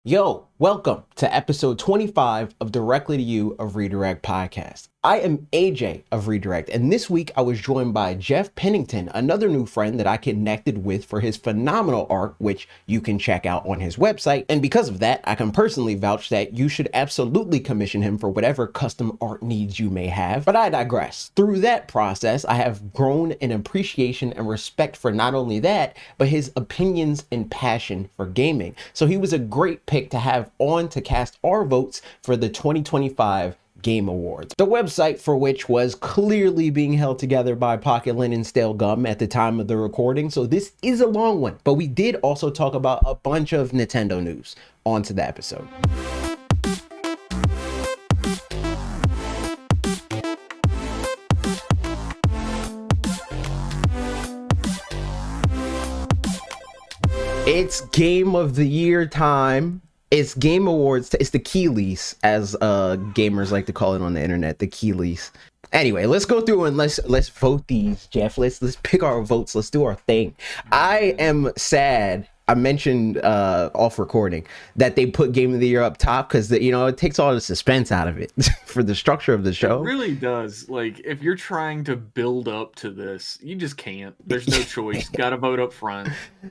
Yo, welcome to episode 25 of Directly to You of Redirect Podcast. I am AJ of Redirect, and this week I was joined by Geoff Pennington, another new friend that I connected with for his phenomenal art, which you can check out on his website. And because of that, I can personally vouch that you should absolutely commission him for whatever custom art needs you may have. But I digress. Through that process, I have grown an appreciation and respect for not only that, but his opinions and passion for gaming. So he was a great pick to have on to cast our votes for the 2025 Game Awards. The website for which was clearly being held together by Pocket Linen Stale Gum at the time of the recording, so this is a long one, but we did also talk about a bunch of Nintendo news. On to the episode. It's Game of the Year time. It's Game Awards. It's the Keylease, as gamers like to call it on the internet, the Keylease. Anyway, let's go through and let's vote these, Geoff. Let's pick our votes. Let's do our thing. I am sad. I mentioned off recording that they put Game of the Year up top because it takes all the suspense out of it for the structure of the show. It really does. Like, if you're trying to build up to this, you just can't. There's no choice. Gotta vote up front.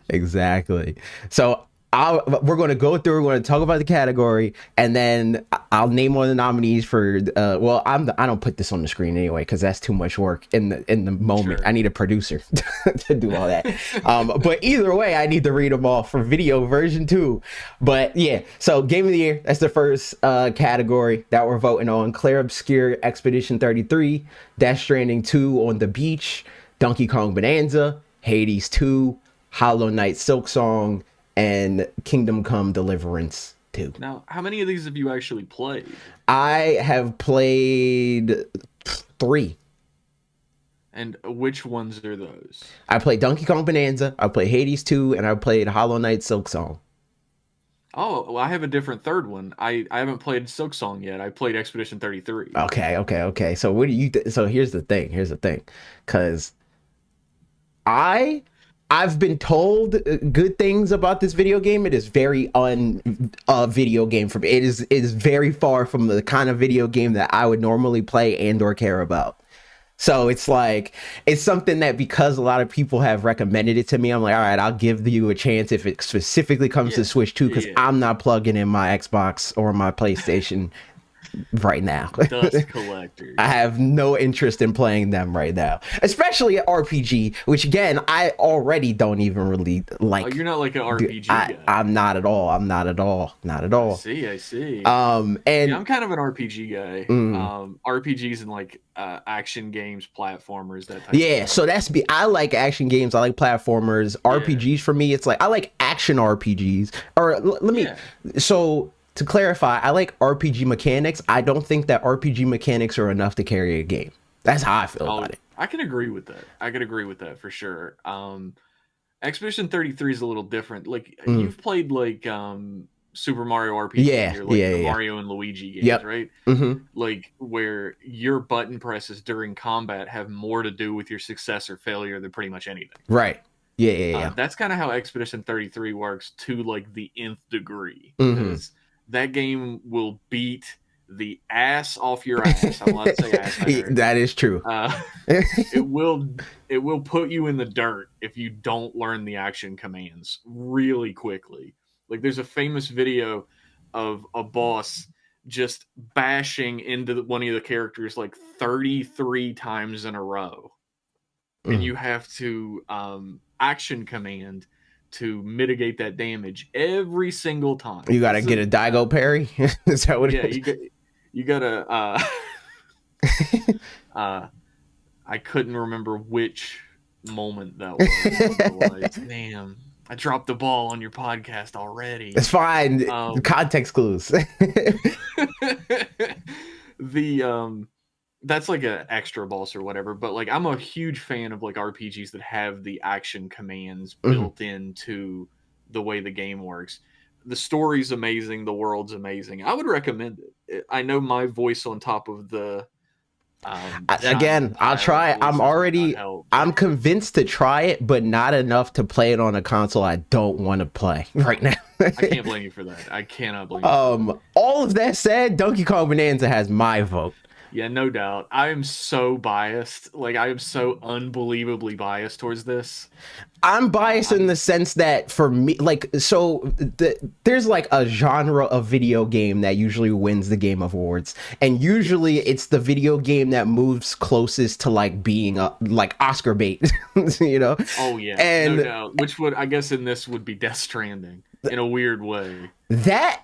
Exactly. So we're going to go through. We're going to talk about the category, and then I'll name one of the nominees for. I don't put this on the screen anyway because that's too much work in the moment. Sure. I need a producer to do all that. But either way, I need to read them all for video version too. But yeah, so Game of the Year. That's the first category that we're voting on. Claire Obscure, Expedition 33, Death Stranding 2 on the Beach, Donkey Kong Bonanza, Hades 2, Hollow Knight Silksong, and Kingdom Come Deliverance 2. Now, how many of these have you actually played? I have played 3. And which ones are those? I played Donkey Kong Bonanza, I played Hades 2, and I played Hollow Knight Silksong. Oh, well, I have a different third one. I haven't played Silksong yet. I played Expedition 33. Okay. So what do you so here's the thing. Cuz I've been told good things about this video game. It is very video game for me. It is very far from the kind of video game that I would normally play and or care about. So it's like, it's something that because a lot of people have recommended it to me, I'm like, all right, I'll give you a chance if it specifically comes to Switch 2, because I'm not plugging in my Xbox or my PlayStation right now. Dust collectors. I have no interest in playing them right now, especially an RPG, which again I already don't even really like. Oh, you're not like an RPG guy. I'm not at all. I see. And yeah, I'm kind of an RPG guy. RPGs and like action games, platformers, that type. Yeah, so I like action games. I like platformers. RPGs for me, it's like I like action RPGs. Or let me. So to clarify, I like RPG mechanics. I don't think that RPG mechanics are enough to carry a game. That's how I feel about it. I can agree with that. For sure. Expedition 33 is a little different. Like you've played like Super Mario RPG or like the Mario and Luigi games, right? Mm-hmm. Like where your button presses during combat have more to do with your success or failure than pretty much anything. Right. Yeah. That's kind of how Expedition 33 works to like the nth degree. Mm-hmm. That game will beat the ass off your ass. I'm allowed to say ass. That is true. It will put you in the dirt if you don't learn the action commands really quickly. Like there's a famous video of a boss just bashing into one of the characters like 33 times in a row. And you have to action command to mitigate that damage every single time. You gotta get a Daigo parry. Is that what it is? You gotta I couldn't remember which moment that was. Damn, I dropped the ball on your podcast already. It's fine. Context clues. That's like an extra boss or whatever, but like I'm a huge fan of like RPGs that have the action commands built into the way the game works. The story's amazing, the world's amazing. I would recommend it. I know my voice on top of the Again, I'll try. I'm convinced to try it, but not enough to play it on a console I don't want to play right now. I can't blame you for that. I cannot blame you. All of that said, Donkey Kong Bonanza has my vote. Yeah, no doubt. I am so biased. Like, I am so unbelievably biased towards this. I'm biased in the sense that for me, like, so there's like a genre of video game that usually wins the Game Awards, and usually it's the video game that moves closest to like being a like Oscar bait, you know? Oh yeah, and no doubt. Which would, I guess, in this would be Death Stranding in a weird way. That.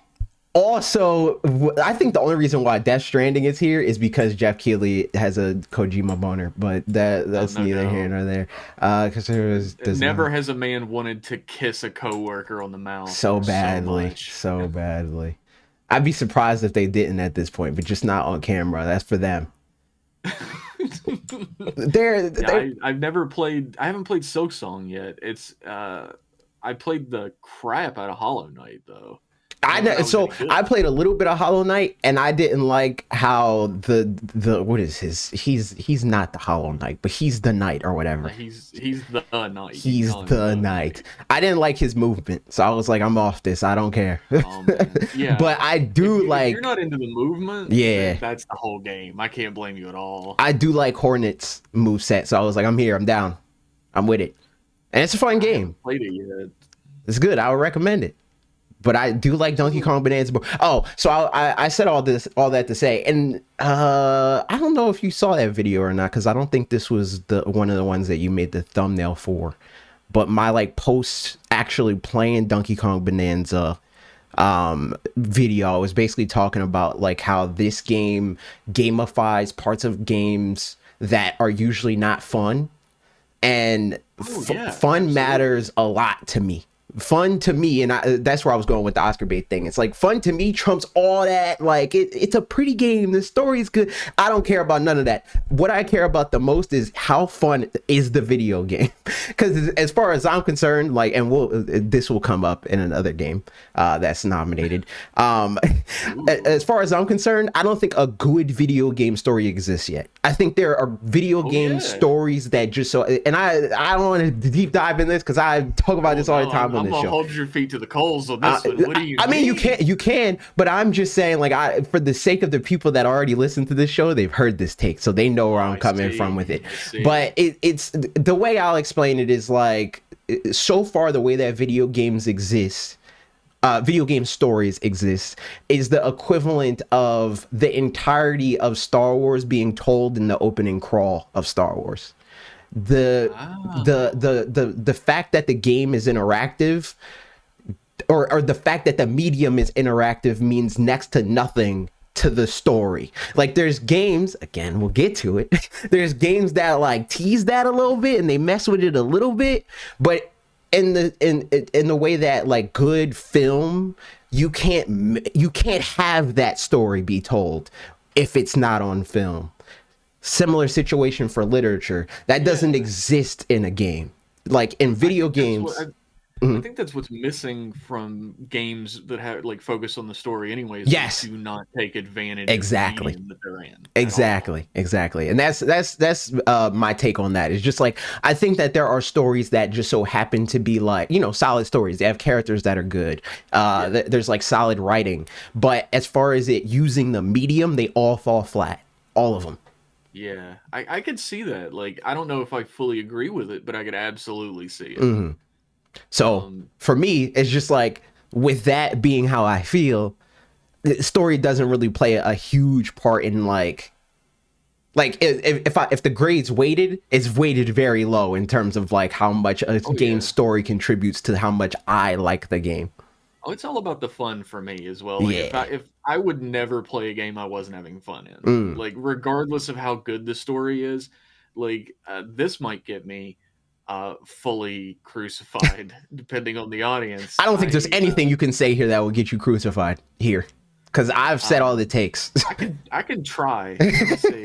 Also, I think the only reason why Death Stranding is here is because Geoff Keighley has a Kojima boner, but that's neither here nor there. Because never has a man wanted to kiss a coworker on the mouth so badly. I'd be surprised if they didn't at this point, but just not on camera. That's for them. I've never played. I haven't played Silksong yet. It's I played the crap out of Hollow Knight though. I played a little bit of Hollow Knight, and I didn't like how the what is his? He's not the Hollow Knight, but he's the Knight or whatever. He's the Knight. He's the Knight. I didn't like his movement, so I was like, I'm off this. I don't care. Oh, man. Yeah, but I do if you're not into the movement. Yeah, that's the whole game. I can't blame you at all. I do like Hornet's moveset, so I was like, I'm here. I'm down. I'm with it, and it's a fun game. I haven't played it yet. It's good. I would recommend it. But I do like Donkey Kong Bonanza. Oh, so I said all that to say, and I don't know if you saw that video or not, because I don't think this was one of the ones that you made the thumbnail for. But my like post actually playing Donkey Kong Bonanza video was basically talking about like how this game gamifies parts of games that are usually not fun, and fun matters a lot to me. Fun to me, and that's where I was going with the Oscar bait thing. It's like fun to me trumps all that. Like it's a pretty game. The story's good. I don't care about none of that. What I care about the most is how fun is the video game. Because as far as I'm concerned, like, and this will come up in another game that's nominated. As far as I'm concerned, I don't think a good video game story exists yet. I think there are video game stories that just and I don't want to deep dive in this because I talk about this all the time on this show. Hold your feet to the coals on this one. What do you I mean, you can, but I'm just saying, like, for the sake of the people that already listen to this show, they've heard this take, so they know where I'm coming from with it. But it's the way I'll explain it is like, so far the way that video games exist, video game stories exist, is the equivalent of the entirety of Star Wars being told in the opening crawl of Star Wars. The fact that the game is interactive, or the fact that the medium is interactive, means next to nothing to the story. Like, there's games, again, we'll get to it, there's games that like tease that a little bit and they mess with it a little bit, but in the way that like good film, you can't have that story be told if it's not on film. Similar situation for literature that doesn't exist in a game. Like in video games, I think that's what's missing from games that have like focus on the story anyways. Yes, do not take advantage exactly of the medium that they're in. Exactly. And that's my take on that. It's just like, I think that there are stories that just so happen to be like, you know, solid stories. They have characters that are good. There's like solid writing, but as far as it using the medium, they all fall flat, all of them. Yeah, I could see that. Like, I don't know if I fully agree with it, but I could absolutely see it. So for me, it's just like, with that being how I feel, the story doesn't really play a huge part in like if the grade's weighted, it's weighted very low in terms of like how much a game story contributes to how much I like the game. Oh, it's all about the fun for me as well. Like, if I would never play a game I wasn't having fun in. Like, regardless of how good the story is, like, this might get me fully crucified, depending on the audience. I don't think there's anything you can say here that will get you crucified here, because I've said all it takes. I can try. Let's see.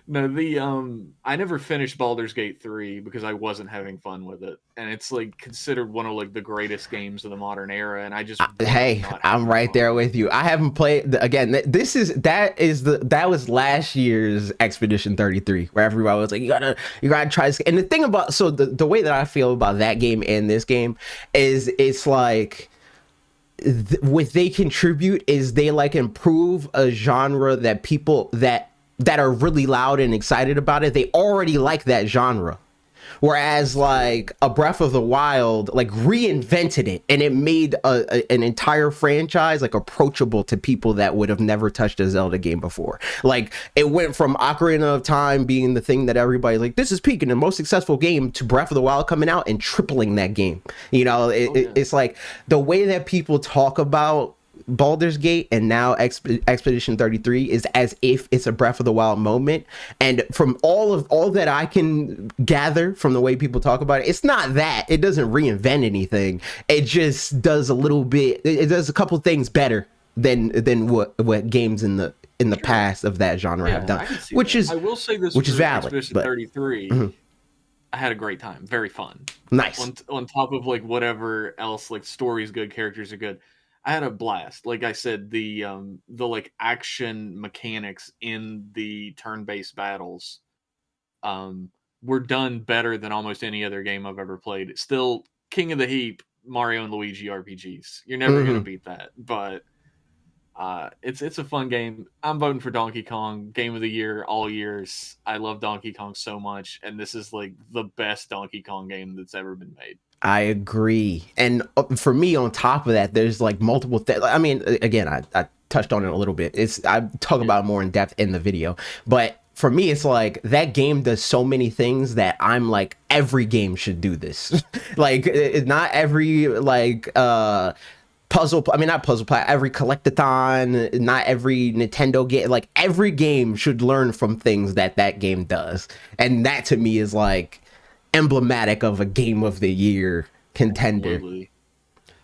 No, the I never finished Baldur's Gate 3 because I wasn't having fun with it. And it's like considered one of like the greatest games of the modern era, and I just was Hey, not I'm having right fun there with with it. you. I haven't played again. That was last year's Expedition 33, where everybody was like, you gotta try this. And the thing about the way that I feel about that game and this game is it's like what they contribute is they like improve a genre that people that are really loud and excited about it. They already like that genre. Whereas That's true. like a Breath of the Wild like reinvented it and it made an entire franchise like approachable to people that would have never touched a Zelda game before. Like it went from Ocarina of Time being the thing that everybody like, this is peaking the most successful game, to Breath of the Wild coming out and tripling that game. You know, Oh yeah. it's like the way that people talk about Baldur's Gate and now Expedition 33 is as if it's a Breath of the Wild moment. And from all that I can gather from the way people talk about it, it's not that. It doesn't reinvent anything. It just does a little bit. It does a couple things better than what games in the Sure. past of that genre have Yeah, done, I can see which that. is I will say this which is for valid. Expedition But 33, mhm, I had a great time. Very fun. nice. On top of like whatever else, like story's good, characters are good. I had a blast. Like I said, the like action mechanics in the turn-based battles um were done better than almost any other game I've ever played. It's still king of the heap Mario and Luigi RPGs. You're never gonna Hmm. beat that. But it's a fun game. I'm voting for Donkey Kong Game of the Year all years. I love Donkey Kong so much, and this is like the best Donkey Kong game that's ever been made. I agree. And for me, on top of that, there's like multiple things. I mean, again, I touched on it a little bit. I talk Yeah. about it more in depth in the video, but for me, it's like that game does so many things that I'm like, every game should do this. Like, not every like puzzle. I mean, not puzzle play. Every collectathon, not every Nintendo game. Like every game should learn from things that that game does, and that to me is like emblematic of a game of the year contender. Absolutely.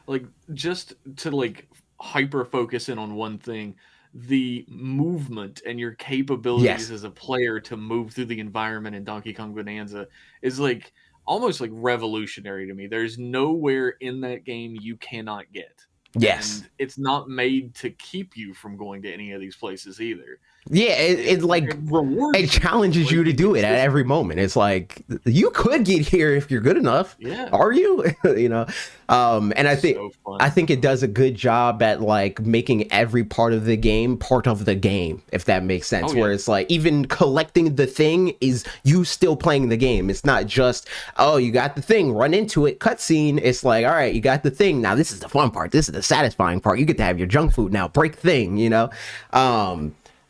Like just to like hyper focus in on one thing, the movement and your capabilities Yes. as a player to move through the environment in Donkey Kong Bonanza is like almost like revolutionary to me. There's nowhere in that game you cannot get. Yes. And it's not made to keep you from going to any of these places either. Yeah, it It like it rewards you. challenges Like you to it do it at consists every moment. It's like you could get here if you're good enough. yeah, Are you? You know. And it's so I fun. think it does a good job at like making every part of the game part of the game, if that makes Oh sense. Where yeah. it's like even collecting the thing is you still playing the game. It's not just, oh, you got the thing, run into it, cutscene. It's like, all right, you got the thing. Now this is the fun part. This is the satisfying part. You get to have your junk food now. Break thing, you know.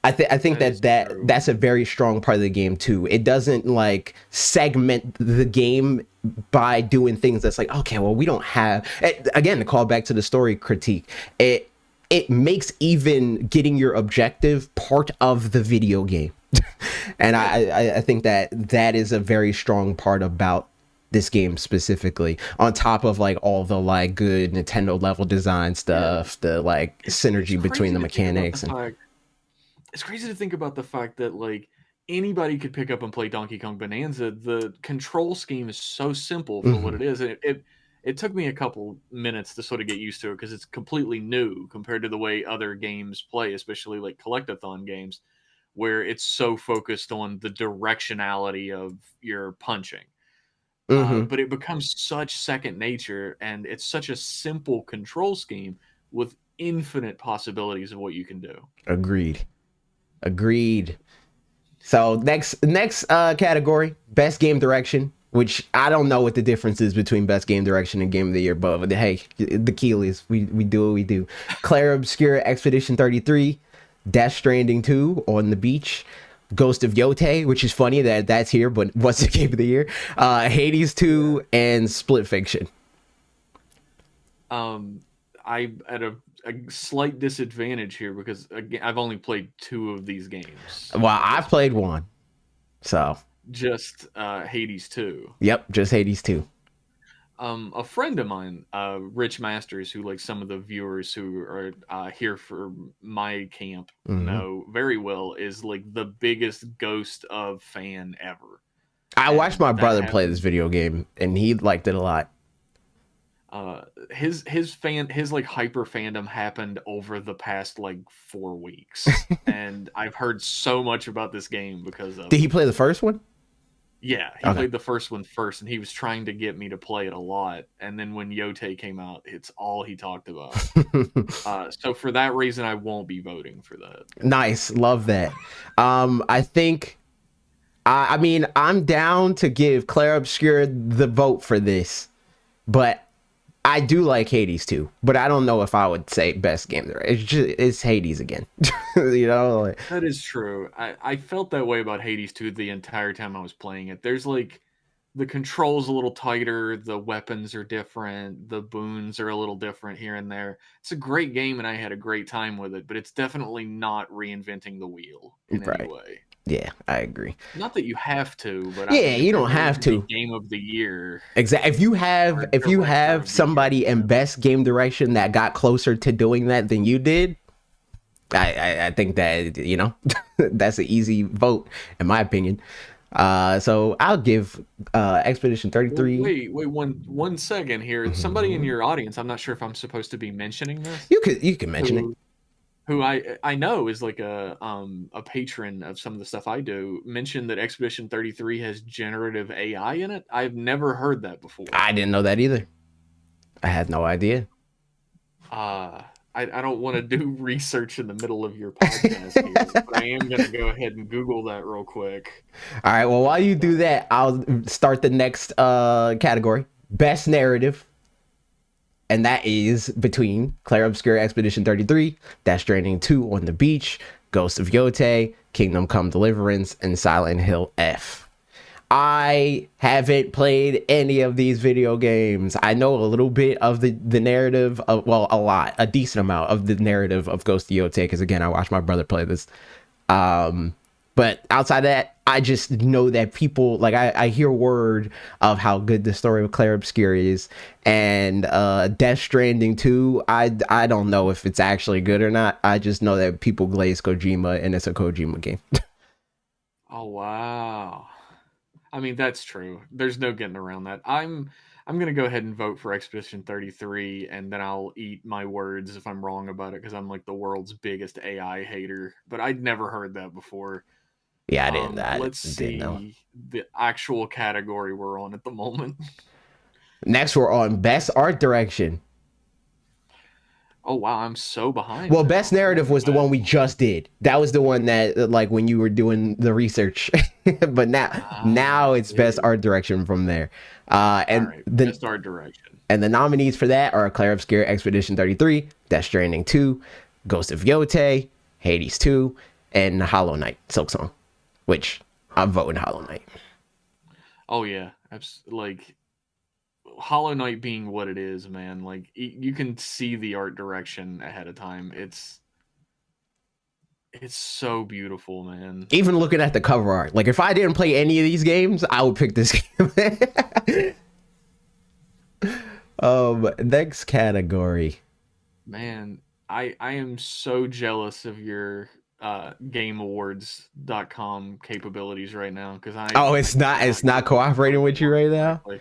I think That is true. that's a very strong part of the game too. It doesn't like segment the game by doing things that's like, okay, well, we don't have, again, to call back to the story critique. It makes even getting your objective part of the video game. And Yeah. I think that that is a very strong part about this game specifically, on top of like all the like good Nintendo level design Yeah. stuff, the like It's synergy between crazy the to think about the mechanics and fact it's crazy to think about the fact that like anybody could pick up and play Donkey Kong Bonanza. The control scheme is so simple for what mhm. it is. And it took me a couple minutes to sort of get used to it because it's completely new compared to the way other games play, especially like collectathon games, where it's so focused on the directionality of your punching. Mhm. But it becomes such second nature, and it's such a simple control scheme with infinite possibilities of what you can do. Agreed. Agreed. So next category, best game direction, which I don't know what the difference is between best game direction and game of the year, but hey, the Keelys, we do what we do. Claire Obscura Expedition 33, Death Stranding 2 on the beach, Ghost of Yote, which is funny that that's here, but what's the game of the year? Hades Yeah. 2 and Split Fiction. Um, I at a slight disadvantage here because again, I've only played two of these games Well, at I've this played point. one. So, Just Hades 2. yep, just Hades 2. A friend of mine, Rich Masters, who like some of the viewers who are here for my camp Hmm. know very well, is like the biggest Ghost of fan ever. I watched And my that brother play this happened. video game, and he liked it a lot. His like hyper fandom happened over the past like 4 weeks, and I've heard so much about this game because of Did he it. play the first one? Yeah, he Okay. played the first one first, and he was trying to get me to play it a lot. And then when Yote came out, it's all he talked about. So for that reason, I won't be voting for that. Nice, love that. I think I mean I'm down to give Claire Obscure the vote for this, but I do like Hades too. But I don't know if I would say best game there. It's Hades again. You know, like, That is true. I felt that way about Hades 2 the entire time I was playing it. There's like the controls a little tighter, the weapons are different, the boons are a little different here and there. It's a great game and I had a great time with it, but it's definitely not reinventing the wheel in any right. way. Yeah, I agree. Not that you have to, but I Yeah, mean you if you're don't going have to be to. game of the year Exactly. or If you director have of the year, somebody in then best game direction that got closer to doing that than you did, I think that, you know, that's an easy vote in my opinion. So I'll give Expedition well, 33. wait one second here. Somebody in Mhm. your audience, I'm not sure if I'm supposed to be mentioning this, You can mention it. who who I know is like a patron of some of the stuff I do, mentioned that Expedition 33 has generative AI in it. I've never heard that before. I didn't know that either. I had no idea. Uh I don't want to do research in the middle of your podcast here, but I am gonna go ahead and Google that real quick. All right, well, while you And do that, I'll start the next category. Best narrative. And that is between Clair Obscur Expedition 33, Death Stranding 2 on the Beach, Ghost of Yote, Kingdom Come Deliverance, and Silent Hill F. I haven't played any of these video games. I know a little bit of the narrative of, well, a decent amount of the narrative of Ghost of Yote, because again, I watched my brother play this. But outside of that, I just know that people like I hear word of how good the story of Clair Obscur is, and Death Stranding 2. I don't know if it's actually good or not. I just know that people glaze Kojima, and it's a Kojima game. oh wow. I mean that's true. There's no getting around that. I'm gonna go ahead and vote for Expedition 33, and then I'll eat my words if I'm wrong about it because I'm like the world's biggest AI hater. But I'd never heard that before. Yeah, I Let's didn't know. see the actual category we're on at the moment. Next, we're on Best Art Direction. Oh wow, I'm so behind Well, Best now. Narrative My was the one we bad. just did. That was the one that like when you were doing the research. But Ah, now I it's Best see. Art Direction from there. All And right, the best art direction. And the nominees for that are Clair Obscur Expedition 33, Death Stranding 2, Ghost of Yote, Hades 2, and Hollow Knight Silksong, which I'm voting Hollow Knight. Oh yeah, like Hollow Knight being what it is, man. Like you can see the art direction ahead of time. It's so beautiful, man. Even looking at the cover art, like if I didn't play any of these games, I would pick this game. Next category. Man, I am so jealous of your gameawards.com capabilities right now because Oh, I cannot it's not get these cooperating votes to with you work right now. correctly.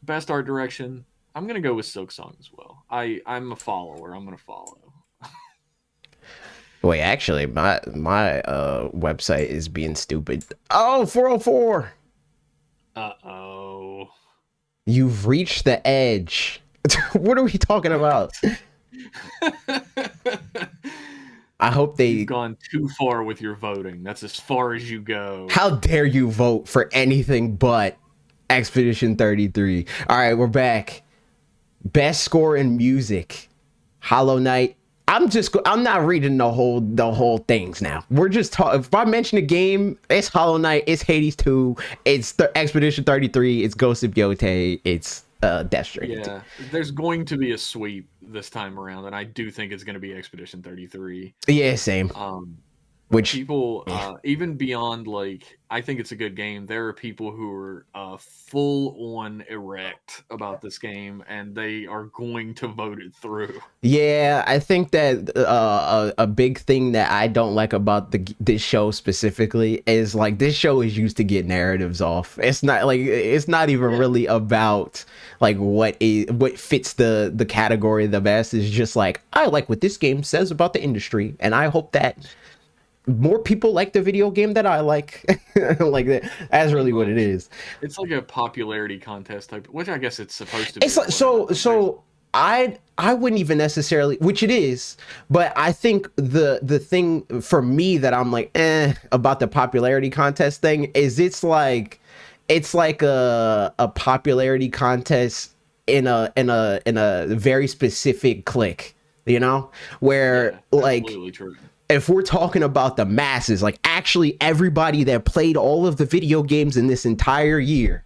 Best art direction. I'm gonna go with Silk Song as well. I'm a follower. I'm gonna follow. Wait, actually, my website is being stupid. Oh, 404. Uh-oh. You've reached the edge. What are we talking about? I hope You've they. gone too far with your voting. That's as far as you go. How dare you vote for anything but Expedition 33? All right, we're back. Best score in music. Hollow Knight. I'm not reading the whole things now. We're just talking. If I mention a game, it's Hollow Knight, it's Hades 2, it's Expedition 33, it's Ghost of Yote, it's Death Stranding 2. Yeah, there's going to be a sweep this time around, and I do think it's going to be Expedition 33. Yeah, same. Um, which people even beyond like I think it's a good game. There are people who are full on erect about this game, and they are going to vote it through. yeah, I think that a big thing that I don't like about this show specifically is like this show is used to get narratives off. It's not like it's not even really about like what fits the category the best. It's just like I like what this game says about the industry, and I hope that more people like the video game that I like. Like that's really what it is. It's like a popularity contest type, which I guess it's supposed to be. It's like, so I wouldn't even necessarily, which it is, but I think the thing for me that I'm like about the popularity contest thing is it's like a popularity contest in a very specific clique, you know, where like true. If we're talking about the masses, like actually everybody that played all of the video games in this entire year,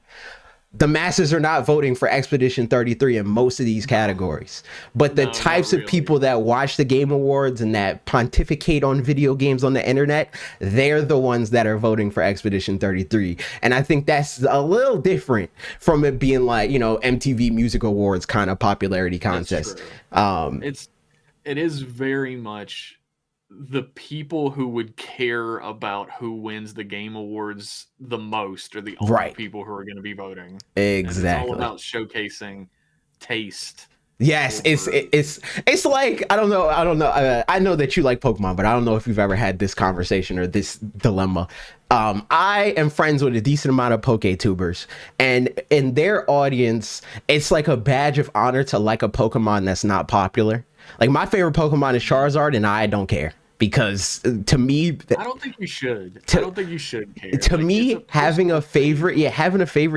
the masses are not voting for Expedition 33 in most of these categories. But the types of people that watch the Game Awards and that pontificate on video games on the internet, they're the ones that are voting for Expedition 33. And I think that's a little different from it being like, you know, MTV Music Awards kind of popularity contest. It is very much the people who would care about who wins the Game Awards the most are the only people who are going to be voting. Exactly. And it's all about showcasing taste. Yes, it's like I don't know. I know that you like Pokemon, but I don't know if you've ever had this conversation or this dilemma. I am friends with a decent amount of PokeTubers, and in their audience, it's like a badge of honor to like a Pokemon that's not popular. Like my favorite Pokemon is Charizard, and I don't care. Because to me, I don't think you should. I don't think you should care. To like, me, having a favorite,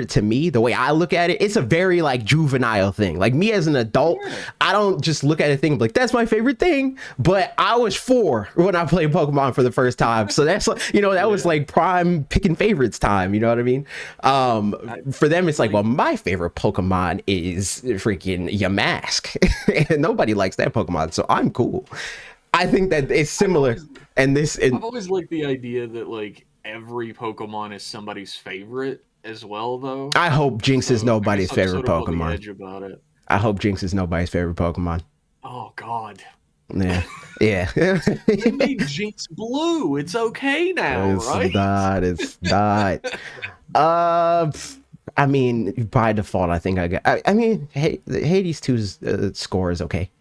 to me, the way I look at it, it's a very like juvenile thing. Like me as an adult, I don't just look at a thing like that's my favorite thing. But I was 4 when I played Pokemon for the first time, so that's like, you know, that was like prime picking favorites time. You know what I mean? For them, it's like, well, my favorite Pokemon is freaking Yamask, and nobody likes that Pokemon, so I'm cool. I think that it's similar, I've always liked the idea that like every Pokemon is somebody's favorite as well, though. I hope Jinx is nobody's favorite sort of Pokemon. On the edge about it. I hope Jinx is nobody's favorite Pokemon. Oh God. Yeah, yeah. They made Jinx blue. It's okay now, right? It's not. I mean, by default, I think I got. I mean, Hades 2's score is okay.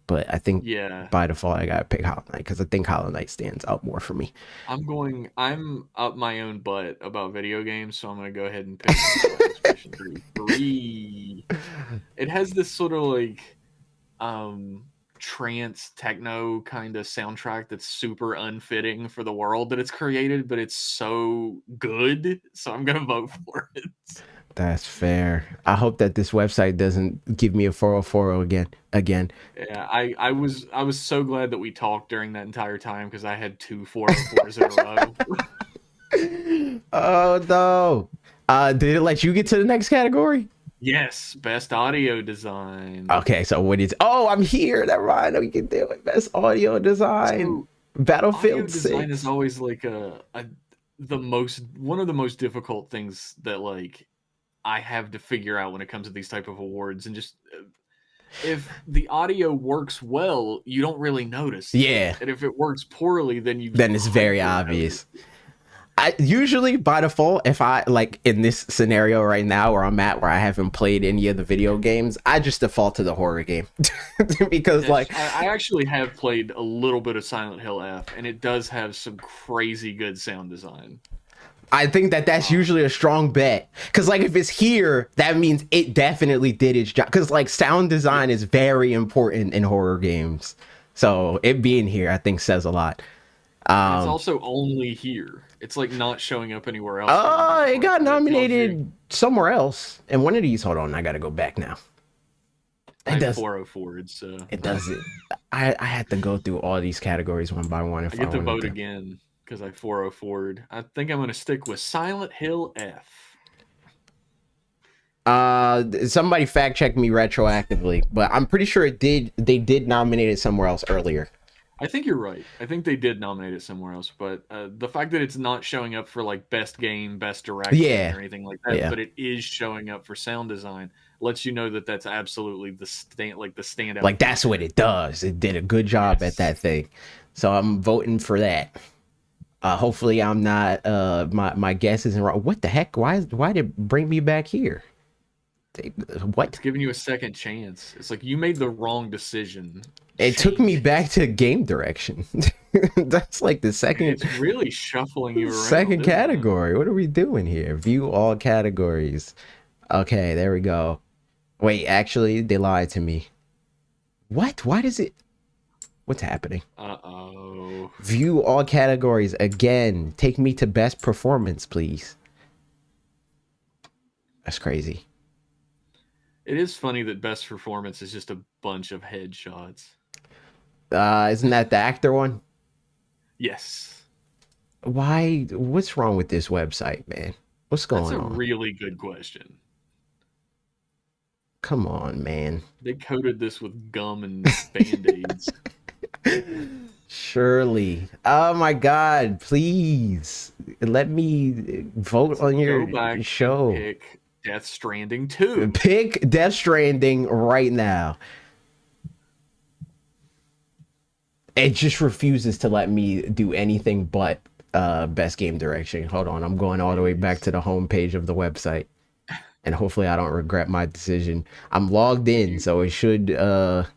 But I think by default I gotta pick Hollow Knight because I think Hollow Knight stands out more for me. I'm up my own butt about video games, so I'm gonna go ahead and pick Expedition 3. It has this sort of like trance techno kind of soundtrack that's super unfitting for the world that it's created, but it's so good, so I'm gonna vote for it. That's fair. I hope that this website doesn't give me a 404 again. Yeah, I was so glad that we talked during that entire time because I had 2 404s in a row. Oh no. Did it let you get to the next category? Yes, best audio design. Okay, so what is I'm here. Never mind. We can do it. Best audio design. So, Battlefield 6. Design is always like one of the most difficult things that like I have to figure out when it comes to these type of awards, and just if the audio works well, you don't really notice. Yeah. And if it works poorly, then it's very obvious. I usually by default, if I like in this scenario right now where I'm at, where I haven't played any of the video games, I just default to the horror game because like I actually have played a little bit of Silent Hill F, and it does have some crazy good sound design. I think that's usually a strong bet because like if it's here, that means it definitely did its job because like sound design is very important in horror games. So it being here, I think says a lot. It's also only here. It's like not showing up anywhere else. Oh, it got nominated somewhere else. And one of these, hold on, I got to go back now. It does 404. So it does it. I had to go through all these categories one by one. If I get to vote again. Because I 404'd. I think I'm going to stick with Silent Hill F. Somebody fact checked me retroactively, but I'm pretty sure they did nominate it somewhere else earlier. I think you're right. I think they did nominate it somewhere else, but the fact that it's not showing up for like best game, best direction, Yeah, or anything like that, yeah. but it is showing up for sound design, lets you know that that's absolutely the standout Like that's what feature. it does. It did a good job at Yes. that thing. So I'm voting for that. Hopefully I'm not my guess isn't wrong. What the heck? Why did it bring me back here? It's What? giving you a second chance. It's like you made the wrong decision. It took me Change back it. to game direction. That's like the It's really shuffling you around, second isn't it? category. What are we doing here? View all categories. Okay, there we go. Wait, actually, they lied to me. What? Why does it? What's happening? Uh-oh. View all categories again. Take me to best performance, please. That's crazy. It is funny that best performance is just a bunch of headshots. Isn't that the actor one? Yes. Why? What's wrong with this website, man? What's That's going a on? really good question. Come on, man. They coated this with gum and band-aids. Surely. Oh my God, please let me vote So on go your back and show. pick Death Stranding 2. Pick Death Stranding right now. It just refuses to let me do anything but best game direction. Hold on, I'm going all the way back to the home page of the website. And hopefully I don't regret my decision. I'm logged If in, you so it should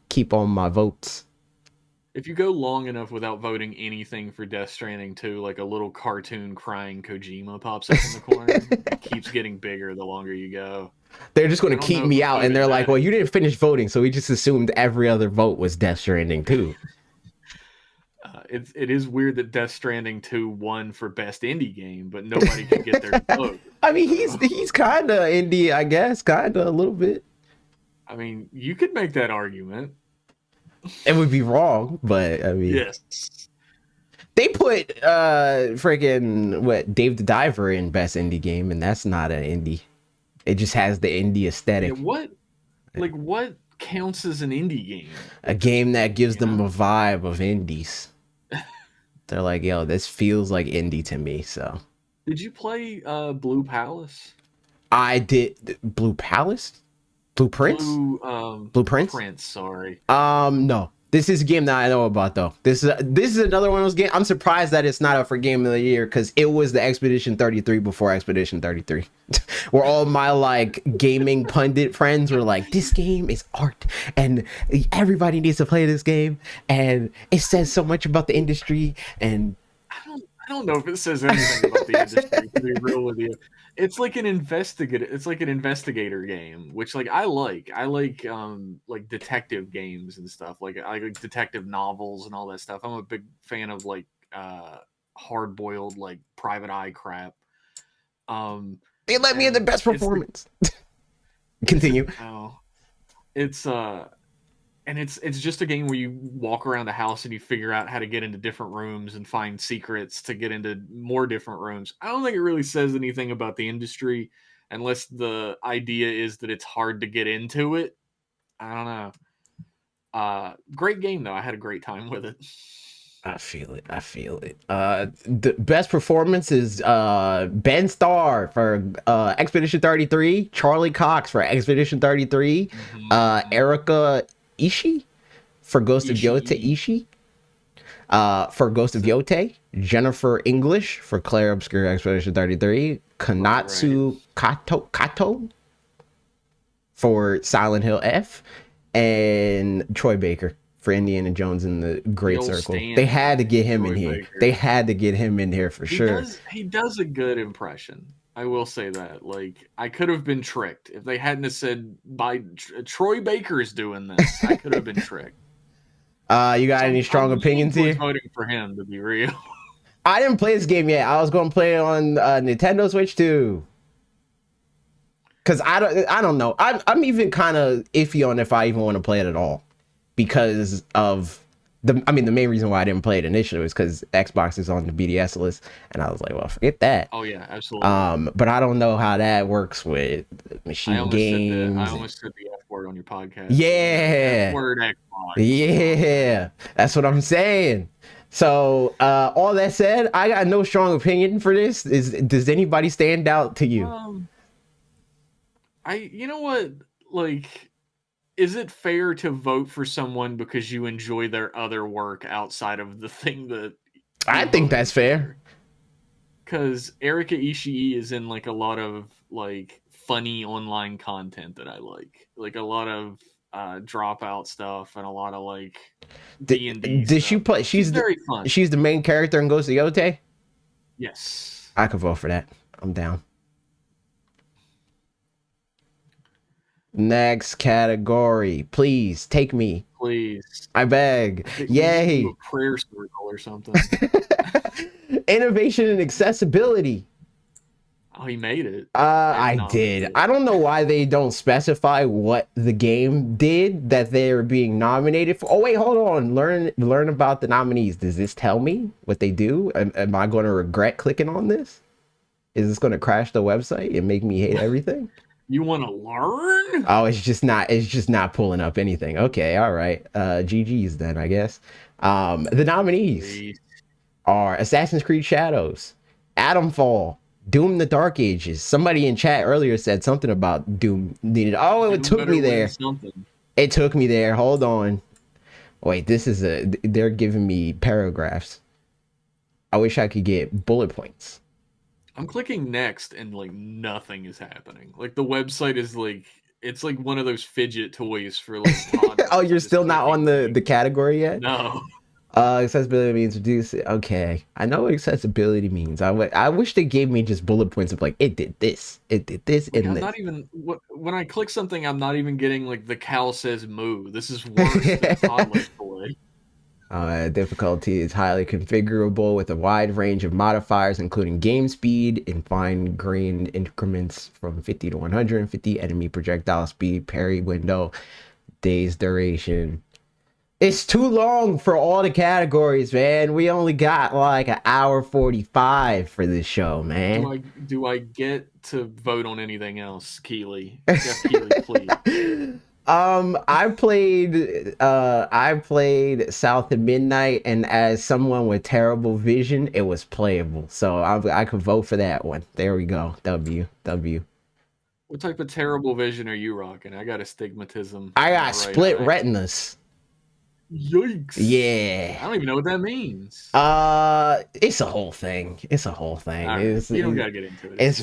keep on my votes. if you go long enough without voting anything for Death Stranding 2, like a little cartoon crying Kojima pops up in the corner. It keeps getting bigger the longer you go. They're just going I to don't keep know me who out, and voted they're like, that. well, you didn't finish voting, so we just assumed every other vote was Death Stranding too. It is weird that Death Stranding 2 won for best indie game, but nobody could get their vote. I mean, So, he's kind of indie, I guess, kind of a little bit. I mean, you could make that argument. It would be wrong, but I mean, Yes. they put freaking what Dave the Diver in best indie game, and that's not an indie. It just has the indie Yeah, aesthetic. what counts as an indie game A at this game that point, gives you them know? a vibe of indies. They're like, yo, this feels like indie to me. So Did you play Blue Palace? I did Blue Palace, Blue Prince, Blue Blue Prince. Prince, sorry. No. This is a game that I know about though. This is another one of those games. I'm surprised that it's not up for game of the year because it was the Expedition 33 before Expedition 33. Where all my like gaming pundit friends were like, this game is art and everybody needs to play this game and it says so much about the industry and I don't know if it says anything about the industry, to be real with you. It's like an investigator game, which like I like. I like detective games and stuff. Like I like detective novels and all that stuff. I'm a big fan of like hard boiled like private eye crap. Um they let me in the and best it's the performance. it's Continue. oh it's and it's just a game where you walk around the house and you figure out how to get into different rooms and find secrets to get into more different rooms. I don't think it really says anything about the industry unless the idea is that it's hard to get into it. I don't know. Great game though. I had a great time with it. I feel it. I feel it. The best performance is Ben Starr for Expedition 33, Charlie Cox for Expedition 33, Mhm. Erica Ishii for Ghost of Yota Ishii. Ishii, for Ghost of So, Yote, Jennifer English for Claire Obscure Expedition 33, right. Kanatsu Kato for Silent Hill F, and Troy Baker for Indiana Jones and the The Great old Circle. They stand had to get him in Troy here. They Baker. had to get him in here for sure. He does a good impression. I will say that. Like I could have been tricked if they hadn't have said by Troy Baker is doing this. I could have been tricked. You got So any I'm strong leaning opinions towards here? voting for him to be real. I didn't play this game yet. I was going to play it on Nintendo Switch too. Cause I don't know. I'm even kind of iffy on if I even want to play it at all, because of The main reason why I didn't play it initially was because Xbox is on the BDS list, and I was like, well, forget that. Oh yeah, absolutely. But I don't know how that works with I machine almost said I games. almost said the F word on your podcast. F Yeah, word Xbox. Come on, man. yeah, that's what I'm saying. So, all that said, I got no strong opinion for this. Does anybody stand out to you? Um, you know what? Like, is it fair to vote for someone because you enjoy their other work outside of the thing that I you're think voting that's fair. for? Because Erika Ishii is in like a lot of like funny online content that I like a lot of dropout stuff and a lot of like D&D Does she stuff. play? She's very fun. She's the main character in Ghost of Yote. Yes, I could vote for that. I'm down. Next category, please take me. please. I beg. Okay, we need to do Yay. a prayer circle or something. Innovation and accessibility. Oh, he made it. I did. Nominated. I don't know why they don't specify what the game did that they're being nominated for. Oh wait, hold on. Learn about the nominees. Does this tell me what they do? Am I going to regret clicking on this? Is this going to crash the website and make me hate everything? You want to learn? Oh, it's just not pulling up anything. Okay, all right. GG's then, I guess. The nominees Please. are Assassin's Creed Shadows, Atomfall, Doom the Dark Ages. Somebody in chat earlier said something about Doom needed. Oh, it took me there. It took me there. Hold on. Wait, they're giving me paragraphs. I wish I could get bullet points. I'm clicking next and like nothing is happening. Like the website is like it's like one of those fidget toys for like toddlers. Oh, you're still not on the category yet? No. Accessibility means reduce it. Okay, I know what accessibility means. I wish they gave me just bullet points of like it did this, and Like, this. not even when I click something, I'm not even getting like the cow says moo. This is worse than toddler toy. Difficulty is highly configurable with a wide range of modifiers, including game speed in fine-grained increments from 50 to 150, enemy projectile speed, parry window, days duration. It's too long for all the categories, man. We only got like an hour 45 for this show, man. Do I get to vote on anything else, Keeley? Geoff Keeley, please. I played South of Midnight, and as someone with terrible vision, it was playable. So I could vote for that one. There we go. W. What type of terrible vision are you rocking? I got astigmatism. I got split retinas. Yikes. Yeah. I don't even know what that means. It's a whole thing. It's a whole thing. Right. You don't gotta get into it. It's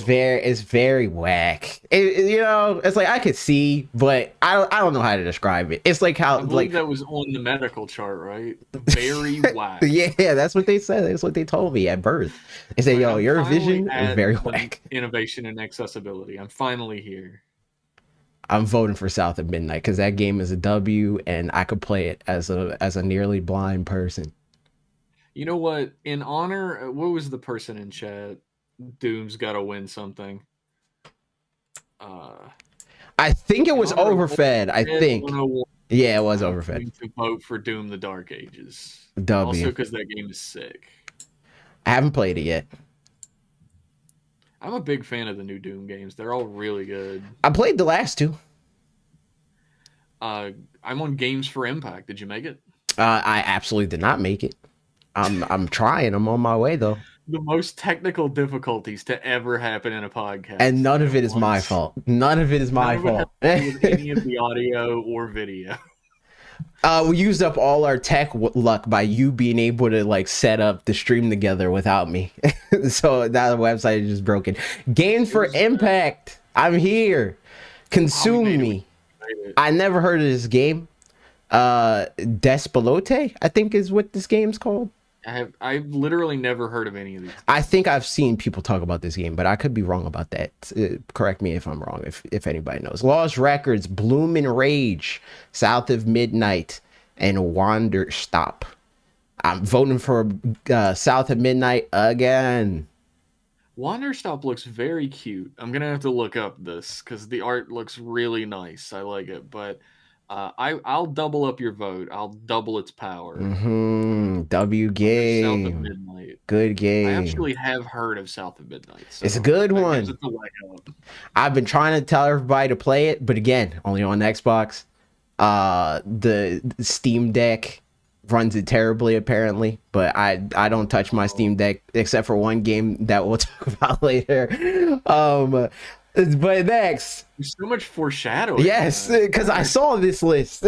very whack. It's like I could see, but I don't know how to describe it. It's like how I believe that was on the medical chart, right? Very whack. Yeah, that's what they said. That's what they told me at birth. They said, "Yo, your vision is very whack." Innovation and accessibility. I'm finally here. I'm voting for South of Midnight because that game is a W, and I could play it as a nearly blind person. You know what? In honor, what was the person in chat? Doom's got to win something. I think it was Overfed. I think. Yeah, it was Overfed. To vote for Doom: The Dark Ages. W. Also, because that game is sick. I haven't played it yet. I'm a big fan of the new Doom games. They're all really good. I played the last two. I'm on Games for Impact. Did you make it? I absolutely did not make it. I'm trying. I'm on my way though. The most technical difficulties to ever happen in a podcast, and none of it is my fault. None of it is my fault. With any of the audio or video. We used up all our tech luck by you being able to like set up the stream together without me. So that website is just broken. Games for Impact. I'm here. Consume me. I never heard of this game. Despelote, I think is what this game's called. I've literally never heard of any of these. I think I've seen people talk about this game, but I could be wrong about that. Correct me if I'm wrong, if anybody knows. Lost Records, Bloom and Rage, South of Midnight, and Wander Stop. I'm voting for South of Midnight again. Wander Stop looks very cute. I'm gonna have to look up this because the art looks really nice. I like it, but I'll double up your vote. I'll double its power. W I'll go South of game. Midnight. Good I game. actually have heard of South of Midnight, It's a so good that gives one. it the leg up. I've been trying to tell everybody to play it, but again, only on Xbox. The Steam Deck runs it terribly apparently, but I don't touch my Steam Deck except for one game that we'll talk about later. But next, There's so much foreshadowing. yes, because I saw this list.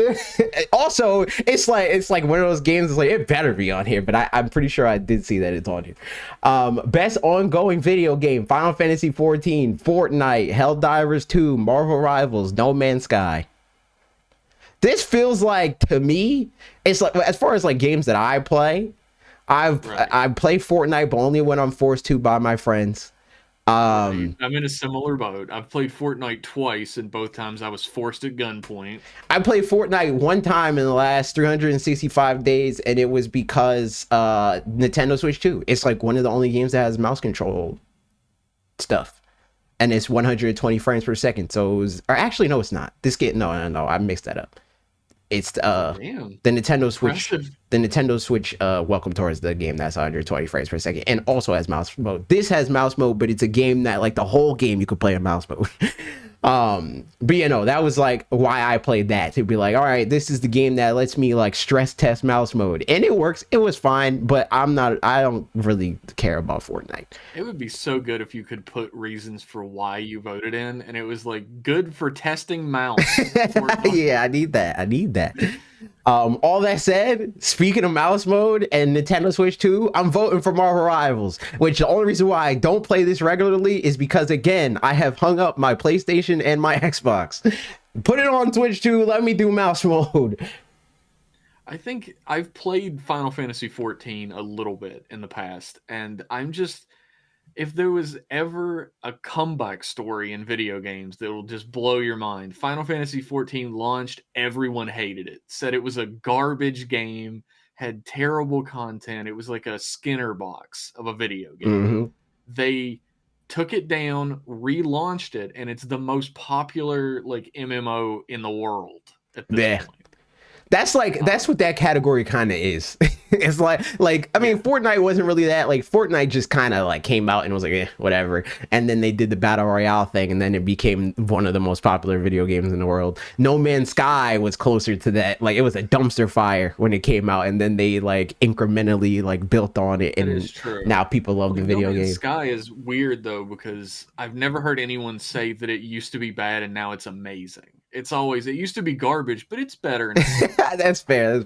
Also, it's like one of those games. It's like it better be on here, but I'm pretty sure I did see that it's on here. Best ongoing video game: Final Fantasy 14, Fortnite, Helldivers 2, Marvel Rivals, No Man's Sky. This feels like, to me, it's like, as far as like games that I play, I play Fortnite, but only when I'm forced to by my friends. I'm in a similar boat. I've played Fortnite twice, and both times I was forced at gunpoint. I played Fortnite one time in the last 365 days, and it was because Nintendo Switch 2. It's like one of the only games that has mouse control stuff. And it's 120 frames per second. So it was, or actually, no, it's not. This game, no, I mixed that up. It's the Nintendo Switch. Impressive. The Nintendo Switch Welcome Towards the game that's 120 frames per second and also has mouse mode. This has mouse mode, but it's a game that like the whole game you could play in mouse mode. But you know, that was like why I played that, to be like, all right, this is the game that lets me like stress test mouse mode, and it works. It was fine, but I don't really care about Fortnite. It would be so good if you could put reasons for why you voted in, and it was like good for testing mouse. Yeah, I need that. All that said, speaking of mouse mode and Nintendo Switch 2, I'm voting for Marvel Rivals, which the only reason why I don't play this regularly is because, again, I have hung up my PlayStation and my Xbox. Put it on Switch 2, let me do mouse mode. I think I've played Final Fantasy 14 a little bit in the past, and I'm just, if there was ever a comeback story in video games that will just blow your mind, Final Fantasy 14 launched, everyone hated it, said it was a garbage game, had terrible content, it was like a Skinner box of a video game. They took it down, relaunched it, and it's the most popular like MMO in the world at this point. That's what that category kind of is. It's like I mean, Fortnite wasn't really that. Like Fortnite just kind of like came out and was like, whatever. And then they did the battle royale thing, and then it became one of the most popular video games in the world. No Man's Sky was closer to that. Like it was a dumpster fire when it came out, and then they like incrementally like built on it, and now people love the video game. No Man's Sky is weird though, because I've never heard anyone say that it used to be bad and now it's amazing. It's always, it used to be garbage, but it's better now. That's fair.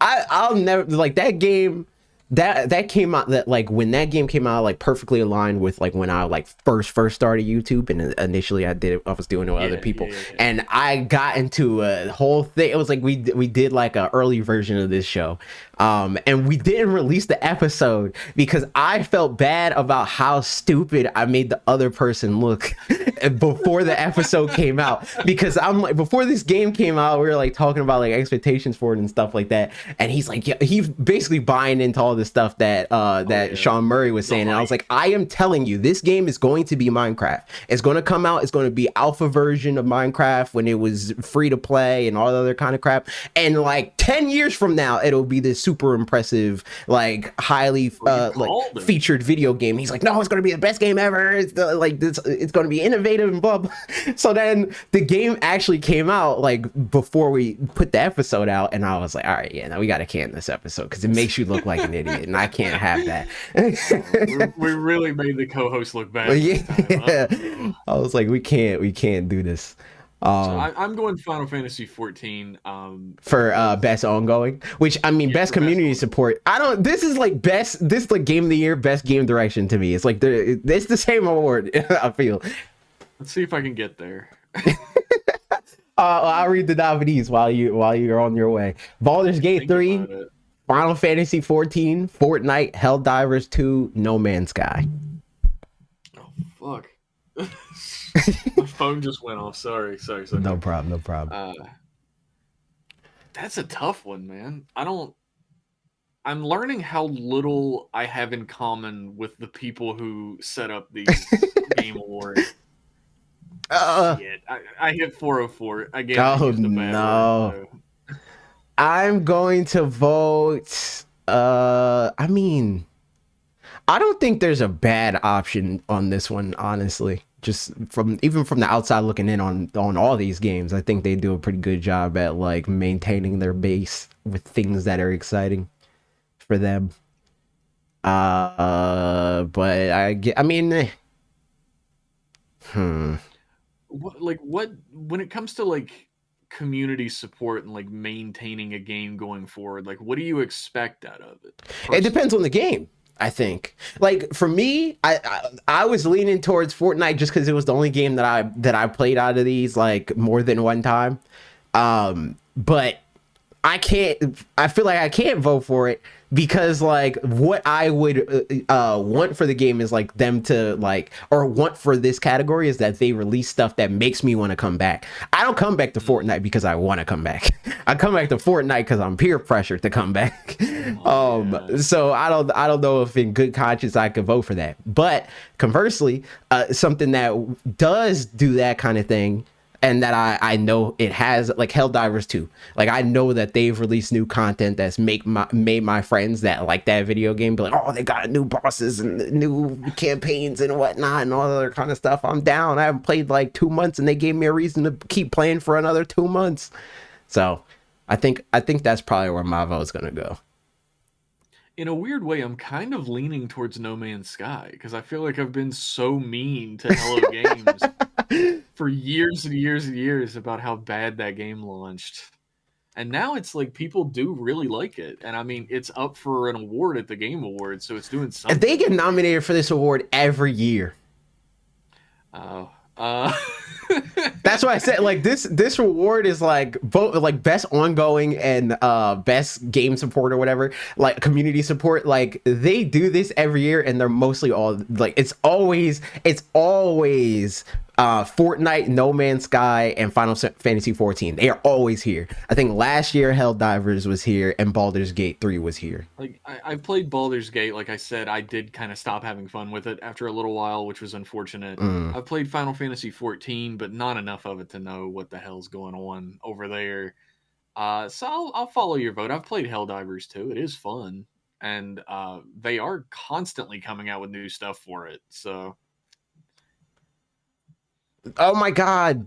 I'll never, like, that game that came out, that like when that game came out, like perfectly aligned with like when I like first started YouTube, and initially I was doing it with other people, and I got into a whole thing. It was like we did like an early version of this show, and we didn't release the episode because I felt bad about how stupid I made the other person look before the episode came out, because I'm like, before this game came out, we were like talking about like expectations for it and stuff like that, and he's like, yeah, he's basically buying into all the stuff that Sean Murray was saying, and I was like, I am telling you, this game is going to be Minecraft. It's going to come out, it's going to be alpha version of Minecraft when it was free to play and all the other kind of crap, and like 10 years from now it'll be this super impressive, like highly like featured video game. He's like, no, it's going to be the best game ever. It's it's going to be innovative and blah, blah. So then the game actually came out like before we put the episode out, and I was like, all right, yeah, now we got to can this episode because it makes you look like an idiot, and I can't have that. We really made the co-host look bad. Yeah. I was like, we can't do this. So I'm going Final Fantasy 14 for best ongoing, which I mean, best community support. This is like game of the year, best game direction to me. It's like it's the same award. I feel. Let's see if I can get there. I'll read the nominees while you're on your way. Baldur's Gate 3, Final Fantasy 14, Fortnite, Helldivers 2, No Man's Sky. Oh fuck. My phone just went off. Sorry. No problem. That's a tough one, man. I'm learning how little I have in common with the people who set up these game awards. Shit, I hit 404 again. I Oh used a bad word. no. So. I'm going to vote. I mean, I don't think there's a bad option on this one, honestly. Just from even from the outside looking in on all these games, I think they do a pretty good job at like maintaining their base with things that are exciting for them. But I mean, What when it comes to like community support and like maintaining a game going forward, like what do you expect out of it it depends personally? on the game. I think, like for me, I was leaning towards Fortnite just because it was the only game that I played out of these like more than one time. But I feel like I can't vote for it because like what I would want for the game is like them to like, or want for this category is that they release stuff that makes me want to come back. I don't come back to Mm. Fortnite because I want to come back. I come back to Fortnite because I'm peer pressured to come back. Oh yeah. So I don't know if in good conscience I could vote for that. But conversely, something that does do that kind of thing, and that I know it has, like Helldivers 2. Like I know that they've released new content that's made my friends that like that video game be like, oh, they got new bosses and new campaigns and whatnot and all other kind of stuff. I'm down. I haven't played like 2 months and they gave me a reason to keep playing for another 2 months. So I think that's probably where my vote's gonna go. In a weird way, I'm kind of leaning towards No Man's Sky because I feel like I've been so mean to Hello Games for years and years and years about how bad that game launched. And now it's like people do really like it. And I mean, it's up for an award at the Game Awards, so it's doing They something. get nominated for this award every year. Oh. Uh, That's why I said like this reward is like both like best ongoing and best game support or whatever, like community support. Like they do this every year and they're mostly all like it's always Fortnite, No Man's Sky, and Final Fantasy 14. They are always here. I think last year Helldivers was here and Baldur's Gate 3 was here. like I've played Baldur's Gate. Like I said, I did kind of stop having fun with it after a little while, which was unfortunate. Mm. I've played Final Fantasy 14, but not enough of it to know what the hell's going on over there. So I'll follow your vote. I've played Helldivers too. It is fun, and they are constantly coming out with new stuff for it. So Oh my god.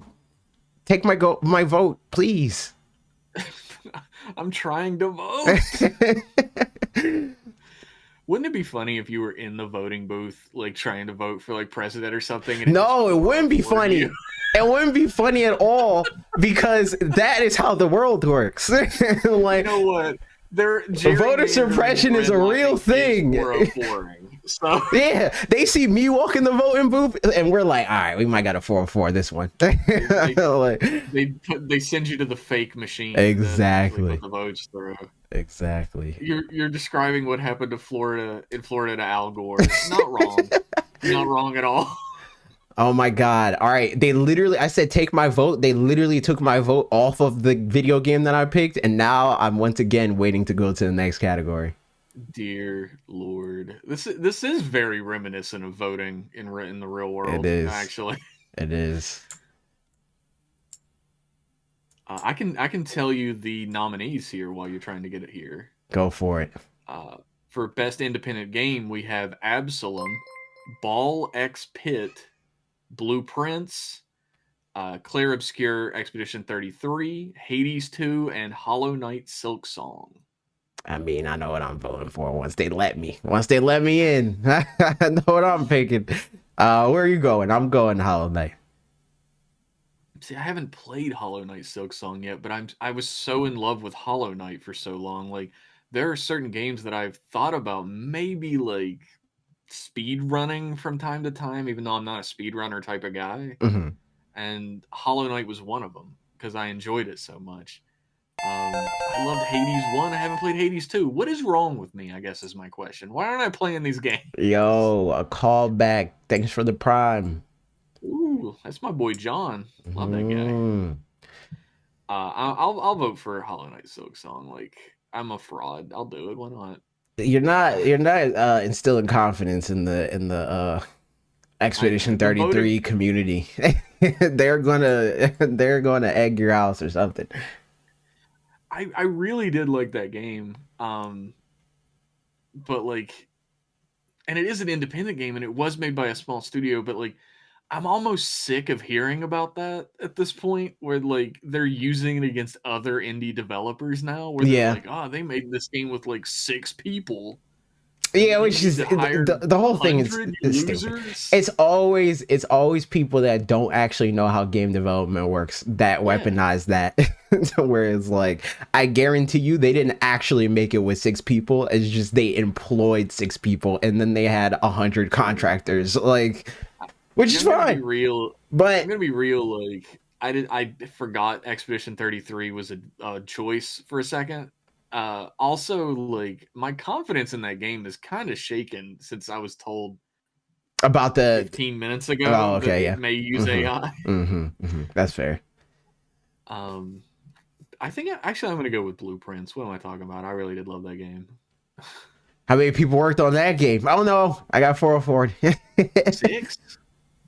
Take my vote, please. I'm trying to vote. Wouldn't it be funny if you were in the voting booth, like trying to vote for like president or something? And it just No, it wouldn't be 404'd funny. you? It wouldn't be funny at all because that is how the world works. You Like know what? They're voter suppression is a real thing. 404ing. So Yeah, they see me walk in the voting booth and we're like, all right, we might got a 404 this one. Like, they send you to the fake machine that actually exactly. put the votes through. Exactly. You're describing what happened to Florida to Al Gore. Not wrong. Not wrong at all. Oh my god. All right. They literally I said take my vote. They literally took my vote off of the video game that I picked and now I'm once again waiting to go to the next category. Dear Lord, this is very reminiscent of voting in the real It world. is. Actually, It is. I can tell you the nominees here while you're trying to get it here. Go for it. Uh, for best independent game, we have Absalom, Ball X Pit, Blueprints, Clair Obscure Expedition 33, Hades 2, and Hollow Knight Silk Song. I mean, I know what I'm voting for once they let me. Once they let me in. I know what I'm picking. Where are you going? I'm going Hollow Knight. See, I haven't played Hollow Knight Silk Song yet, but I was so in love with Hollow Knight for so long. Like there are certain games that I've thought about maybe like speed running from time to time, even though I'm not a speedrunner type of guy. Mhm. And Hollow Knight was one of them because I enjoyed it so much. I loved Hades 1. I haven't played Hades 2. What is wrong with me, I guess, is my question. Why aren't I playing these games? Yo, a callback. Thanks for the prime. Ooh, that's my boy John. Love that guy. Mm. I'll vote for Hollow Knight Silk Song. Like I'm a fraud. I'll do it. Why not? You're not instilling confidence in the Expedition The voting. 33 community. They're gonna egg your house or something. I really did like that game. But like, and it is an independent game, and it was made by a small studio. But like, I'm almost sick of hearing about that at this point, where like they're using it against other indie developers now, where they're Yeah. like, oh, they made this game with like 6 people, and Yeah, you which need is to hire the whole thing hundred, you is stupid. losers. It's always people that don't actually know how game development works that Yeah. weaponize that. Where it's like, I guarantee you they didn't actually make it with 6 people. It's just they employed 6 people and then they had 100 contractors, like, which is I'm gonna be fine. real. But I'm gonna be real. Like I forgot Expedition 33 was a choice for a second. Also, like my confidence in that game is kind of shaken since I was told about the 15 minutes oh, ago that okay, it yeah. may use Mm-hmm. AI. That's fair. Um, I think actually I'm gonna go with Blueprints. What am I talking about? I really did love that game. How many people worked on that game? Oh no, I got 404. 6?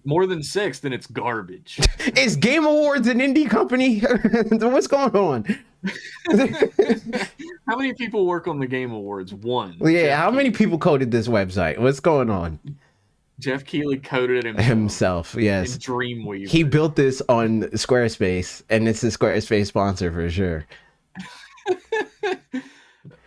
More than 6, then it's garbage. Is Game Awards an indie company? What's going on? How many people work on the Game Awards? 1. Yeah, Geoff how many Keighley. people coded this website? What's going on? Geoff Keighley coded it Himself, yes. in Dreamweaver. He built this on Squarespace, and it's a Squarespace sponsor for sure.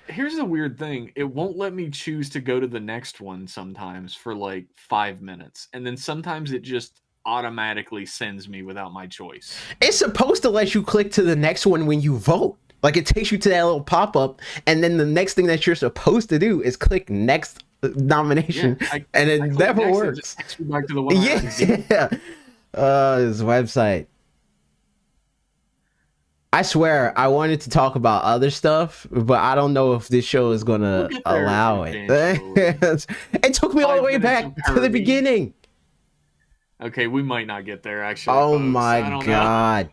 Here's the weird thing. It won't let me choose to go to the next one sometimes for like 5 minutes. And then sometimes it just automatically sends me without my choice. It's supposed to let you click to the next one when you vote. Like, it takes you to that little pop-up, and then the next thing that you're supposed to do is click next nomination, and it never works. It just takes me back to the one I already did. Yeah. This website. I swear I wanted to talk about other stuff, but I don't know if this show is gonna We'll get there allow it. eventually. It took me all the 5 way minutes back of to the Kirby. beginning. Okay, we might not get there actually. Oh folks. I my don't know. god.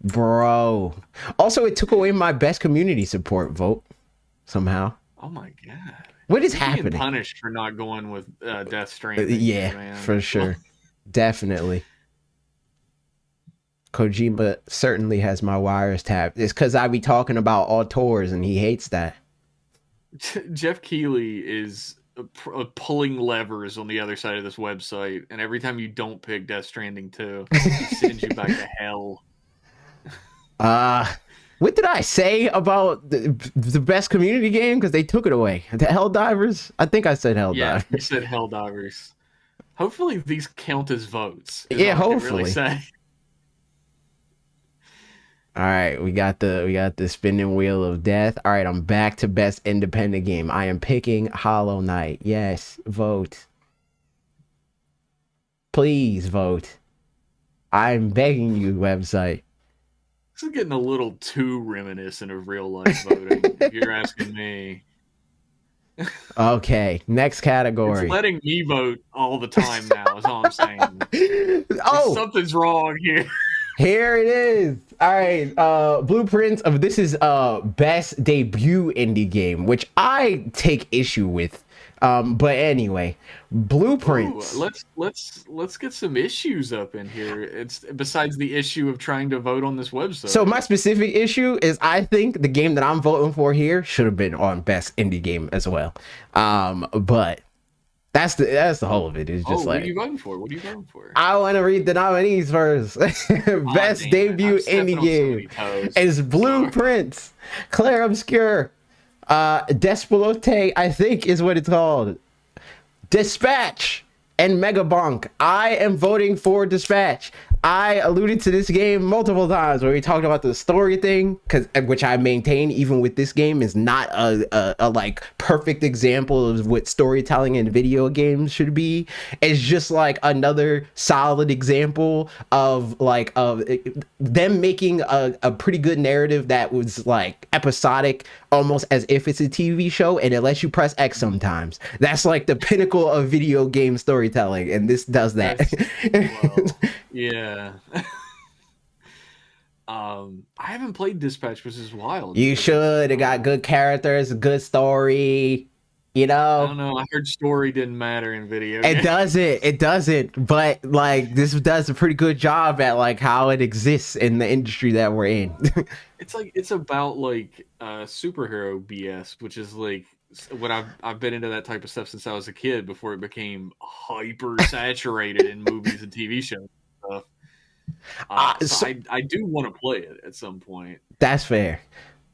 Bro. Also, it took away my best community support vote somehow. Oh my god. What is You're being happening? punished for not going with Death Stranding. Yeah, man. for sure. Definitely. Kojima certainly has my wires tapped. It's because I be talking about auteurs and he hates that. Geoff Keighley is pulling levers on the other side of this website, and every time you don't pick Death Stranding 2, he sends you back to hell. What did I say about the best community game? Because they took it away. The Helldivers? I think I said Helldivers. Yeah, you said Helldivers. Hopefully these count as votes. Yeah, all I can hopefully. really say. All right, we got the spinning wheel of death. All right, I'm back to best independent game. I am picking Hollow Knight. Yes, vote. Please vote. I'm begging you, website. This is getting a little too reminiscent of real life voting, if you're asking me. Okay, next category. It's letting me vote all the time now, is all I'm saying. Oh, Something's wrong here. here it is. All right, blueprints of this is best debut indie game, which I take issue with. But anyway, blueprints. Ooh, let's get some issues up in here. It's besides the issue of trying to vote on this website. So my specific issue is I think the game that I'm voting for here should have been on best indie game as well. But that's the whole of it. It's just what like, are you voting for? What are you voting for? I want to read the nominees first. Best damn. debut I'm stepping indie on so game many toes. is Blueprints, Claire Obscure, Despelote, I think is what it's called, Dispatch, and Megabonk. I am voting for Dispatch. I alluded to this game multiple times where we talked about the story thing, which I maintain even with this game is not a like perfect example of what storytelling in video games should be. It's just like another solid example of them making a pretty good narrative that was like episodic, almost as if it's a TV show, and it lets you press X sometimes. That's like the pinnacle of video game storytelling, and this does that. Well, yeah. I haven't played Dispatch, which is wild. You should. It got good characters, good story. You I know, don't know. I heard story didn't matter in video it games. doesn't. It doesn't. But like this does a pretty good job at like how it exists in the industry that we're in. It's like it's about like superhero BS, which is like what I've been into that type of stuff since I was a kid before it became hyper saturated in movies and TV shows and stuff. So So I do want to play it at some point. that's fair.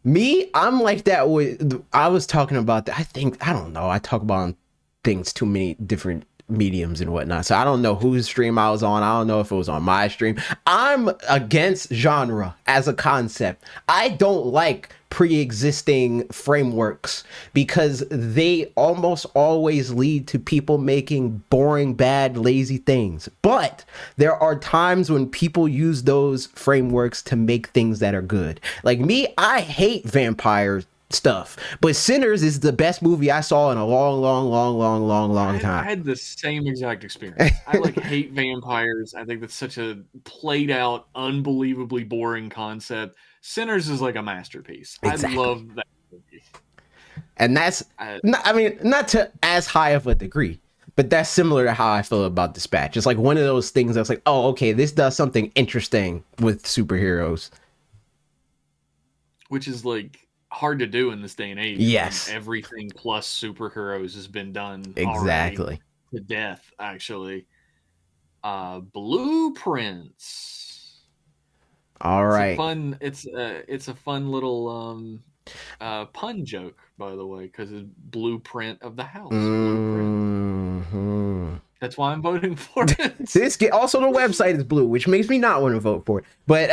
Me, I'm like that with. I was talking about that. I think I don't know. I talk about things too many different mediums and whatnot. So I don't know whose stream I was on. I don't know if it was on my stream. I'm against genre as a concept. I don't like pre-existing frameworks because they almost always lead to people making boring, bad, lazy things. But there are times when people use those frameworks to make things that are good. Like me, I hate vampire stuff, but Sinners is the best movie I saw in a long I time. had the same exact experience. I like hate vampires. I think that's such a played out, unbelievably boring concept. Sinners is like a masterpiece. I Exactly. love that movie. And that's I, not, I mean, not to as high of a degree, but that's similar to how I feel about Dispatch. It's like one of those things that's like, oh, okay, this does something interesting with superheroes. which is like hard to do in this day and age when Yes, everything plus superheroes has been done already exactly. to death. Actually, blueprints. All It's a right. fun. It's a fun little pun joke, by the way, because it's blueprint of the house. Blueprint. Hmm. That's why I'm voting for it. Also the website is blue, which makes me not want to vote for it. But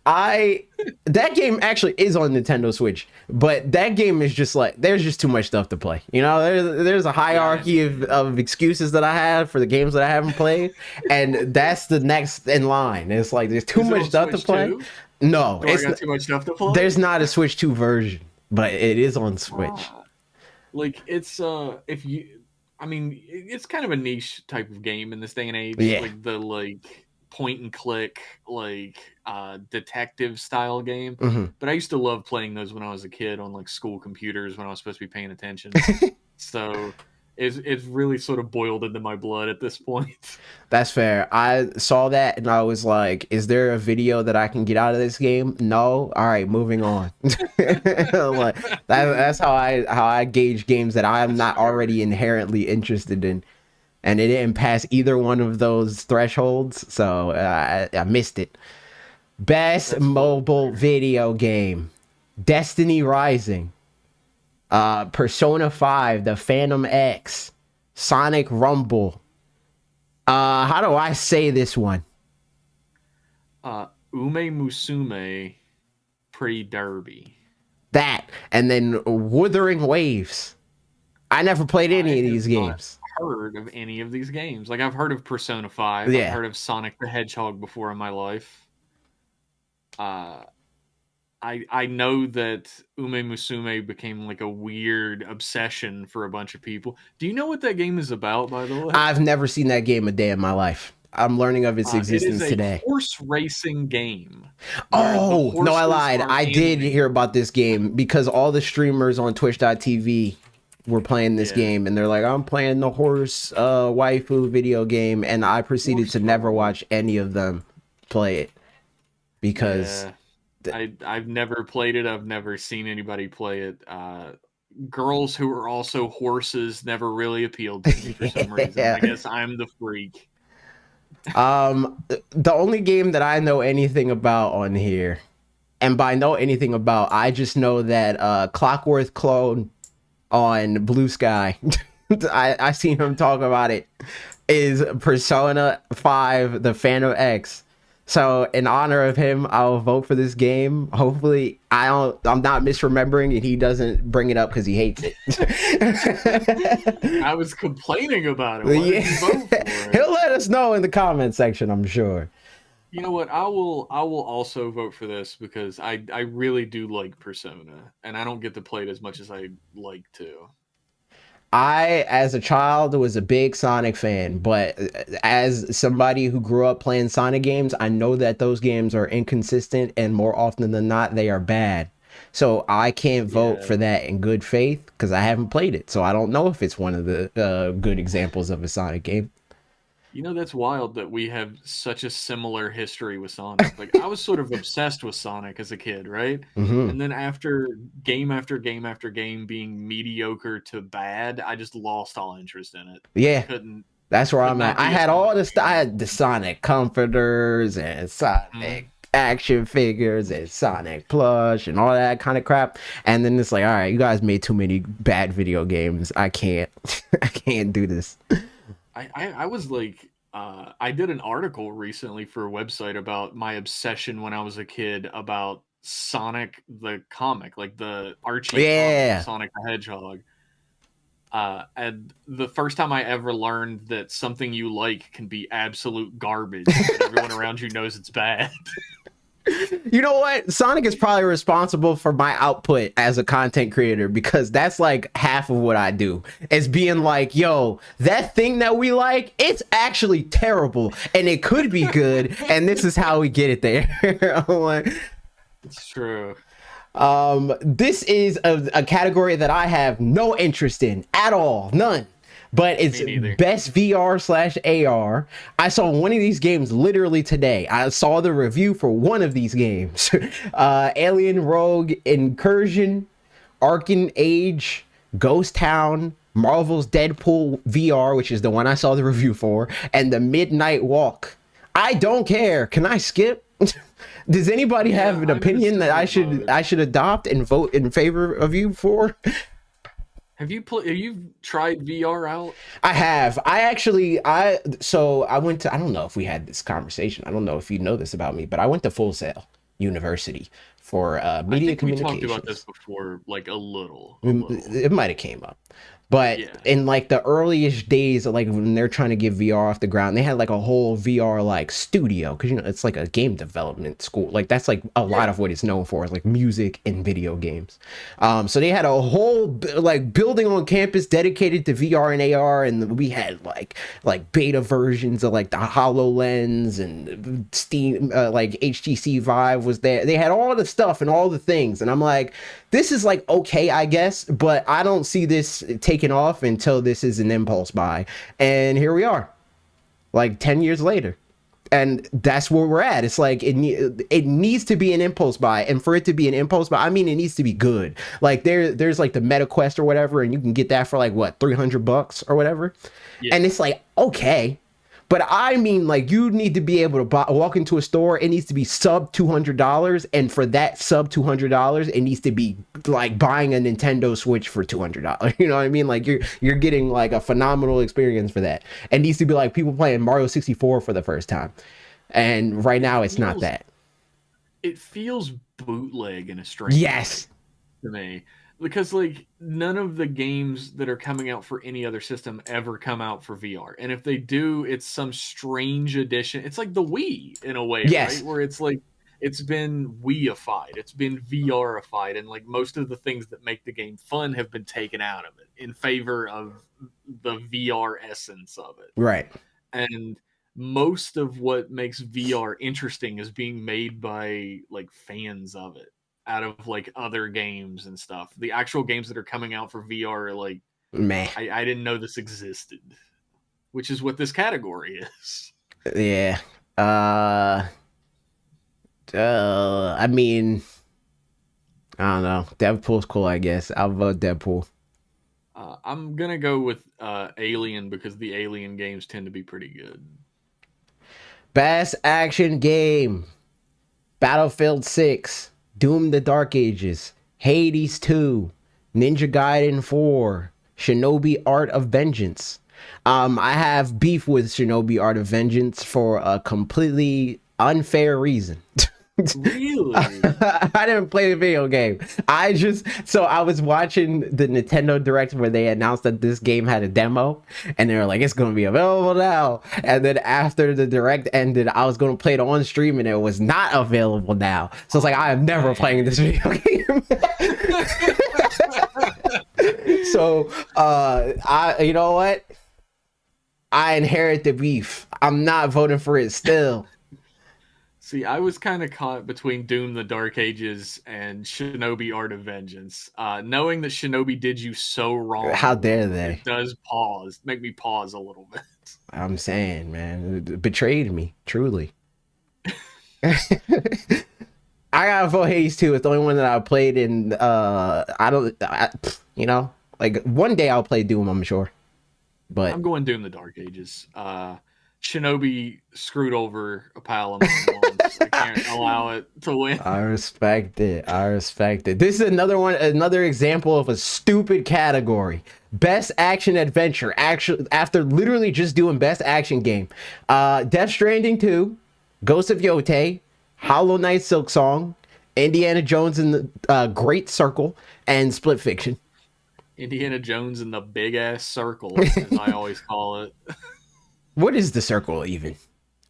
I that game actually is on Nintendo Switch, but that game is just like there's just too much stuff to play. You know, there's a Yeah, hierarchy of excuses that I have for the games that I haven't played, and that's the next in line. It's like there's too is it much on stuff to Switch play. too? No, Do I got too much stuff to play? there's not a Switch 2 version, but it is on Switch. Ah. Like it's if you I mean it's kind of a niche type of game in this day and age, Yeah. like the point and click detective style game. Hmm. But I used to love playing those when I was a kid on like school computers when I was supposed to be paying attention. So it's really sort of boiled into my blood at this point. That's fair. I saw that and I was like, is there a video that I can get out of this game? No. All right, moving on. Like that's how I gauge games that I'm That's not fair. already inherently interested in. And it didn't pass either one of those thresholds, so I missed it. Best That's fully mobile fair. video game. Destiny Rising. Persona 5, The Phantom X, Sonic Rumble. How do I say this one? Ume Musume Pretty Derby. That, and then Wuthering Waves. I never played I any of have these not games. heard of any of these games. Like I've heard of Persona 5, I've Yeah. heard of Sonic the Hedgehog before in my life. Uh I know that Ume Musume became like a weird obsession for a bunch of people. Do you know what that game is about, by the way? I've never seen that game a day in my life. I'm learning of its It is existence a today. horse racing game where the Oh, no, I horses lied. are I did hear animated. about this game because all the streamers on twitch.tv were playing this Yeah, game and they're like, I'm playing the horse waifu video game. And I proceeded horse to never farm. watch any of them play it because Yeah, I've never played it. I've never seen anybody play it. Girls who are also horses never really appealed to me for some reason. I yeah. guess I'm the freak. The only game that I know anything about on here, and by know anything about, I just know that Clockwork clone on Blue Sky. I seen him talk about it. Is Persona 5 the Phantom X. So in honor of him, I'll vote for this game. Hopefully I'm not misremembering and he doesn't bring it up because he hates it. I was complaining about it. Why Yeah. did you vote for it? He'll let us know in the comment section, I'm sure. You know what? I will also vote for this because I really do like Persona, and I don't get to play it as much as I like to. I, as a child, was a big Sonic fan, but as somebody who grew up playing Sonic games, I know that those games are inconsistent and more often than not, they are bad. So I can't vote Yeah. for that in good faith because I haven't played it. So I don't know if it's one of the good examples of a Sonic game. You know, that's wild that we have such a similar history with Sonic. Like, I was sort of obsessed with Sonic as a kid, right? Hmm. And then after game after game after game being mediocre to bad, I just lost all interest in it. Like, Yeah, couldn't that's where could I'm at. not I be a had all Sonic the I fan. had the Sonic comforters and Mhm. Sonic action figures and Sonic plush and all that kind of crap. And then it's like, all right, you guys made too many bad video games. I can't, I can't do this. I was like, I did an article recently for a website about my obsession when I was a kid about Sonic the comic, like the Archie comic, Yeah. Sonic the Hedgehog. And the first time I ever learned that something you like can be absolute garbage and everyone around you knows it's bad. You know what? Sonic is probably responsible for my output as a content creator because that's like half of what I do. Is being like, yo, that thing that we like, it's actually terrible and it could be good, and this is how we get it there. I'm like, It's true. this is a category that I have no interest in at all, none. But it's Me neither. best VR slash AR. I saw one of these games literally today. I saw the review for one of these games. Alien Rogue Incursion, Arcan Age, Ghost Town, Marvel's Deadpool VR, which is the one I saw the review for, and the Midnight Walk. I don't care. Can I skip? Does anybody have an I'm in a opinion that I similar should boat. adopt and vote in favor of you for? Have you tried VR out? I have. I actually I went to, I don't know if we had this conversation. I don't know if you know this about me, but I went to Full Sail University for I media think we talked about this communications. before, like a little. It might have came up, but Yeah. in like the earliest days of like when they're trying to get VR off the ground, they had like a whole VR like studio because you know it's like a game development school. Like that's like a lot Yeah. of what it's known for is like music and video games. So they had a whole like building on campus dedicated to VR and AR, and we had like beta versions of like the HoloLens and Steam, like HTC Vive was there. They had all the stuff and all the things, and I'm like, this is like okay, I guess, but I don't see this taking off until this is an impulse buy, and here we are, like 10 years later. And that's where we're at. It's like it needs to be an impulse buy, and for it to be an impulse buy, I mean it needs to be good. Like there's like the Meta Quest or whatever, and you can get that for like what, $300 or whatever, Yeah. and it's like okay, but I mean like you need to be able to walk into a store. It needs to be sub $200, and for that sub $200, it needs to be like buying a Nintendo Switch for $200. You know what I mean? Like you're getting like a phenomenal experience for that. It needs to be like people playing Mario 64 for the first time, and right It now it's not feels that. it feels bootleg in a strange way Yes. to me. Because like none of the games that are coming out for any other system ever come out for VR. And if they do, it's some strange edition. It's like the Wii in a way, right? Yes. Where it's like it's been Wiified, it's been VRified, and like most of the things that make the game fun have been taken out of it in favor of the VR essence of it. Right. And most of what makes VR interesting is being made by like fans of it out of like other games and stuff. The actual games that are coming out for VR are like Man. I didn't know this existed, which is what this category is. Yeah. Uh. I mean, I don't know. Deadpool's cool, I guess. I'll vote Deadpool. I'm gonna go with Alien because the Alien games tend to be pretty good. Best action game: Battlefield 6, Doom: The Dark Ages, Hades 2, Ninja Gaiden 4, Shinobi Art of Vengeance. I have beef with Shinobi Art of Vengeance for a completely unfair reason. Really? I didn't play the video game. I was watching the Nintendo Direct where they announced that this game had a demo, and they were like, it's going to be available now. And then after the Direct ended, I was going to play it on stream, and it was not available now. So it's like, I am never playing this video game. So, you know what? I inherit the beef. I'm not voting for it still. See, I was kind of caught between Doom: The Dark Ages and Shinobi: Art of Vengeance. Knowing that Shinobi did you so How wrong, dare they? it does make me pause a little bit. I'm saying, man, it betrayed me truly. I gotta vote Hades 2. It's the only one that I played in. Like one day I'll play Doom, I'm sure. But I'm going Doom: The Dark Ages. Shinobi screwed over a pal of mine once. I can't allow it to win. I respect it. I respect it. This is another example of a stupid category. Best action adventure. Actually, after literally just doing best action game, Death Stranding 2, Ghost of Yote, Hollow Knight Silk Song, Indiana Jones and the Great Circle, and Split Fiction. Indiana Jones in the big ass circle, as I always call it. What is the circle even?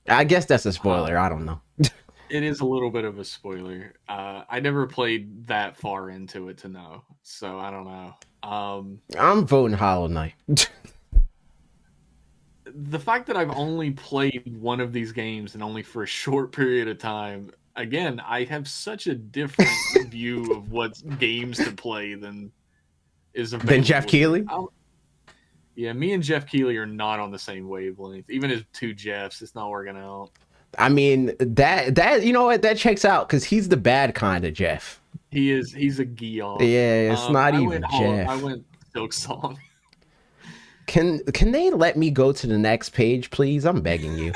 I guess that's a spoiler. I don't know. It is a little bit of a spoiler. I never played that far into it to know, so I don't know. I'm voting Hollow Knight. The fact that I've only played one of these games and only for a short period of time, again, I have such a different view of what games to play than is available. Than Geoff Keighley? Yeah, me and Geoff Keighley are not on the same wavelength. Even as two Jeffs, it's not working out. I mean, that you know what, that checks out because he's the bad kind of Geoff. He's a Geoff. Yeah, it's not even Geoff. I went Silk Song. Can they let me go to the next page, please? I'm begging you.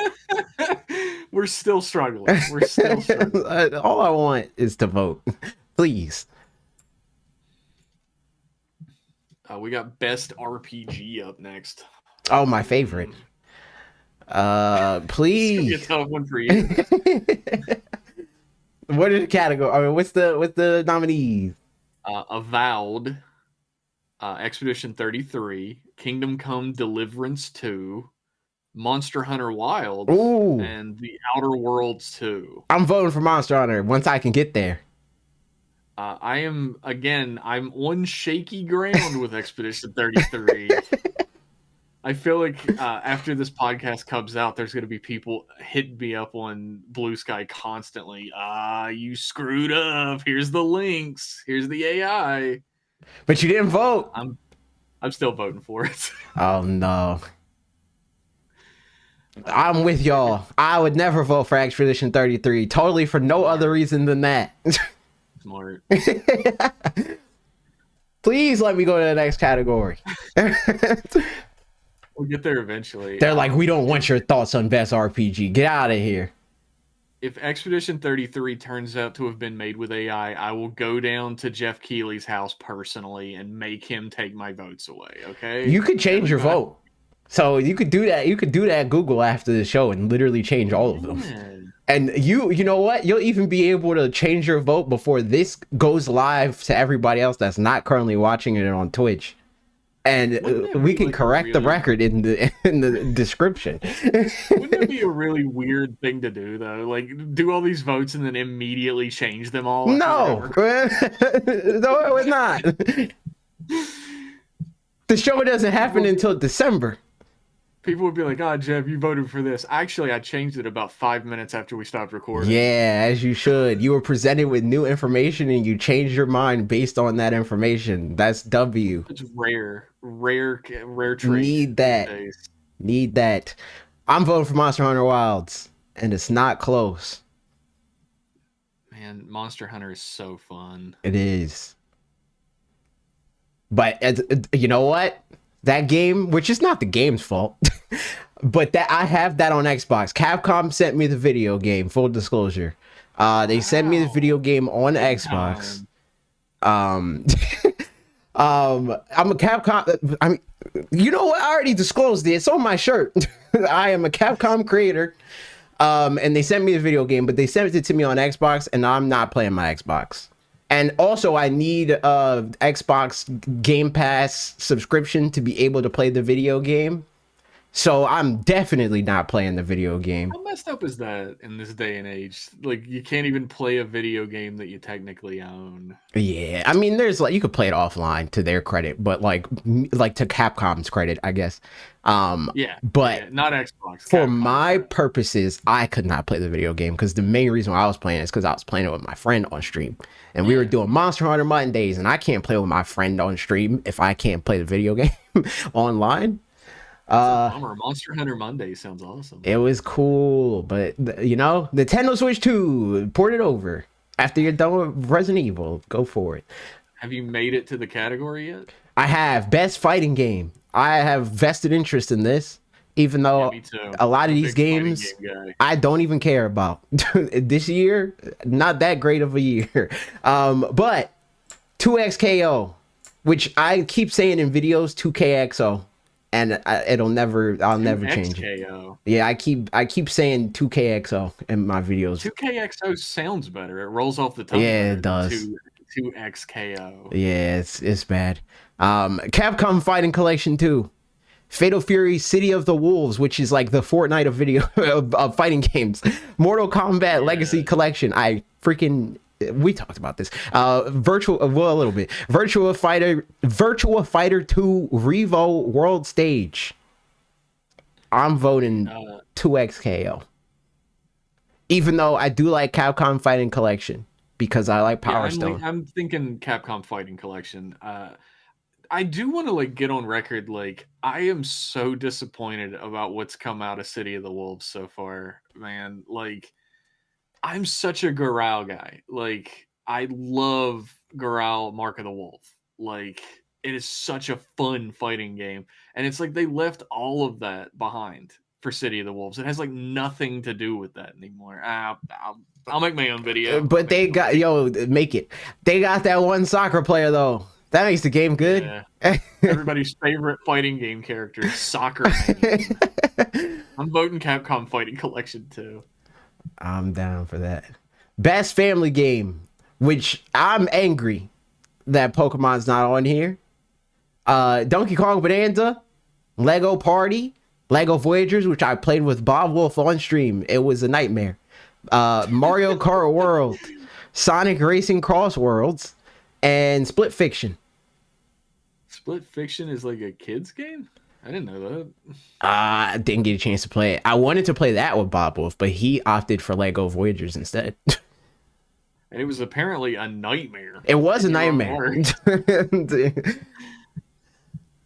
We're still struggling. We're still struggling. All I want is to vote. Please. We got best RPG up next. Oh, my favorite. Please. It's gonna be a tough one for you. What is the category? I mean, what's the nominees? Avowed, Expedition 33, Kingdom Come Deliverance 2, Monster Hunter Wilds, Ooh. and The Outer Worlds 2. I'm voting for Monster Hunter once I can get there. I'm on shaky ground with Expedition 33. I feel like after this podcast comes out, there's going to be people hitting me up on Blue Sky constantly. You screwed up. Here's the links. Here's the AI. But you didn't vote. I'm still voting for it. Oh, no. I'm with y'all. I would never vote for Expedition 33. Totally for no other reason than that. Smart. Please let me go to the next category. We'll get there eventually. They're like, we don't want your thoughts on best RPG. Get out of here. If Expedition 33 turns out to have been made with AI, I will go down to Geoff Keighley's house personally and make him take my votes away, okay? You could change your vote. So you could do that. You could do that at Google after the show and literally change all of them. Man. And you know what? You'll even be able to change your vote before this goes live to everybody else that's not currently watching it on Twitch. And we can correct the record in the description. Wouldn't it be a really weird thing to do, though? Like, do all these votes and then immediately change them all? No. No, it would not. The show doesn't happen until December. People would be like, Geoff, you voted for this. Actually, I changed it about 5 minutes after we stopped recording. Yeah, as you should. You were presented with new information and you changed your mind based on that information. That's W. It's rare trait. Need that. I'm voting for Monster Hunter Wilds, and it's not close. Man, Monster Hunter is so fun. It is. But you know what? That game, which is not the game's fault, but that I have that on Xbox. Capcom sent me the video game, full disclosure. They sent me the video game on Xbox. I'm a Capcom. I mean, you know what? I already disclosed it. It's on my shirt. I am a Capcom creator. And they sent me the video game, but they sent it to me on Xbox, and I'm not playing my Xbox. And also, I need Xbox Game Pass subscription to be able to play the video game. So I'm definitely not playing the video game. How messed up is that in this day and age? Like, you can't even play a video game that you technically own. Yeah, I mean, there's like you could play it offline to their credit, but like to Capcom's credit, I guess. But Not Xbox. for Capcom. my purposes, I could not play the video game because the main reason why I was playing is because I was playing it with my friend on stream, and we were doing Monster Hunter Mondays, and I can't play with my friend on stream if I can't play the video game online. Bummer. Monster Hunter Monday sounds awesome. It was cool, but Nintendo Switch 2, port it over. After you're done with Resident Evil, go for it. Have you made it to the category yet? I have best fighting game. I have vested interest in this, even though a lot of these games I don't even care about. This year, not that great of a year. But 2XKO, which I keep saying in videos, 2KXO. And I'll never change it. Yeah, I keep saying 2KXO in my videos. 2KXO sounds better. It rolls off the tongue. Yeah, it does. 2XKO. Yeah, it's bad. Capcom Fighting Collection 2. Fatal Fury City of the Wolves, which is like the Fortnite of video of fighting games. Mortal Kombat Legacy Collection. We talked about this. A little bit. Virtua Fighter 2 Revo World Stage. I'm voting 2XKO. Even though I do like Capcom Fighting Collection because I like Power Stone. I'm thinking Capcom Fighting Collection. I do want to get on record. I am so disappointed about what's come out of City of the Wolves so far, man. I'm such a Garou guy. I love Garou Mark of the Wolf. It is such a fun fighting game. And it's they left all of that behind for City of the Wolves. It has nothing to do with that anymore. I'll make my own video. But make it. They got that one soccer player though. That makes the game good. Yeah. Everybody's favorite fighting game character is Soccer Man. I'm voting Capcom Fighting Collection too. I'm down for that. Best family game, which I'm angry that Pokemon's not on here. Donkey Kong Bonanza, Lego Party, Lego Voyagers, which I played with Bob Wolf on stream. It was a nightmare. Mario Kart World, Sonic Racing Cross Worlds, and Split Fiction. Split Fiction is a kid's game? I didn't know that. I didn't get a chance to play it. I wanted to play that with Bob Wolf, but he opted for Lego Voyagers instead. And it was apparently a nightmare. It was a nightmare.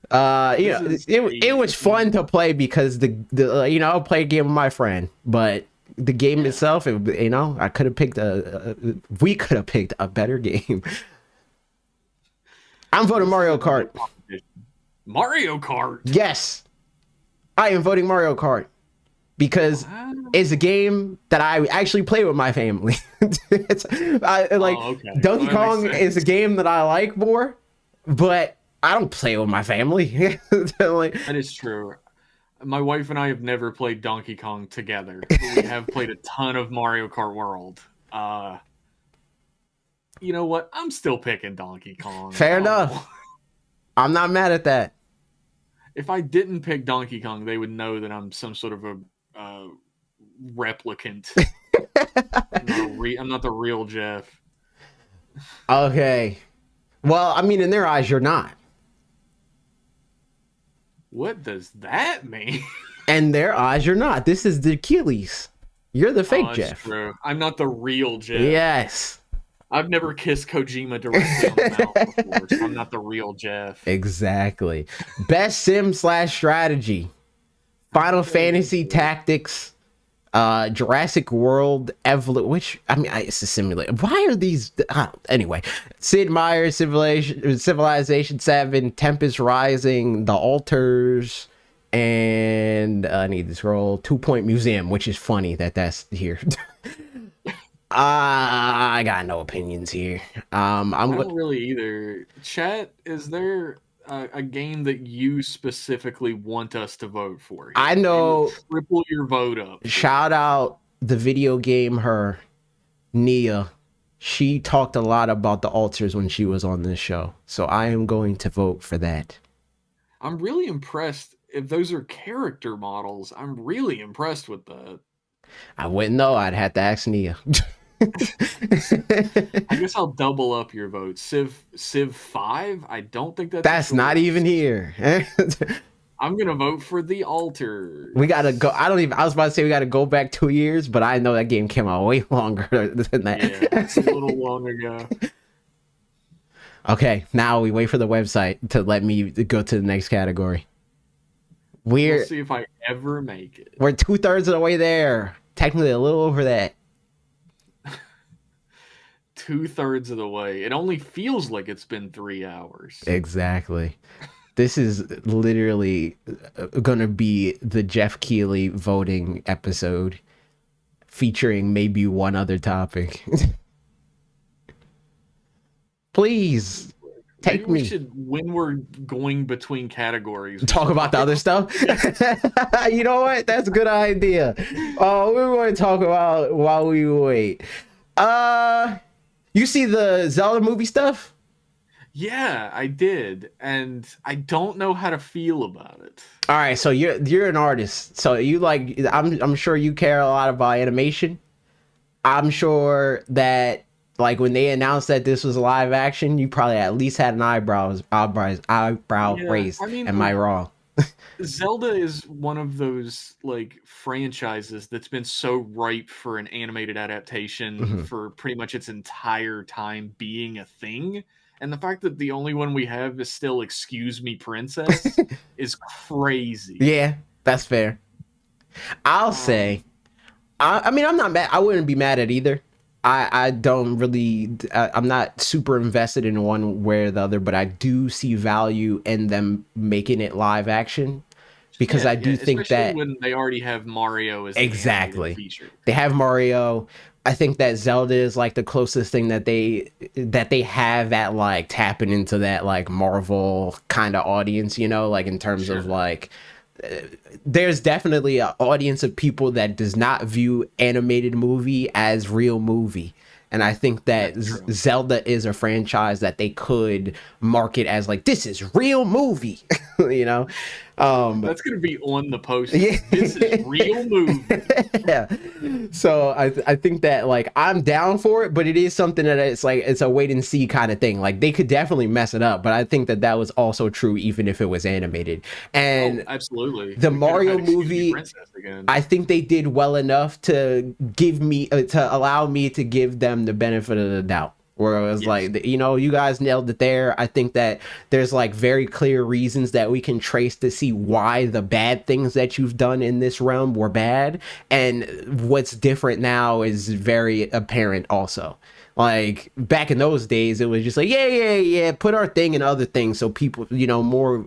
It was fun to play because I'll play a game with my friend, but the game itself, I could have picked we could have picked a better game. I'm voting Mario Kart. Mario Kart. Yes, I am voting Mario Kart because it's a game that I actually play with my family. Donkey Kong is a game that I like more, but I don't play with my family. That is true. My wife and I have never played Donkey Kong together. We have played a ton of Mario Kart World. You know what? I'm still picking Donkey Kong. Fair enough. I'm not mad at that. If I didn't pick Donkey Kong, they would know that I'm some sort of a replicant. I'm not the real Geoff. Okay. Well, I mean, in their eyes, you're not. What does that mean? In their eyes, you're not. This is the Achilles. You're the fake Geoff. True. I'm not the real Geoff. Yes. I've never kissed Kojima directly on the mouth before, so I'm not the real Geoff. Exactly. Best sim/strategy. Final Fantasy Tactics, Jurassic World Evolution, which, it's a simulator. Why are these? Anyway, Sid Meier's Civilization 7, Tempest Rising, The Alters, and I need to scroll, 2 Point Museum, which is funny that's here. I got no opinions here. I don't really either. Chat, is there a game that you specifically want us to vote for? I know. Triple your vote up. Shout out the video game her, Nia. She talked a lot about The Alters when she was on this show, so I am going to vote for that. I'm really impressed. If those are character models, I'm really impressed with that. I wouldn't know. I'd have to ask Nia. I guess I'll double up your vote. Civ 5? I don't think that's a That's not even choice. here. I'm gonna vote for the altars. We gotta go. I don't even. I was about to say we gotta go back 2 years, but I know that game came out way longer than Yeah, it's a that. little long ago. Okay, now we wait for the website to let me go to the next category. We'll We're see if I ever make it. we're 2/3 of the way there. Technically, a little over that. 2/3 of the way. It only feels like it's been 3 hours. Exactly. This is literally gonna be the Geoff Keighley voting episode, featuring maybe one other topic. Please Maybe take we me. should, when we're going between categories, we Talk should about the other stuff. You know what? That's a good idea. Oh, we want to talk about while we wait. You see the Zelda movie stuff? Yeah, I did, and I don't know how to feel about it. All right, so you're an artist, so you like. I'm sure you care a lot about animation. I'm sure that like when they announced that this was live action, you probably at least had an eyebrow Yeah, raised. I mean, Am I wrong? Zelda is one of those like franchises that's been so ripe for an animated adaptation Mhm. for pretty much its entire time being a thing. And the fact that the only one we have is still Excuse Me Princess is crazy. Yeah, that's fair. I'll Um, say. I mean, I'm not mad. I wouldn't be mad at either. I don't really. I'm not super invested in one way or the other, but I do see value in them making it live action because yeah, I yeah, do think especially that when they already have Mario as the animated exactly feature. they have Mario. I think that Zelda is like the closest thing that they have at like tapping into that like Marvel kind of audience, you know, like in terms of Sure, like there's definitely an audience of people that does not view animated movie as real movie. And I think that that's true. Zelda is a franchise that they could market as like this is real movie, you know. Um, That's gonna be on the yeah. poster. This is real movie. Yeah. So I think that like I'm down for it, but it is something that it's like it's a wait and see kind of thing. Like they could definitely mess it up, but I think that that was also true even if it was animated. Oh, And absolutely. the We could have Mario had Excuse Me movie, Princess again. I think they did well enough to give me to allow me to give them the benefit of the doubt. Where it was Yes. like, you know, you guys nailed it there. I think that there's like very clear reasons that we can trace to see why the bad things that you've done in this realm were bad. And what's different now is very apparent also. Like back in those days, it was just like, yeah, put our thing in other things so people, you know, more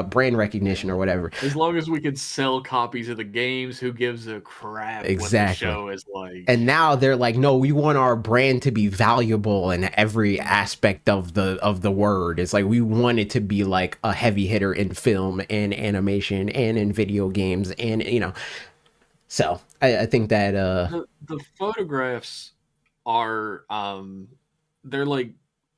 brand recognition or whatever. As long as we could sell copies of the games, who gives a crap what the Exactly. show is like? And now they're like, no, we want our brand to be valuable in every aspect of the word. It's like we want it to be like a heavy hitter in film and animation and in video games and you know. So I think that The photographs are they're like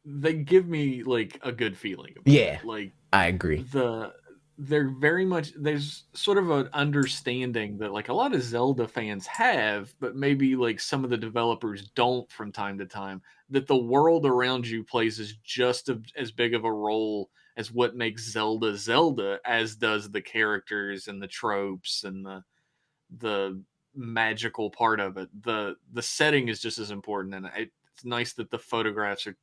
they give me like a good feeling about yeah, it. Like I agree. the they're very much there's sort of an understanding that like a lot of Zelda fans have, but maybe like some of the developers don't from time to time, that the world around you plays as just as big of a role as what makes Zelda Zelda as does the characters and the tropes and the magical part of it. The setting is just as important, and it's nice that the photographs are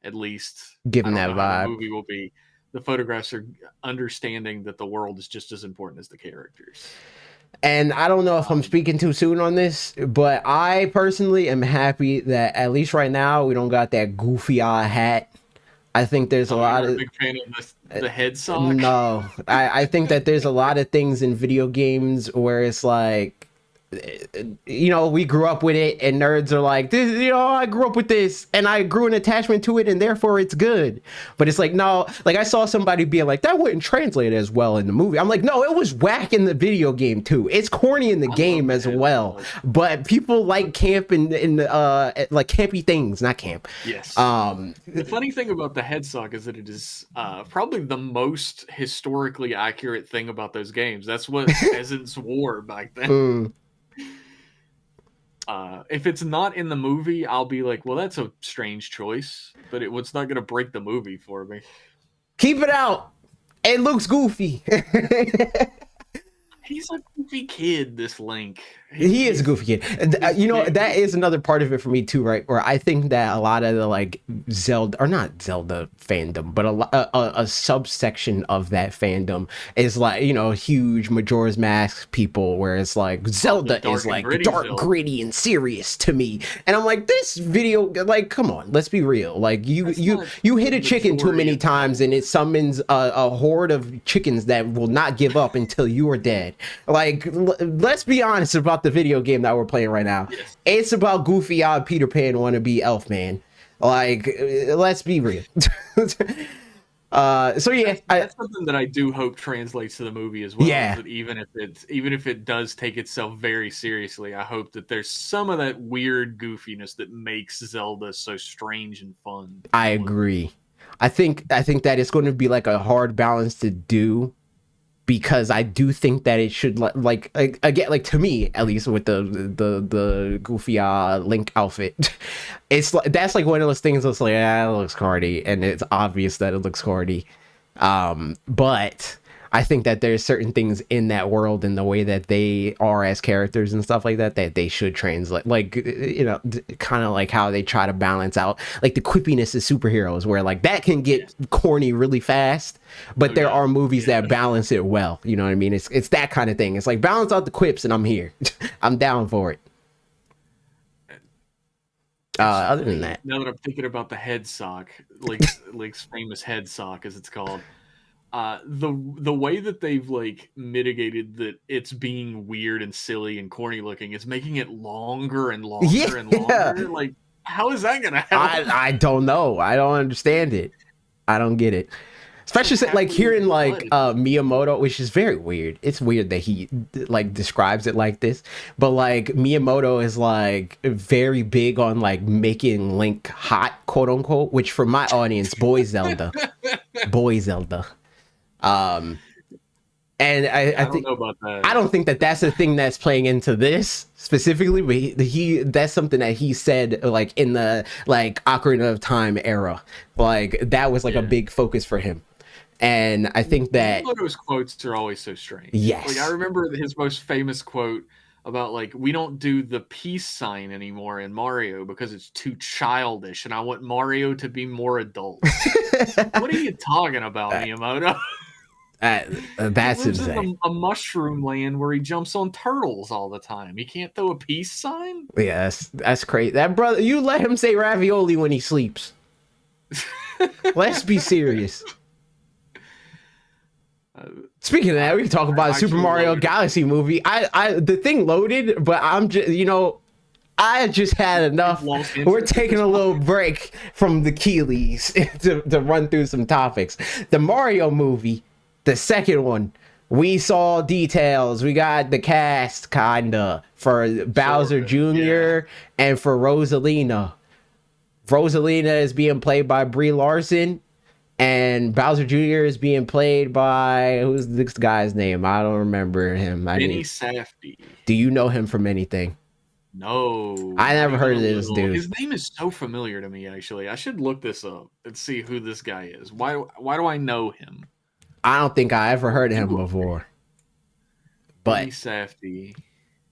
at least. I Given don't that know how the vibe. movie will be. The photographs are understanding that the world is just as important as the characters. And I don't know if I'm Um, speaking too soon on this, but I personally am happy that at least right now we don't got that goofy eye hat. I think there's a oh, you're lot not a of big fan of the head sock. no. I think that there's a lot of things in video games where it's like we grew up with it, and nerds are like, this, I grew up with this and I grew an attachment to it and therefore it's good. But it's like, no, like I saw somebody being like, that wouldn't translate as well in the movie. I'm like, no, it was whack in the video game too. It's corny in the game as well. But people like camp and like campy things, not camp. Yes. The funny thing about the head sock is that it is probably the most historically accurate thing about those games. That's what peasants wore back then. If it's not in the movie, I'll be like, well, that's a strange choice, but it's not going to break the movie for me. Keep it out. It looks goofy. He's a goofy kid, this Link. He is a goofy kid. That is another part of it for me too, right? Where I think that a lot of the like Zelda, or not Zelda fandom, but a subsection of that fandom is like, huge Majora's Mask people, where it's like Zelda is like dark, gritty, and serious to me. And I'm like, this video, like, come on, let's be real. Like you hit a chicken too many times and it summons a horde of chickens that will not give up until you are dead. Like, let's be honest about the video game that we're playing right now. Yes. It's about goofy odd Peter Pan wannabe elf man. Like, let's be real. So yeah, that's something that I do hope translates to the movie as well. Yeah. That even if it does take itself very seriously, I hope that there's some of that weird goofiness that makes Zelda so strange and fun. I agree. I think that it's going to be like a hard balance to do, because I do think that it should like again, like to me at least, with the goofy Link outfit, it's like that's like one of those things that's like, it looks corny, and it's obvious that it looks corny. But I think that there's certain things in that world and the way that they are as characters and stuff like that they should translate, like, kind of like how they try to balance out like the quippiness of superheroes, where like that can get corny really fast, but there are movies that balance it well. You know what I mean? It's that kind of thing. It's like, balance out the quips and I'm here. I'm down for it. Other than that, now that I'm thinking about the head sock, Link's famous head sock, as it's called, the way that they've like mitigated that it's being weird and silly and corny looking is making it longer and longer and longer. Like, how is that gonna happen? I don't know. I don't understand it. I don't get it. Especially like hearing like Miyamoto, which is very weird. It's weird that he like describes it like this, but like Miyamoto is like very big on like making Link hot, quote unquote, which for my audience, boy Zelda. And I don't know about that. I don't think that that's the thing that's playing into this specifically, but he that's something that he said like in the like Ocarina of Time era, like that was like a big focus for him. And I think that Miyamoto's quotes are always so strange. Yes. Like, I remember his most famous quote about like, we don't do the peace sign anymore in Mario because it's too childish, and I want Mario to be more adult. What are you talking about, Miyamoto? That's he lives insane. in a mushroom land where he jumps on turtles all the time. He can't throw a peace sign? Yeah, that's crazy. That brother, you let him say ravioli when he sleeps. Let's be serious. Speaking of that, we can talk about Super Mario Galaxy movie. The thing loaded, but I'm just, I just had enough. We're taking a little break from the Keeleys to run through some topics. The Mario movie, the second one, we saw details. We got the cast kinda for Bowser Jr. and for Rosalina. Rosalina is being played by Brie Larson, and Bowser Jr. is being played by, who's this guy's name? I don't remember him. Benny Safdie. Do you know him from anything? No. I never heard of this dude. His name is so familiar to me, actually. I should look this up and see who this guy is. Why do I know him? I don't think I ever heard of him before. But Benny Safdie.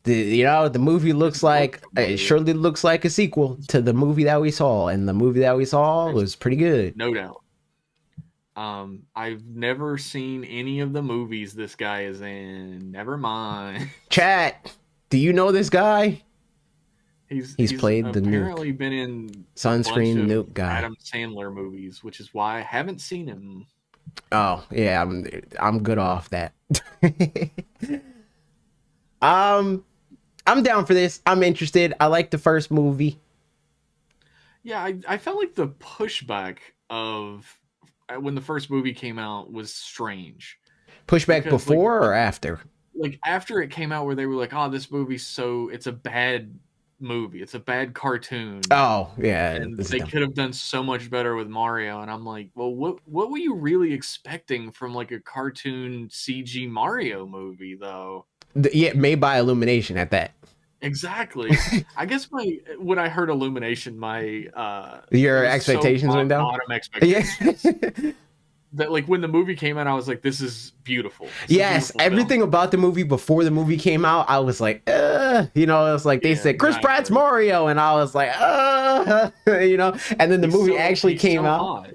The movie looks like, it surely looks like a sequel to the movie that we saw, and the movie that we saw was pretty good. No doubt. I've never seen any of the movies this guy is in. Never mind. Chat, do you know this guy? He's played the apparently been in Sunscreen Nuke guy. Adam Sandler movies, which is why I haven't seen him. Oh yeah, I'm good off that. I I'm down for this. I'm interested. I like the first movie. Yeah, I felt like the pushback of when the first movie came out was strange Pushback because before or after? like after it came out where they were like, "Oh, this movie's so it's a bad movie. It's a bad cartoon." Oh, yeah. And This is they dumb. could have done so much better with Mario, and I'm like, "Well, what were you really expecting from like a cartoon CG Mario movie though?" Yeah, made by Illumination at that. Exactly. I guess my when I heard Illumination, my it Your was so expectations went down? bottom Yeah. expectations that like when the movie came out, I was like, "This is beautiful. This is a Yes, beautiful film." everything about the movie before the movie came out, I was like, you know, it was like they Yeah, said Chris Pratt's exactly. Mario, and I was like, you know, and then the movie actually He's came so out. hot.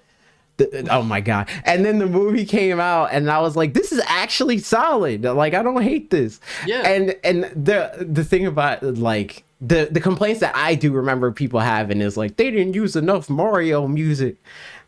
Oh my god! And then the movie came out, and I was like, "This is actually solid. Like, I don't hate this." Yeah, And the thing about like the complaints that I do remember people having is like they didn't use enough Mario music,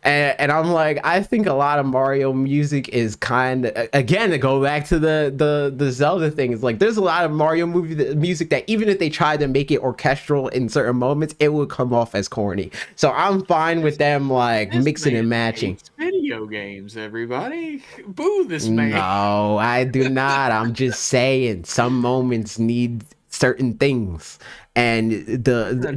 and I'm like, I think a lot of Mario music is kind of, again, to go back to the Zelda thing, it's like there's a lot of Mario music that even if they tried to make it orchestral in certain moments, it would come off as corny. So I'm fine with them like this mixing and man matching. hates video games. Everybody, boo this man. No, I do not. I'm just saying some moments need certain things. And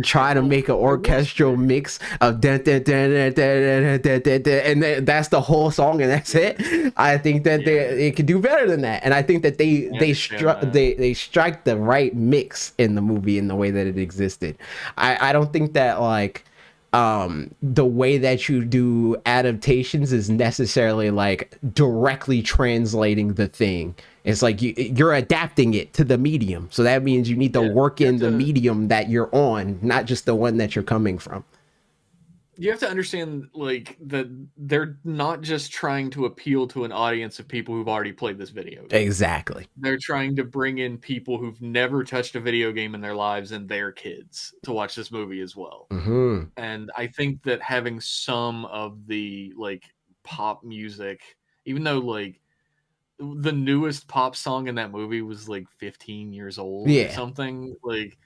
try to make an orchestral mix of dun, dun, dun, dun, dun, dun, dun, dun, dun, and that's the whole song and that's it. I think that they could do better than that. And I think that they strike the right mix in the movie in the way that it existed. I don't think that like the way that you do adaptations is necessarily like directly translating the thing. It's like you're adapting it to the medium, so that means you need to work in the medium that you're on, not just the one that you're coming from. You have to understand like that they're not just trying to appeal to an audience of people who've already played this video game. Exactly. They're trying to bring in people who've never touched a video game in their lives and their kids to watch this movie as well. Mm-hmm. And I think that having some of the like pop music, even though like the newest pop song in that movie was like 15 years old or something, like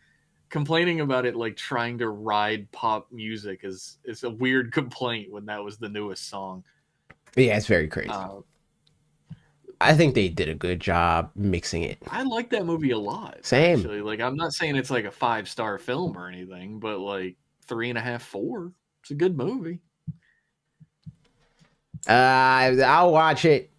complaining about it like trying to ride pop music is a weird complaint when that was the newest song. Yeah, it's very crazy. I think they did a good job mixing it. I like that movie a lot. Same. Actually, like I'm not saying it's like a 5-star film or anything, but like 3.5, 4. It's a good movie. I'll watch it.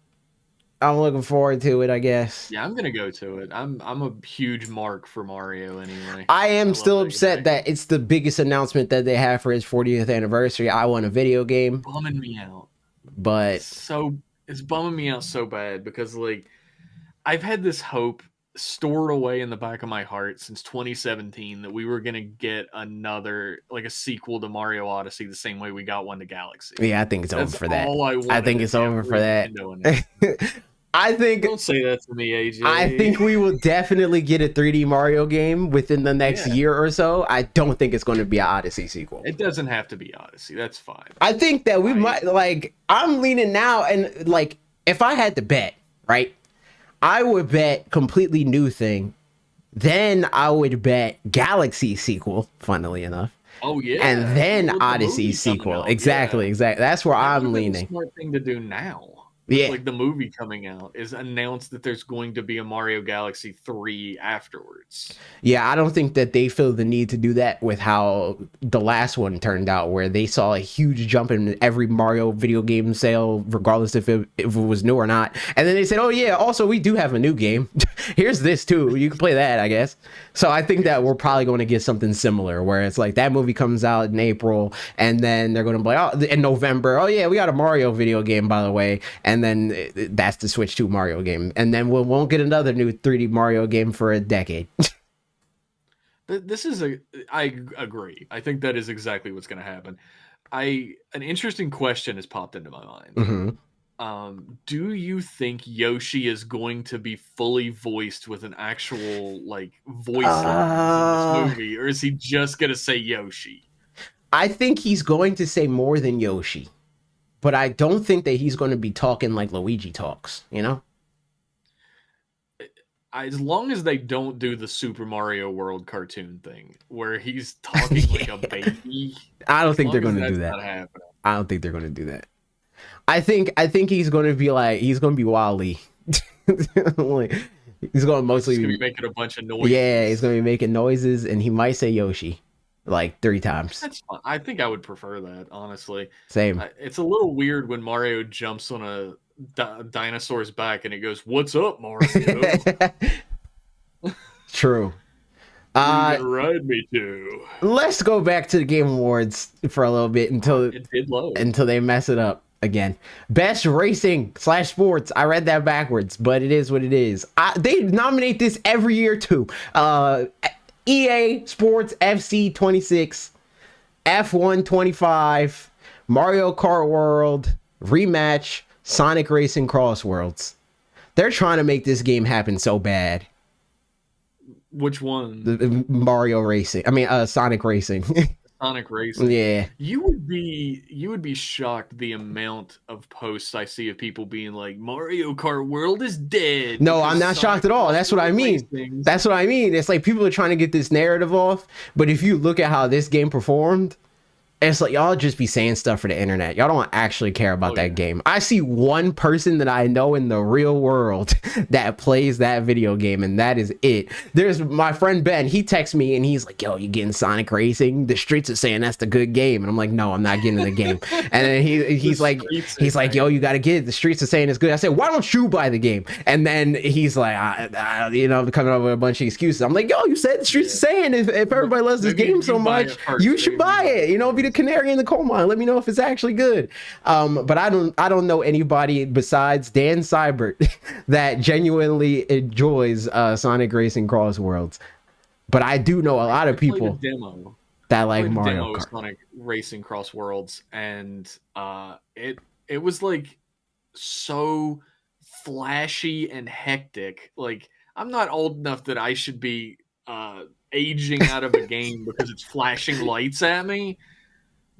I'm looking forward to it, I guess. Yeah, I'm gonna go to it. I'm a huge mark for Mario anyway. I am still upset that it's the biggest announcement that they have for his 40th anniversary. I want a video game. Bumming me out. But it's bumming me out so bad because like I've had this hope stored away in the back of my heart since 2017 that we were gonna get another like a sequel to Mario Odyssey the same way we got one to Galaxy. Yeah, I think it's over for that. I think it's over for that. I think don't say that to me, AJ. I think we will definitely get a 3D Mario game within the next year or so. I don't think it's going to be an Odyssey sequel. It doesn't have to be Odyssey. That's fine. I think that we might like. I'm leaning now, and like, if I had to bet, right, I would bet completely new thing. Then I would bet Galaxy sequel. Funnily enough. Oh yeah. And then Odyssey sequel. Exactly. That's where I'm leaning. Smart thing to do now. Yeah, like the movie coming out is announced that there's going to be a Mario Galaxy 3 afterwards. Yeah, I don't think that they feel the need to do that with how the last one turned out, where they saw a huge jump in every Mario video game sale, regardless if it was new or not. And then they said, oh yeah, also we do have a new game. Here's this too. You can play that, I guess. So I think that we're probably going to get something similar, where it's like that movie comes out in April, and then they're going to be like, oh, in November, oh yeah, we got a Mario video game, by the way. And then that's the Switch 2 Mario game. And then we won't get another new 3D Mario game for a decade. I agree. I think that is exactly what's going to happen. An interesting question has popped into my mind. Mm-hmm. Do you think Yoshi is going to be fully voiced with an actual like voice line in this movie, or is he just going to say Yoshi? I think he's going to say more than Yoshi. But I don't think that he's going to be talking like Luigi talks, you know? as long as they don't do the Super Mario World cartoon thing where he's talking like a baby, I don't as think they're long as going to do that's that. not happening. I don't think they're going to do that. I think he's going to be like, he's going to be Wally. Like, he's going to mostly He's gonna be making a bunch of noises. Yeah, he's going to be making noises, and he might say Yoshi like 3 times. That's fun. I think I would prefer that, honestly. Same. It's a little weird when Mario jumps on a dinosaur's back and it goes, "What's up, Mario? True. Where you gonna ride me to?" Let's go back to the Game Awards for a little bit until it did load. Until they mess it up again. Best racing / sports. I read that backwards, but it is what it is. They nominate this every year too. EA Sports FC 26, F1 25, Mario Kart World, Rematch, Sonic Racing Cross Worlds. They're trying to make this game happen so bad. Which one? The Mario Racing. I mean, Sonic Racing. Sonic Racing. Yeah. You would be shocked the amount of posts I see of people being like, Mario Kart World is dead. No, I'm not shocked at all. That's what I mean. That's what I mean. It's like people are trying to get this narrative off, but if you look at how this game performed, it's like y'all just be saying stuff for the internet. Y'all don't actually care about that game. I see one person that I know in the real world that plays that video game, and that is it. There's my friend Ben. He texts me and he's like, "Yo, you getting Sonic Racing? The streets are saying that's the good game." And I'm like, "No, I'm not getting the game." And then he's like, "Yo, you got to get it. The streets are saying it's good." I said, "Why don't you buy the game?" And then he's like, coming up with a bunch of excuses. I'm like, "Yo, you said the streets are saying if everybody loves this game so much, you should buy it. You know, be the canary in the coal mine. Let me know if it's actually good." But I don't know anybody besides Dan Seibert that genuinely enjoys Sonic Racing Cross Worlds. But I do know a lot of people that like Mario Kart. Sonic Racing Cross Worlds, and it was like so flashy and hectic. Like, I'm not old enough that I should be aging out of a game because it's flashing lights at me.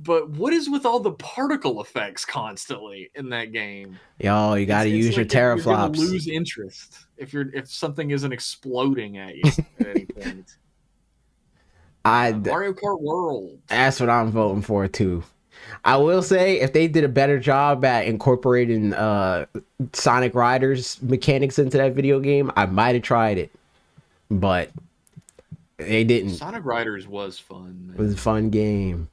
But what is with all the particle effects constantly in that game? Yo, you got to use your teraflops. You're lose interest if something isn't exploding at you at any point. Mario Kart World. That's what I'm voting for too. I will say, if they did a better job at incorporating Sonic Riders mechanics into that video game, I might have tried it, but they didn't. Sonic Riders was fun, man. It was a fun game.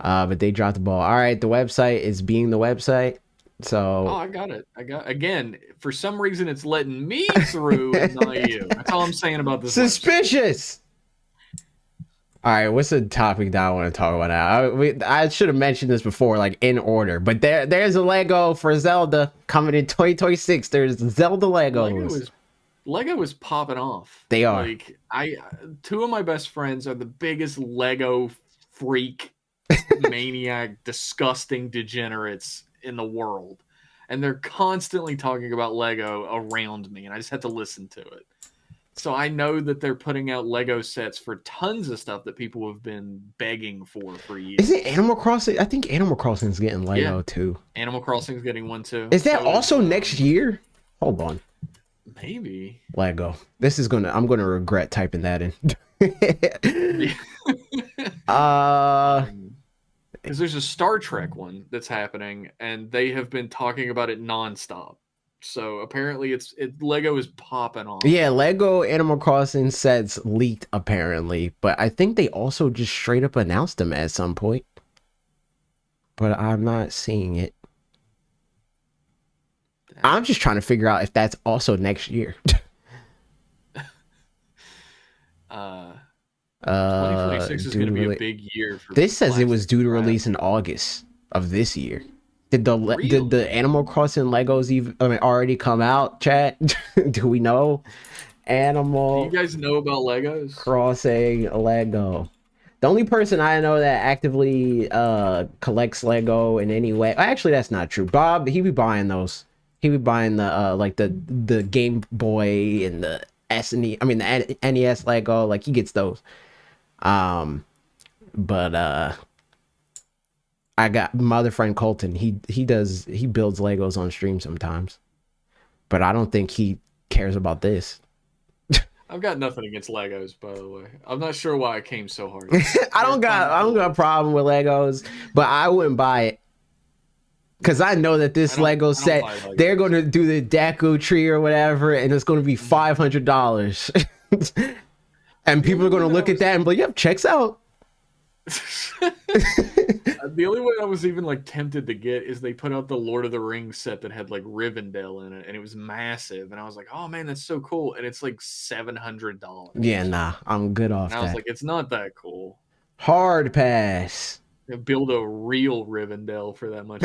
But they dropped the ball. All right, the website is being the website. So I got it. Again, for some reason it's letting me through and not you. That's all I'm saying about this. Suspicious. All right, what's the topic that I want to talk about now? I should have mentioned this before, like in order. But there's a Lego for Zelda coming in 2026. There's Zelda Legos. Lego is popping off. They are. Like, two of my best friends are the biggest Lego freak maniac, disgusting degenerates in the world, and they're constantly talking about Lego around me, and I just have to listen to it. So I know that they're putting out Lego sets for tons of stuff that people have been begging for years. Is it Animal Crossing? I think Animal Crossing is getting Lego too. Animal Crossing is getting one too. Is that also next year? Hold on. Maybe. Lego. I'm gonna regret typing that in. Because there's a Star Trek one that's happening, and they have been talking about it nonstop. So apparently, Lego is popping off. Yeah, Lego Animal Crossing sets leaked apparently, but I think they also just straight up announced them at some point. But I'm not seeing it. I'm just trying to figure out if that's also next year. 2026 is going to be a big year. For this says it was due to release in August of this year. Did the Animal Crossing Legos even already come out, chat? Do we know? Do you guys know about Legos? Crossing Lego. The only person I know that actively collects Lego in any way. Actually, that's not true. Bob, he be buying those. He be buying the Game Boy and the the NES Lego. Like, he gets those. But I got my other friend Colton. He builds Legos on stream sometimes, but I don't think he cares about this. I've got nothing against Legos, by the way. I'm not sure why I came so hard. I don't got a problem with Legos, but I wouldn't buy it. Because I know that this Lego set, they're going to do the Deku tree or whatever, and it's going to be $500. And people are going to look at that and be like, yep, checks out. The only one I was even like tempted to get is they put out the Lord of the Rings set that had like Rivendell in it, and it was massive. And I was like, oh man, that's so cool. And it's like $700. Yeah, nah, I'm good off that. I was like, it's not that cool. Hard pass. Build a real Rivendell for that much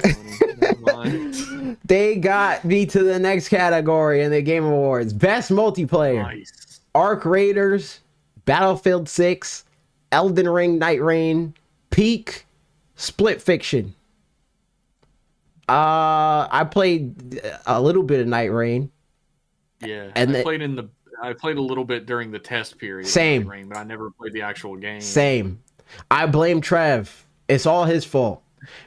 money. They got me to the next category in the Game Awards. Best multiplayer. Nice. Arc Raiders, Battlefield 6, Elden Ring, Night Rain, Peak, Split Fiction. I played a little bit of Night Rain. Yeah, and I played a little bit during the test period. Same. Night Rain, but I never played the actual game. Same. I blame Trev. It's all his fault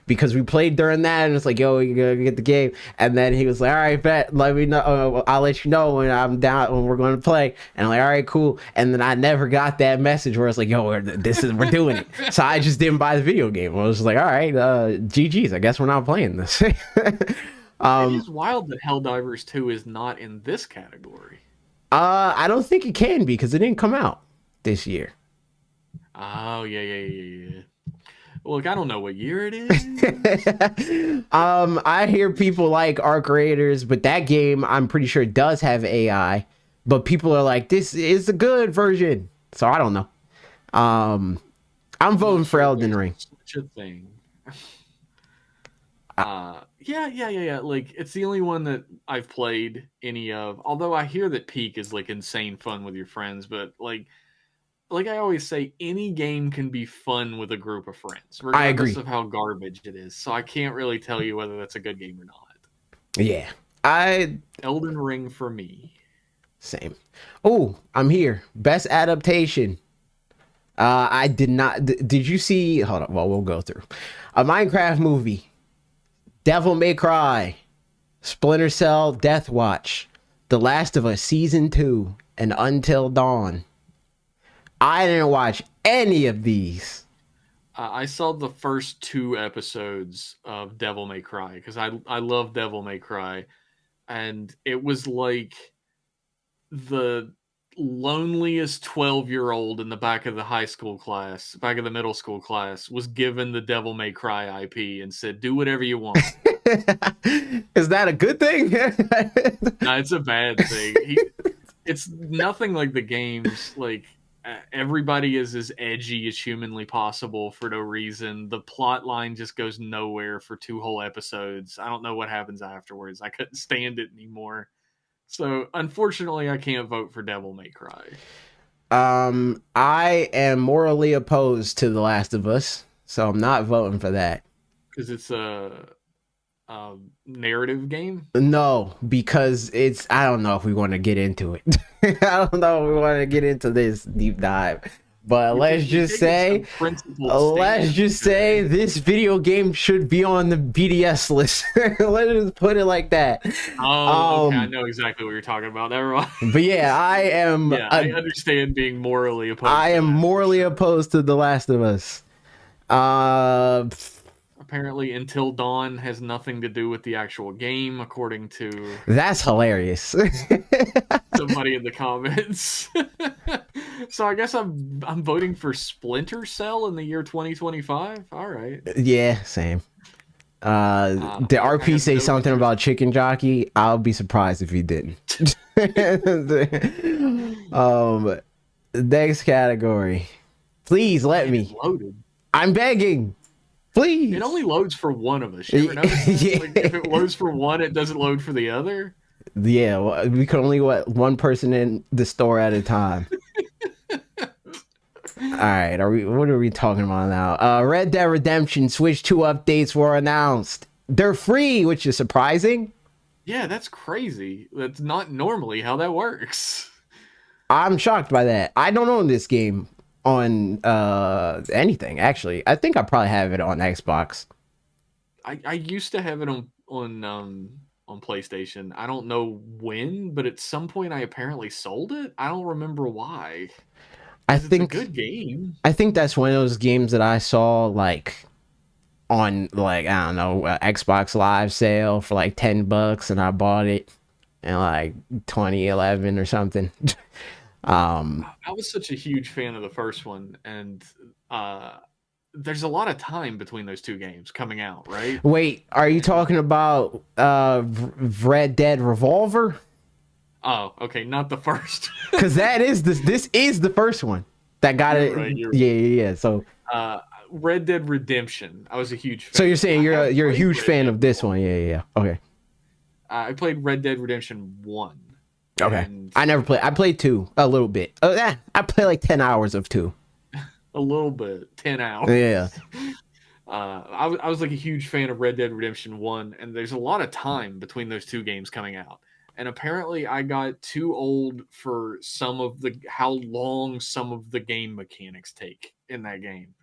because we played during that and it's like, yo, you gotta get the game. And then he was like, all right, bet, let me know. I'll let you know when I'm down, when we're going to play. And I'm like, all right, cool. And then I never got that message where it's like, yo, we're doing it. So I just didn't buy the video game. I was just like, all right, GG's. I guess we're not playing this. It is wild that Helldivers 2 is not in this category. I don't think it can be because it didn't come out this year. Oh, yeah. Look, I don't know what year it is. I hear people like Arc Raiders, but that game I'm pretty sure does have AI. But people are like, this is a good version. So I don't know. I'm voting for Elden Ring. Such a thing. Yeah. Like, it's the only one that I've played any of. Although I hear that Peak is like insane fun with your friends, but like I always say, any game can be fun with a group of friends, regardless of how garbage it is. So I can't really tell you whether that's a good game or not. Yeah. Elden Ring for me. Same. Oh, I'm here. Best adaptation. I did not. Did you see? Hold on. Well, we'll go through. A Minecraft movie. Devil May Cry. Splinter Cell Death Watch. The Last of Us Season 2. And Until Dawn. I didn't watch any of these. I saw the first 2 episodes of Devil May Cry because I love Devil May Cry, and it was like the loneliest 12-year-old in the back of the middle school class was given the Devil May Cry IP and said, "Do whatever you want." Is that a good thing? No, it's a bad thing. It's nothing like the games. Like, everybody is as edgy as humanly possible for no reason. The plot line just goes nowhere for 2 whole episodes. I don't know what happens afterwards. I couldn't stand it anymore. So unfortunately, I can't vote for Devil May Cry. I am morally opposed to The Last of Us, so I'm not voting for that. Because it's a narrative game? No, because I don't know if we want to get into it. I don't know if we want to get into this deep dive. But let's just say this video game should be on the BDS list. Let's just put it like that. Oh, okay. I know exactly what you're talking about. Never mind. But yeah, I understand being morally opposed. I am morally opposed to The Last of Us. Apparently, Until Dawn has nothing to do with the actual game, according to... That's hilarious. somebody in the comments. So I guess I'm voting for Splinter Cell in the year 2025. All right. Yeah, same. Did RP say something about Chicken Jockey? I'll be surprised if he didn't. Next category. Please let me. Loaded. I'm begging. Please. It only loads for one of us. You ever notice that? Yeah. Like, if it loads for one, it doesn't load for the other. Yeah, well, we can only let one person in the store at a time. All right, what are we talking about now? Red Dead Redemption Switch 2 updates were announced. They're free, which is surprising. Yeah, that's crazy. That's not normally how that works. I'm shocked by that. I don't own this game on anything, actually. I think I probably have it on Xbox. I used to have it on on PlayStation. I don't know when, but at some point I apparently sold it. I don't remember why. I Because it's a think good game. I think that's one of those games that I saw like on like I don't know Xbox Live sale for like $10, and I bought it in like 2011 or something. I was such a huge fan of the first one, and there's a lot of time between those two games coming out, right? Wait, are you And talking about Red Dead Revolver? oh, okay, not the first. Because that is this is the first one that got You're it. right. You're Yeah, right. yeah, yeah. So Red Dead Redemption. I was a huge so fan. you're saying I haven't you're a played huge Red fan Dead of this Revolver. one? Yeah, yeah, yeah. Okay. I played Red Dead Redemption 1. Okay. And I never played. I played 2 a little bit. Oh, yeah. I played like 10 hours of 2. a little bit, 10 hours. Yeah. I was like a huge fan of Red Dead Redemption 1, and there's a lot of time between those two games coming out. And apparently I got too old for how long some of the game mechanics take in that game.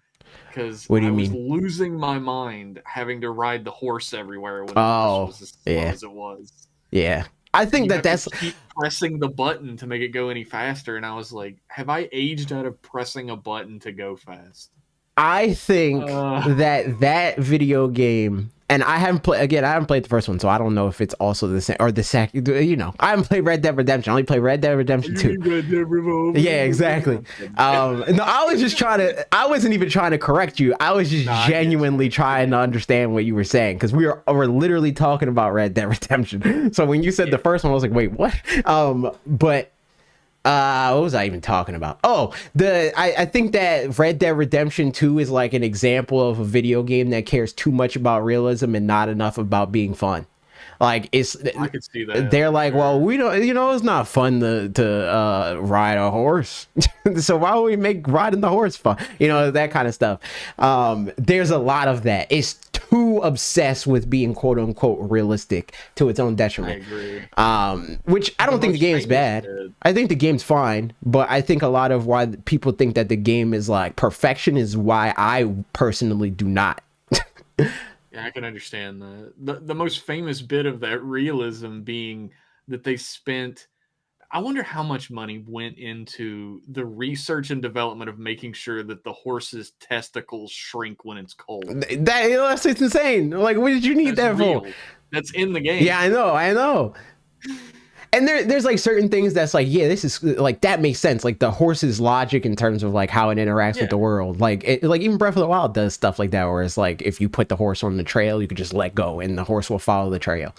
Because What do I you was mean? losing my mind having to ride the horse everywhere when the horse Oh, was as slow yeah. as it was. Yeah. I And think you that have to that's keep pressing the button to make it go any faster. And I was like, have I aged out of pressing a button to go fast? I think Uh, that video game, and I haven't played again. I haven't played the first one, so I don't know if it's also the same or the second. You know, I haven't played Red Dead Redemption. I only played Red Dead Redemption 2. Red Dead Revolver. Yeah, exactly. No, I was just trying to. I wasn't even trying to correct you. I was just Nah, I get genuinely you. trying to understand what you were saying because we're literally talking about Red Dead Redemption. So when you said the first one, I was like, wait, what? But what was I even talking about? Oh, I think that Red Dead Redemption 2 is like an example of a video game that cares too much about realism and not enough about being fun. Like I could see that. they're like, Sure. well, we don't, it's not fun to ride a horse. So why would we make riding the horse fun? That kind of stuff. There's a lot of that. It's too obsessed with being quote unquote realistic to its own I detriment. agree. Which I don't think the most game's famous bad. did. I think the game's fine, but I think a lot of why people think that the game is like perfection is why I personally do not. Yeah, I can understand that. The most famous bit of that realism being that they spent. I wonder how much money went into the research and development of making sure that the horse's testicles shrink when it's cold. That's it's insane. Like, what did you need That's that for? real. That's in the game. Yeah, I know. And there's like certain things that's like, yeah, this is like that makes sense. Like the horse's logic in terms of like how it interacts with the world. Like like even Breath of the Wild does stuff like that, where it's like if you put the horse on the trail, you could just let go and the horse will follow the trail.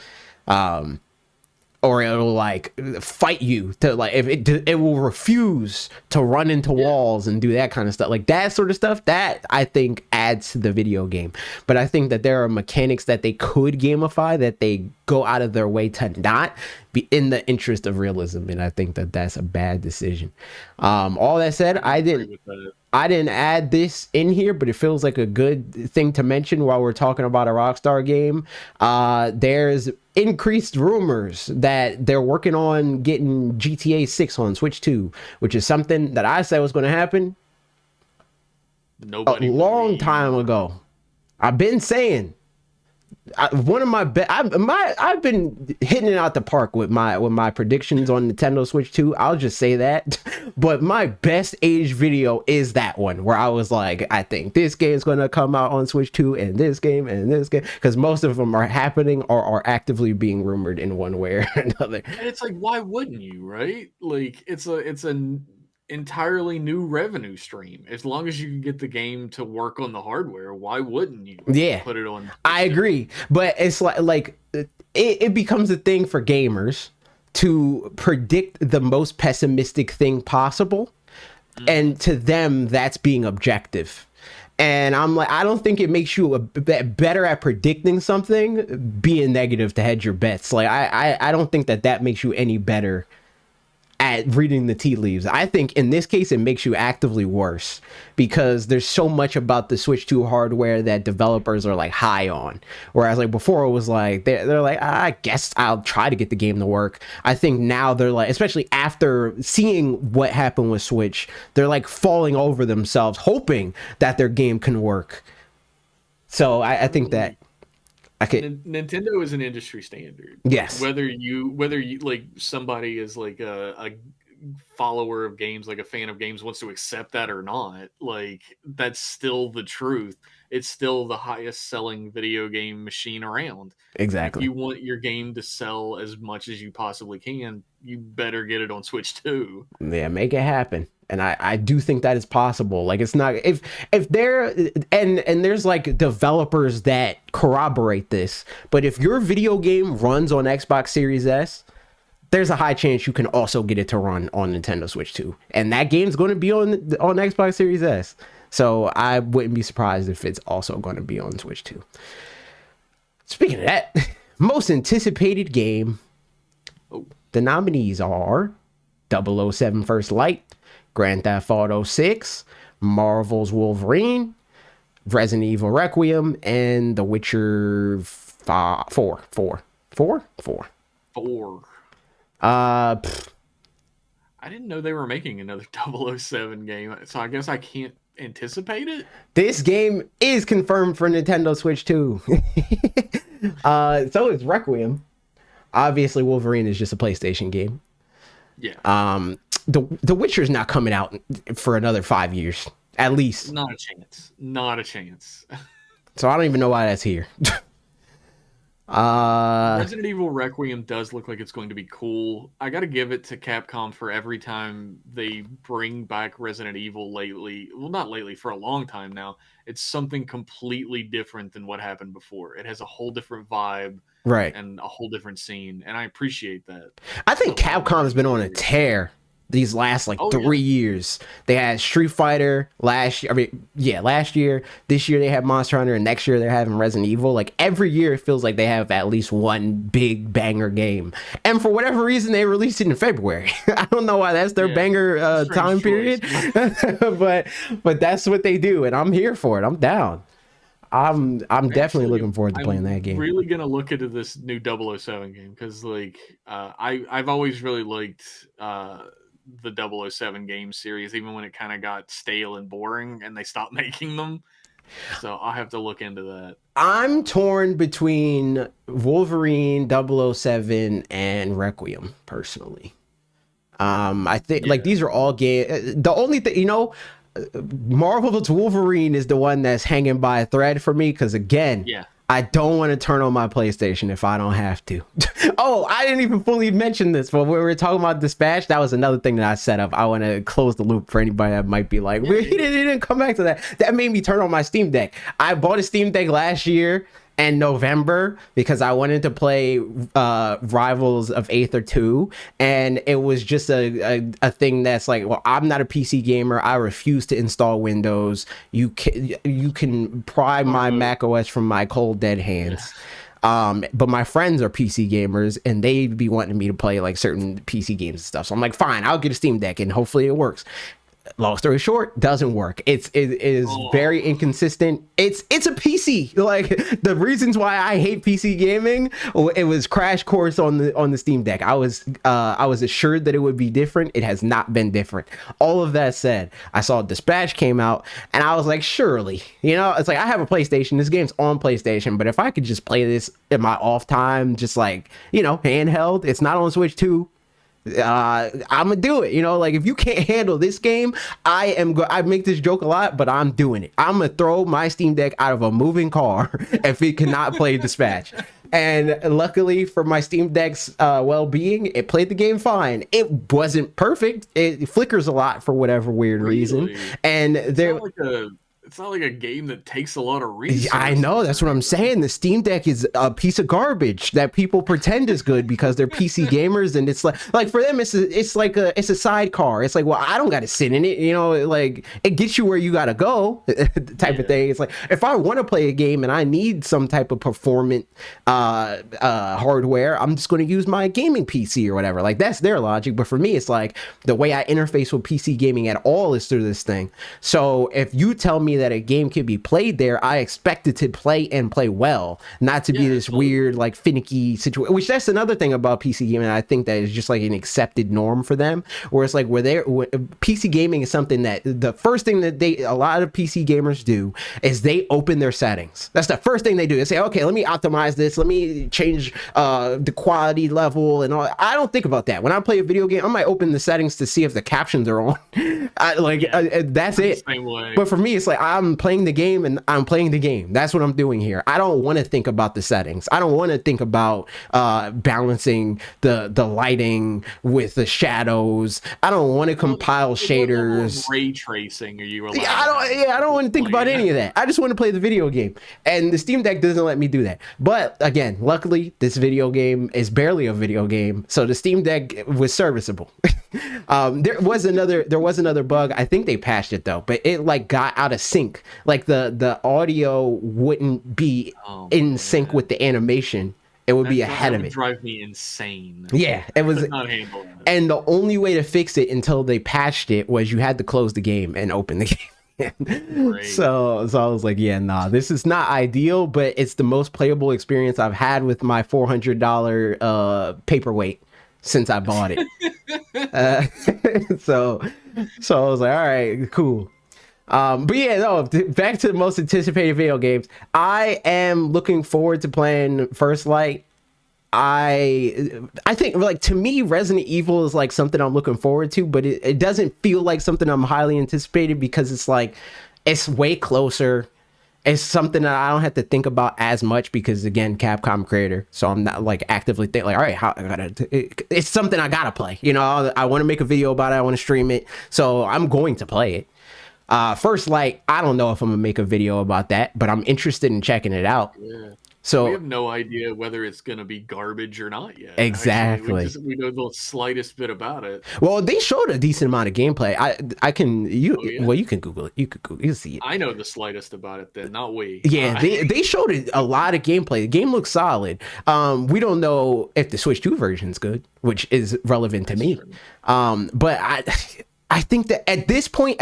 Or it'll like fight you to like if it will refuse to run into walls and do that kind of stuff, like that sort of stuff that I think adds to the video game. But I think that there are mechanics that they could gamify that they go out of their way to not be in the interest of realism, and I think that that's a bad decision. All that said, I didn't add this in here, but it feels like a good thing to mention while we're talking about a Rockstar game. There's increased rumors that they're working on getting GTA 6 on Switch 2, which is something that I said was going to happen Nobody a long believed. time ago. I've been saying one of my I've been hitting it out the park with my predictions on Nintendo Switch 2. I'll just say that. But my best age video is that one where I was like, I think this game's going to come out on Switch 2 and this game, because most of them are happening or are actively being rumored in one way or another. And it's like, why wouldn't you, right? Like it's an entirely new revenue stream. As long as you can get the game to work on the hardware, why wouldn't you Yeah, put it on? I agree. But it's like it becomes a thing for gamers to predict the most pessimistic thing possible. And to them, that's being objective. And I'm like, I don't think it makes you better at predicting something, being negative to hedge your bets. Like, I don't think that makes you any better at reading the tea leaves. I think in this case, it makes you actively worse because there's so much about the Switch 2 hardware that developers are like high on. Whereas like before it was like, they're like, I guess I'll try to get the game to work. I think now they're like, especially after seeing what happened with Switch, they're like falling over themselves, hoping that their game can work. So I think that I could, Nintendo is an industry standard. Like yes, whether you like somebody is like a follower of games, like a fan of games, wants to accept that or not, like that's still the truth. It's still the highest selling video game machine around. And if exactly. you want your game to sell as much as you possibly can, you better get it on Switch too. Yeah, make it happen. And I do think that is possible. Like it's not if there and there's like developers that corroborate this, but if your video game runs on Xbox Series S, there's a high chance you can also get it to run on Nintendo Switch too. And that game's going to be on Xbox Series S. So I wouldn't be surprised if it's also going to be on Switch too. Speaking of that, most anticipated game, Oh, the nominees are 007 First Light, Grand Theft Auto 6, Marvel's Wolverine, Resident Evil Requiem, and The Witcher 4. 4? 4. 4. Uh, pff, I didn't know they were making another 007 game, so I guess I can't anticipate it. this game is confirmed for Nintendo Switch 2. So is Requiem. Obviously, Wolverine is just a PlayStation game. Yeah. The Witcher's not coming out for another 5 years, at least. Not a chance. Not a chance. So I don't even know why that's here. Resident Evil Requiem does look like it's going to be cool. I got to give it to Capcom for every time they bring back Resident Evil lately. Well, not lately, for a long time now. It's something completely different than what happened before. It has a whole different vibe Right. and a whole different scene, and I appreciate that. I think Capcom has been on a tear these last like 3 years. They had Street Fighter last year. Last year. This year they have Monster Hunter, and next year they're having Resident Evil. Like every year it feels like they have at least one big banger game. And for whatever reason they released it in February. I don't know why that's their banger time period. but that's what they do, and I'm here for it. I'm down. I'm definitely looking forward to playing that game. I'm really gonna look into this new 007 game because like I've always really liked the 007 game series, even when it kind of got stale and boring and they stopped making them. So I'll have to look into that. I'm torn between Wolverine, 007, and Requiem personally. I think like these are all games. The only thing, Marvel's Wolverine is the one that's hanging by a thread for me because again, I don't want to turn on my PlayStation if I don't have to. Oh, I didn't even fully mention this, but when we were talking about Dispatch, that was another thing that I set up. I want to close the loop for anybody that might be like, he didn't come back to that. That made me turn on my Steam Deck. I bought a Steam Deck last year in November because I wanted to play Rivals of Aether 2, and it was just a thing that's like, well, I'm not a PC gamer. I refuse to install Windows. You can pry my Mac OS from my cold dead hands. But my friends are PC gamers and they'd be wanting me to play like certain PC games and stuff. So I'm like, fine, I'll get a Steam Deck and hopefully it works. Long story short, doesn't work. It is very inconsistent. It's a PC. Like the reasons why I hate PC gaming, it was crash course on the Steam Deck. I was assured that it would be different. It has not been different. All of that said, I saw Dispatch came out and I was like, surely, it's like I have a PlayStation. This game's on PlayStation, but if I could just play this in my off time, just like, handheld, it's not on Switch 2. I'm gonna do it. Like if you can't handle this game, I make this joke a lot, but I'm doing it. I'm gonna throw my Steam Deck out of a moving car if it cannot play Dispatch. And luckily for my Steam Deck's well-being, it played the game fine. It wasn't perfect. It flickers a lot for whatever weird reason. And it's not like a game that takes a lot of resources. I know, that's what I'm saying. The Steam Deck is a piece of garbage that people pretend is good because they're PC gamers, and it's like for them it's a sidecar. It's like, well, I don't got to sit in it, like it gets you where you got to go type of thing. It's like if I want to play a game and I need some type of performant hardware, I'm just going to use my gaming PC or whatever. Like that's their logic, but for me it's like the way I interface with PC gaming at all is through this thing. So if you tell me that that a game can be played there, I expect it to play and play well, not to be this weird, like, finicky situation, which that's another thing about PC gaming. I think that is just like an accepted norm for them, where it's like, PC gaming is something that the first thing that a lot of PC gamers do is they open their settings. That's the first thing they do. They say, okay, let me optimize this. Let me change the quality level and all. I don't think about that. When I play a video game, I might open the settings to see if the captions are on. That's it. But for me, it's like, I'm playing the game and I'm playing the game. That's what I'm doing here. I don't want to think about the settings. I don't want to think about balancing the lighting with the shadows. I don't want to compile shaders. Ray tracing, are you allowed? I don't want to think about any of that. I just want to play the video game, and the Steam Deck doesn't let me do that. But again, luckily, this video game is barely a video game, so the Steam Deck was serviceable. There was another bug. I think they patched it though, but it like got out of sync. Like the audio wouldn't be in sync with the animation. It would be ahead of it. Drive me insane. Yeah, it was. Could not handle it. And the only way to fix it until they patched it was you had to close the game and open the game. So I was like, yeah, nah, this is not ideal, but it's the most playable experience I've had with my $400 paperweight since I bought it. So I was like, all right, cool. But yeah, no, back to the most anticipated video games. I am looking forward to playing First Light. I think, like, to me, Resident Evil is like something I'm looking forward to, but it doesn't feel like something I'm highly anticipated, because it's like, it's way closer. It's something that I don't have to think about as much, because again, Capcom creator, so I'm not like actively thinking like, all right, it's something I gotta play. You know, I want to make a video about it, I want to stream it, so I'm going to play it. First Light, I don't know if I'm gonna make a video about that, but I'm interested in checking it out. Yeah. So we have no idea whether it's gonna be garbage or not yet. Exactly. Actually, we know the slightest bit about it. Well, they showed a decent amount of gameplay. Well, you can Google it. You'll see it. I know the slightest about it then, not we. Yeah, they showed a lot of gameplay. The game looks solid. We don't know if the Switch 2 version is good, which is relevant to me. But I think that at this point,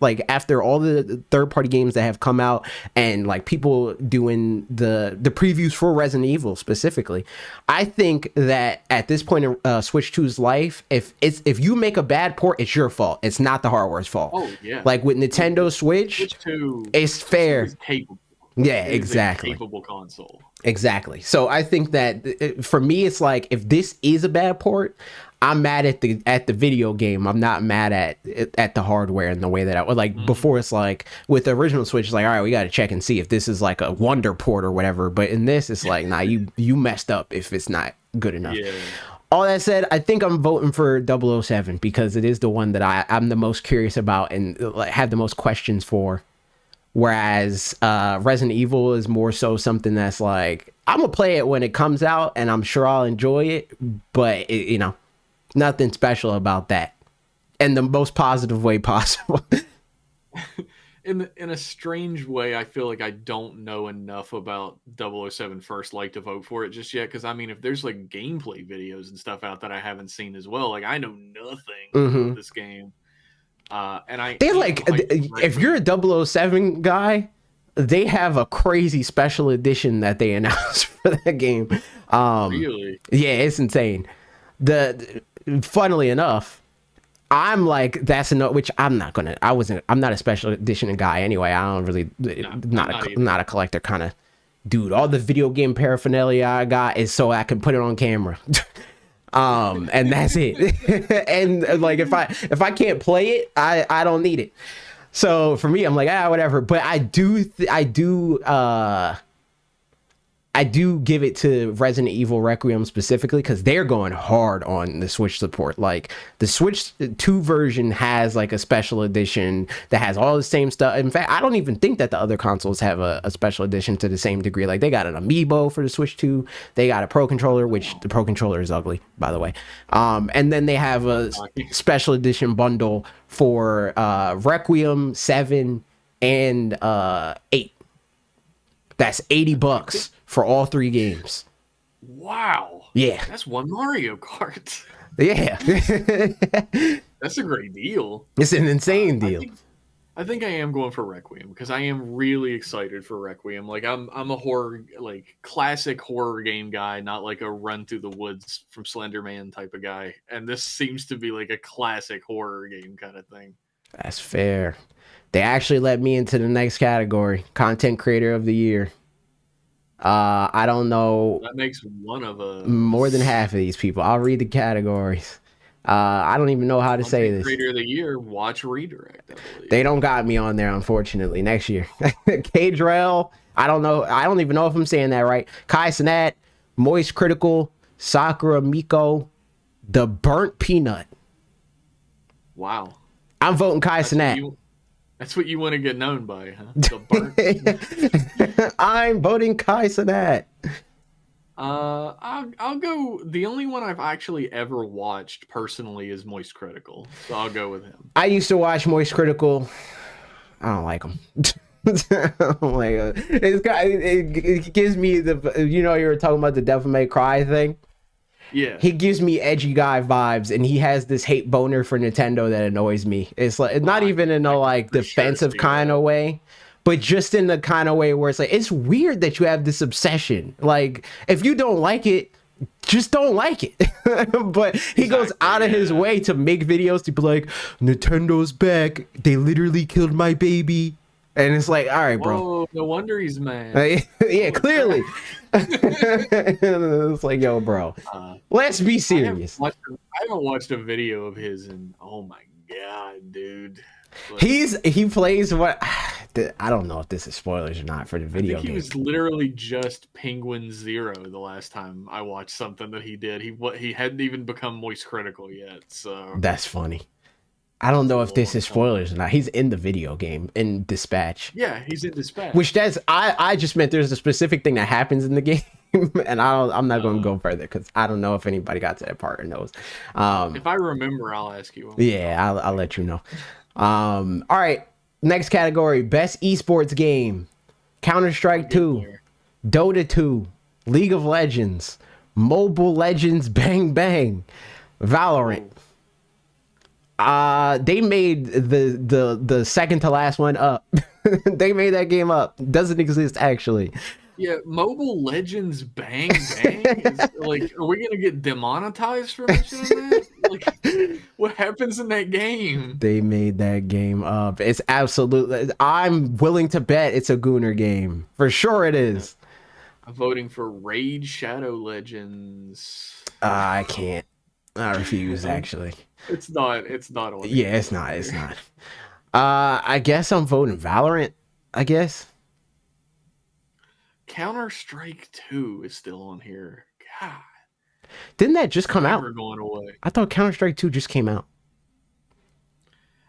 like after all the third-party games that have come out and like people doing the previews for Resident Evil specifically, I think that at this point in Switch 2's life, if you make a bad port, it's your fault. It's not the hardware's fault. Oh yeah. Like with Nintendo Switch 2, it's fair. It's capable. Yeah, exactly. Capable console. Exactly. So I think that for me, it's like, if this is a bad port, I'm mad at the video game. I'm not mad at the hardware in the way that I would like before. It's like with the original Switch, it's like, all right, we got to check and see if this is like a wonder port or whatever. But in this, it's like, nah, you messed up if it's not good enough. Yeah. All that said, I think I'm voting for 007 because it is the one that I'm the most curious about and like, have the most questions for. Whereas Resident Evil is more so something that's like, I'm gonna play it when it comes out and I'm sure I'll enjoy it, but you know, nothing special about that in the most positive way possible. In a strange way, I feel like I don't know enough about 007 First Light to vote for it just yet, because I mean, if there's like gameplay videos and stuff out that I haven't seen as well, like I know nothing about this game. And they like, if you're a 007 guy, they have a crazy special edition that they announced for that game. Really? Yeah, it's insane. Funnily enough, I'm like, that's enough, which I'm not a special edition guy anyway. I don't really, not a collector kind of dude. All the video game paraphernalia I got is so I can put it on camera. And that's it. And like, if I can't play it, I don't need it. So for me, I'm like, whatever. But I do give it to Resident Evil Requiem specifically because they're going hard on the Switch support. Like the Switch 2 version has like a special edition that has all the same stuff. In fact, I don't even think that the other consoles have a special edition to the same degree. Like they got an amiibo for the Switch 2. They got a Pro Controller, which the Pro Controller is ugly, by the way. And then they have a special edition bundle for Requiem 7 and 8. That's $80 for all 3 games. Wow. Yeah. That's one Mario Kart. Yeah. That's a great deal. It's an insane deal. I think I am going for Requiem because I am really excited for Requiem. Like I'm a horror, like classic horror game guy, not like a run through the woods from Slender Man type of guy. And this seems to be like a classic horror game kind of thing. That's fair. They actually let me into the next category, content creator of the year. I don't know. That makes one of us More than half of these people. I'll read the categories. I don't even know how to say content this. creator of the year. Watch Redirect. I believe. They don't got me on there, unfortunately. Next year, K-Drell. I don't know. I don't even know if I'm saying that right. Kai Cenat, Moist Critical, Sakura Miko, The Burnt Peanut. Wow. I'm voting Kai Cenat. That's what you want to get known by, huh? The Burnt. I'm voting Kai Cenat. I'll go. The only one I've actually ever watched personally is Moist Critical, so I'll go with him. I used to watch Moist Critical. I don't like him. Oh my god, it gives me the, you know, you were talking about the Devil May Cry thing. Yeah, he gives me edgy guy vibes, and he has this hate boner for Nintendo that annoys me. It's like, not even in a like defensive kind of way, but just in the kind of way where it's like, it's weird that you have this obsession. Like, if you don't like it, just don't like it. But he goes out of his way to make videos to be like, Nintendo's back. They literally killed my baby. And it's like, all right, bro. Whoa, no wonder he's mad. Yeah, clearly. It's like, yo, bro, let's be serious. I haven't watched a video of his in, oh my god, dude. But he plays what, I don't know if this is spoilers or not for the video game. He was literally just Penguin Zero the last time I watched something that he did. He hadn't even become Moist Critical yet, so that's funny. I don't know if this is spoilers or not. He's in the video game in Dispatch. Yeah, he's in Dispatch. Which I just meant there's a specific thing that happens in the game, and I'm not going to go further because I don't know if anybody got to that part or knows. If I remember, I'll ask you. Yeah, I'll let you know. All right, next category: best esports game: Counter-Strike 2, Dota 2, League of Legends, Mobile Legends Bang Bang, Valorant. They made the second to last one up. They made that game up. Doesn't exist actually. Yeah, Mobile Legends Bang Bang. Like, are we gonna get demonetized for mentioning that? Like, what happens in that game? They made that game up. It's absolutely. I'm willing to bet it's a Gooner game for sure. It is. I'm voting for Raid Shadow Legends. I can't. I refuse. Actually. It's not on. Yeah, it's not. I guess I'm voting Valorant. I guess. Counter-Strike 2 is still on here. God. Didn't that just come out? Going away. I thought Counter-Strike 2 just came out.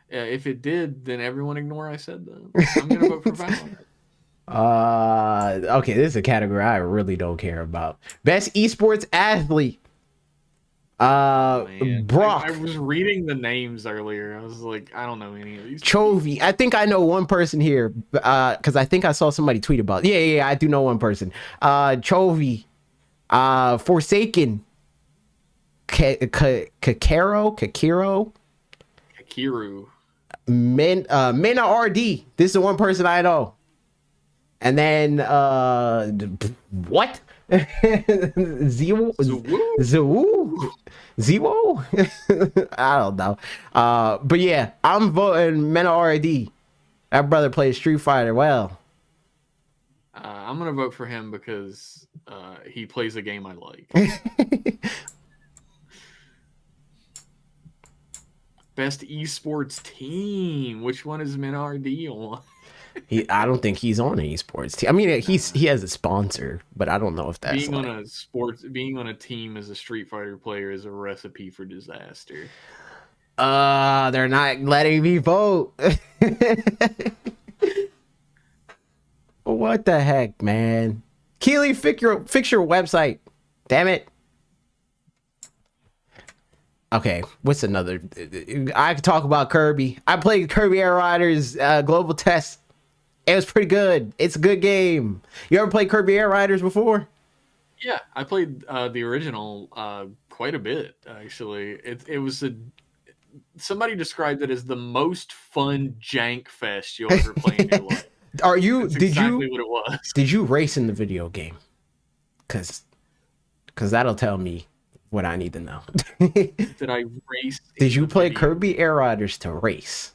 Yeah, if it did, then everyone ignore I said that. I'm gonna vote for Valorant. Okay, this is a category I really don't care about. Best esports athlete. Brock. I was reading the names earlier. I was like, I don't know any of these. Chovy. I think I know one person here. Because I think I saw somebody tweet about it. Yeah, I do know one person. Chovy. Forsaken. Kakiru. Mena RD. This is the one person I know. And then what? Zero. I don't know. But yeah, I'm voting Mena RD. That brother plays Street Fighter well. I'm gonna vote for him because he plays a game I like. Best esports team. Which one is Mena RD on? I don't think he's on an esports team. I mean, he has a sponsor, but I don't know if that's being on a team as a Street Fighter player is a recipe for disaster. They're not letting me vote. What the heck, man? Keely, fix your website. Damn it. Okay, what's another? I could talk about Kirby. I played Kirby Air Riders Global Test. It was pretty good. It's a good game. You ever played Kirby Air Riders before? Yeah, I played the original quite a bit, actually. It was somebody described it as the most fun jank fest you'll ever play in your life. That's exactly what it was. Did you race in the video game? Because that'll tell me what I need to know. Did I race? Did you play Kirby Air Riders to race?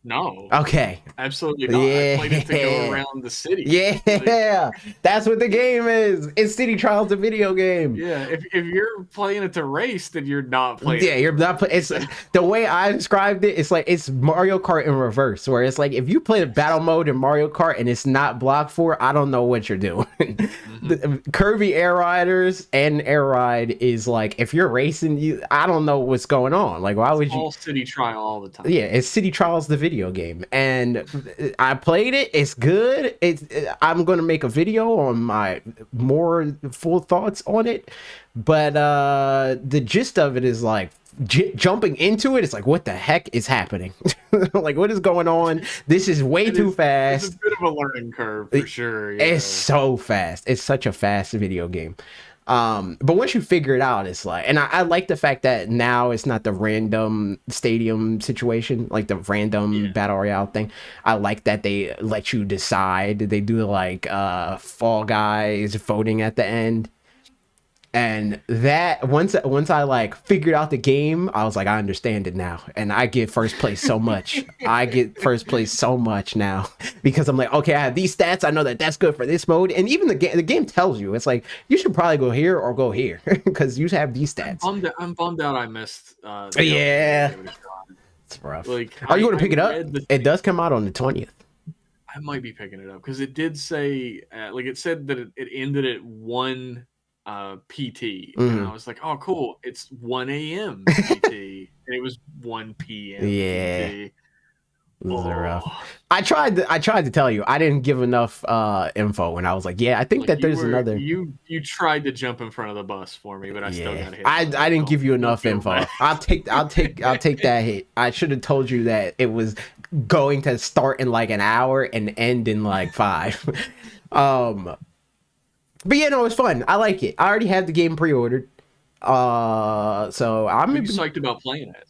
No. Okay. Absolutely not. Yeah. I played it to go around the city. Yeah. That's what the game is. It's City Trials, a video game. Yeah. If you're playing it to race, then you're not playing. Yeah, you're not playing. It's the way I described it. It's like it's Mario Kart in reverse, where it's like if you play the battle mode in Mario Kart and it's not block 4, I don't know what you're doing. The Kirby Air Riders and Air Ride is like if you're racing, I don't know what's going on. Like why would you? All City Trial all the time. Yeah, it's City Trials, the video game, and I played it. It's good. I'm gonna make a video on my more full thoughts on it, but the gist of it is like jumping into it. It's like what the heck is happening? Like what is going on? This is way too fast. It's a bit of a learning curve for sure. Yeah. It's so fast. It's such a fast video game. But once you figure it out, it's like, and I like the fact that now it's not the random stadium situation, like the random battle royale thing. I like that they let you decide. They do like Fall Guys voting at the end. And that once I like figured out the game, I was like, I understand it now, and I get first place so much. I get first place so much now because I'm like, okay, I have these stats. I know that that's good for this mode, and even the game tells you it's like you should probably go here or go here because you have these stats. I'm bummed out. I missed. Yeah, it's rough. Like, are you going to pick it up? It does come out on the 20th. I might be picking it up because it did say, like, it said that it ended at 1. PT and I was like, oh cool, it's 1 a.m. PT and it was 1 p.m. Yeah, PT. Rough. I tried to tell you I didn't give enough info, and I was like, yeah, I think that there's another. You tried to jump in front of the bus for me, but I still got hit. I didn't give you enough info. I'll take that hit. I should have told you that it was going to start in like an hour and end in like 5. But yeah, no, it's fun. I like it. I already have the game pre-ordered. So I'm psyched about playing it.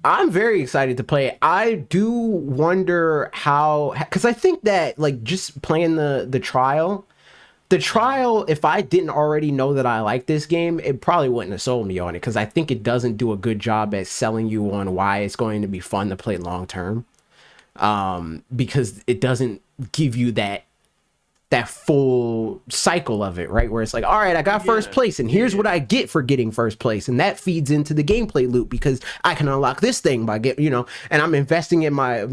I'm very excited to play it. I do wonder how, because I think that like just playing the trial, if I didn't already know that I like this game, it probably wouldn't have sold me on it, because I think it doesn't do a good job at selling you on why it's going to be fun to play long term. Because it doesn't give you that full cycle of it, right? Where it's like, all right, I got first place, and here's what I get for getting first place, and that feeds into the gameplay loop because I can unlock this thing by getting, and I'm investing in my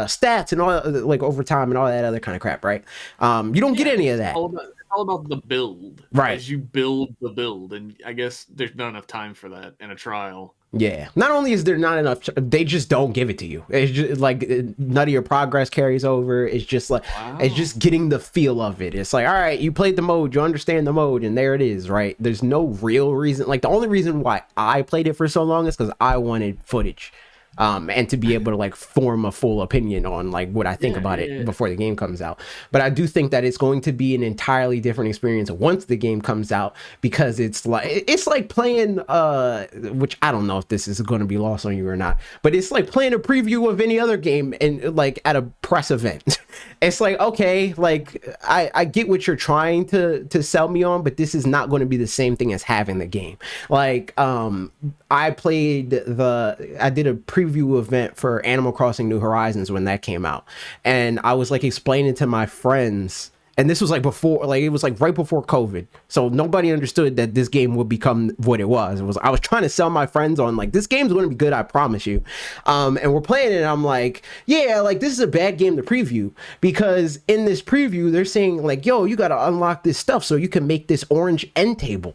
stats and all, like overtime and all that other kind of crap, right? You don't get any of that. It's all about the build, right? As you build the build, and I guess there's not enough time for that in a trial. Yeah, not only is there not enough, they just don't give it to you. It's just like none of your progress carries over. It's just like It's just getting the feel of it. It's like, all right, you played the mode, you understand the mode, and there it is, right? There's no real reason. Like the only reason why I played it for so long is because I wanted footage. And to be able to like form a full opinion on like what I think about it before the game comes out. But I do think that it's going to be an entirely different experience once the game comes out, because it's like playing which I don't know if this is going to be lost on you or not, but it's like playing a preview of any other game and like at a press event. It's like, okay, like I get what you're trying to sell me on, but this is not going to be the same thing as having the game. Like I did a preview event for Animal Crossing New Horizons when that came out, and I was like explaining to my friends, and this was like before, like it was like right before COVID, so nobody understood that this game would become what it was. I was trying to sell my friends on like, this game's going to be good, I promise you. And we're playing it, and I'm like, yeah, like this is a bad game to preview, because in this preview they're saying like, yo, you got to unlock this stuff so you can make this orange end table.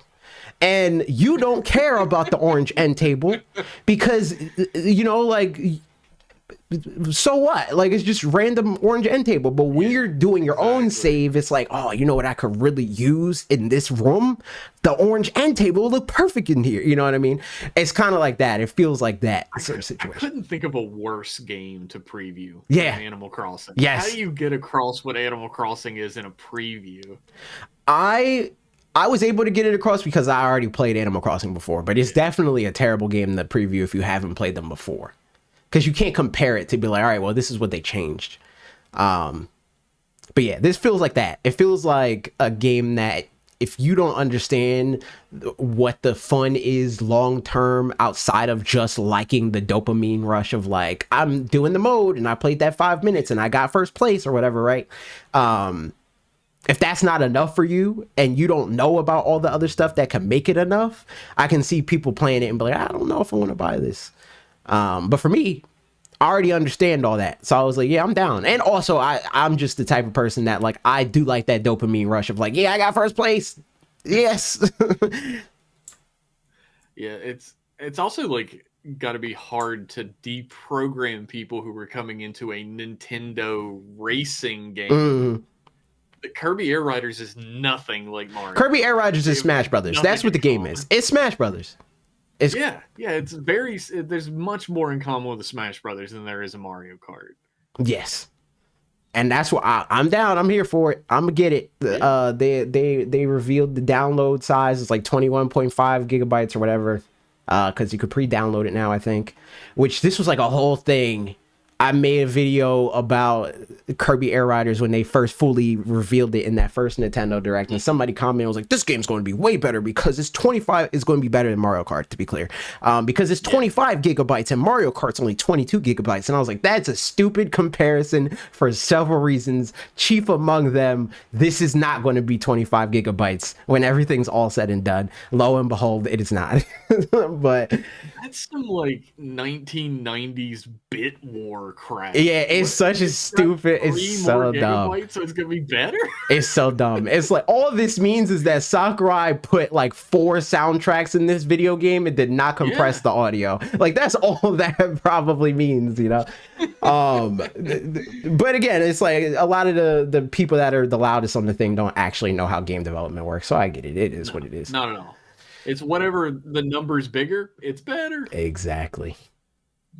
And you don't care about the orange end table because, like, so what? Like, it's just random orange end table. But when you're doing your own save, it's like, oh, you know what I could really use in this room? The orange end table will look perfect in here. You know what I mean? It's kind of like that. It feels like that sort of situation. I couldn't think of a worse game to preview than Animal Crossing. Yes. How do you get across what Animal Crossing is in a preview? I I was able to get it across because I already played Animal Crossing before, but it's definitely a terrible game in the preview if you haven't played them before, because you can't compare it to be like, all right, well, this is what they changed. But yeah, this feels like that. It feels like a game that if you don't understand what the fun is long term outside of just liking the dopamine rush of like, I'm doing the mode and I played that 5 minutes and I got first place or whatever, right? If that's not enough for you and you don't know about all the other stuff that can make it enough, I can see people playing it and be like, I don't know if I want to buy this. But for me, I already understand all that. So I was like, yeah, I'm down. And also I'm just the type of person that like, I do like that dopamine rush of like, yeah, I got first place. Yes. Yeah, it's also like got to be hard to deprogram people who were coming into a Nintendo racing game. The Kirby Air Riders is nothing like Mario. Kirby Air Riders is Smash Brothers. That's what the game is. It's Smash Brothers. Yeah, it's very. There's much more in common with the Smash Brothers than there is a Mario Kart. Yes, and that's what I'm down. I'm here for it. I'm gonna get it. Yeah. They revealed the download size. It's like 21.5 gigabytes or whatever. Because you could pre-download it now, I think. Which this was like a whole thing. I made a video about Kirby Air Riders when they first fully revealed it in that first Nintendo Direct, and somebody commented, was like, this game's going to be way better because it's 25 is going to be better than Mario Kart, to be clear, because it's 25 gigabytes and Mario Kart's only 22 gigabytes. And I was like, that's a stupid comparison for several reasons. Chief among them, this is not going to be 25 gigabytes when everything's all said and done. Lo and behold, it is not. But that's some like 1990s bit war crap. Yeah, it's such a stupid. It's so dumb. So it's gonna be better. It's so dumb. It's like all this means is that Sakurai put like 4 soundtracks in this video game and did not compress the audio. Like that's all that probably means, you know. But again, it's like a lot of the people that are the loudest on the thing don't actually know how game development works. So I get it. It is what it is. Not at all. It's whatever the number's bigger, it's better. Exactly.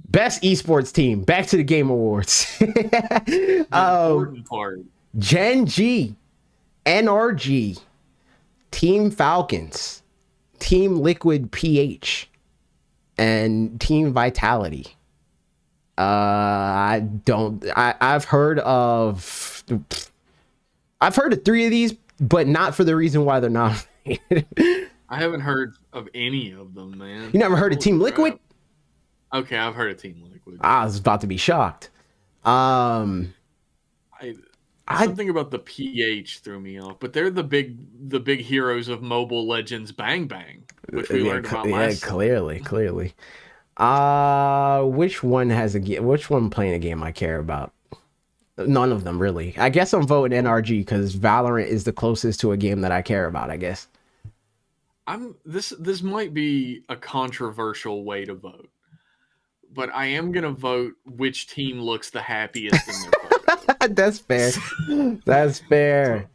Best esports team. Back to the Game Awards. The important part. Gen G, NRG, Team Falcons, Team Liquid PH, and Team Vitality. I've heard of 3 of these, but not for the reason why they're nominated. I haven't heard of any of them, man. You never heard of Team Liquid? Okay, I've heard of Team Liquid. I was about to be shocked. Something about the PH threw me off, but they're the big heroes of Mobile Legends Bang Bang, which we learned about last. Clearly. Which one playing a game I care about? None of them really. I guess I'm voting NRG because Valorant is the closest to a game that I care about, I guess. This might be a controversial way to vote, but I am gonna vote which team looks the happiest in their photo. That's fair. That's fair.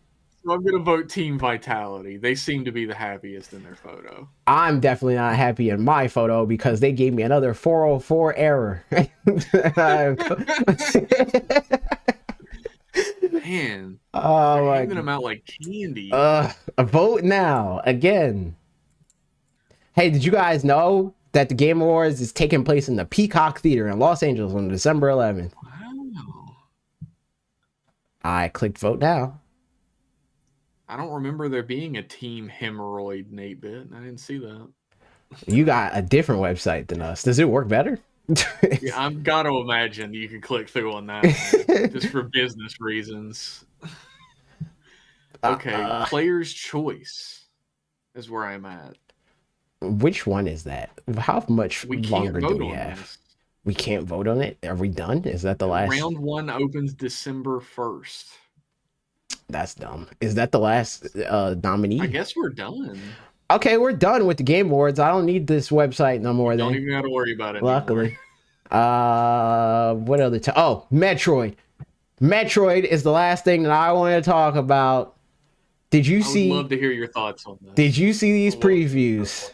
So I'm gonna vote Team Vitality. They seem to be the happiest in their photo. I'm definitely not happy in my photo because they gave me another 404 error. Man, oh, handing them out like candy. A vote now again. Hey, did you guys know that the Game Awards is taking place in the Peacock Theater in Los Angeles on December 11th? Wow. I clicked vote now. I don't remember there being a Team Hemorrhoid in 8-bit. I didn't see that. You got a different website than us. Does it work better? Yeah, I've got to imagine you can click through on that just for business reasons. Okay, Player's Choice is where I'm at. Which one is that? How much longer do we have? This. We can't vote on it? Are we done? Is that the last? Round 1 opens December 1st. That's dumb. Is that the last nominee? I guess we're done. Okay, we're done with the Game Awards. I don't need this website no more. Don't even have to worry about it. Luckily. What other Metroid. Metroid is the last thing that I want to talk about. Did you see? I would love to hear your thoughts on that. Did you see these previews?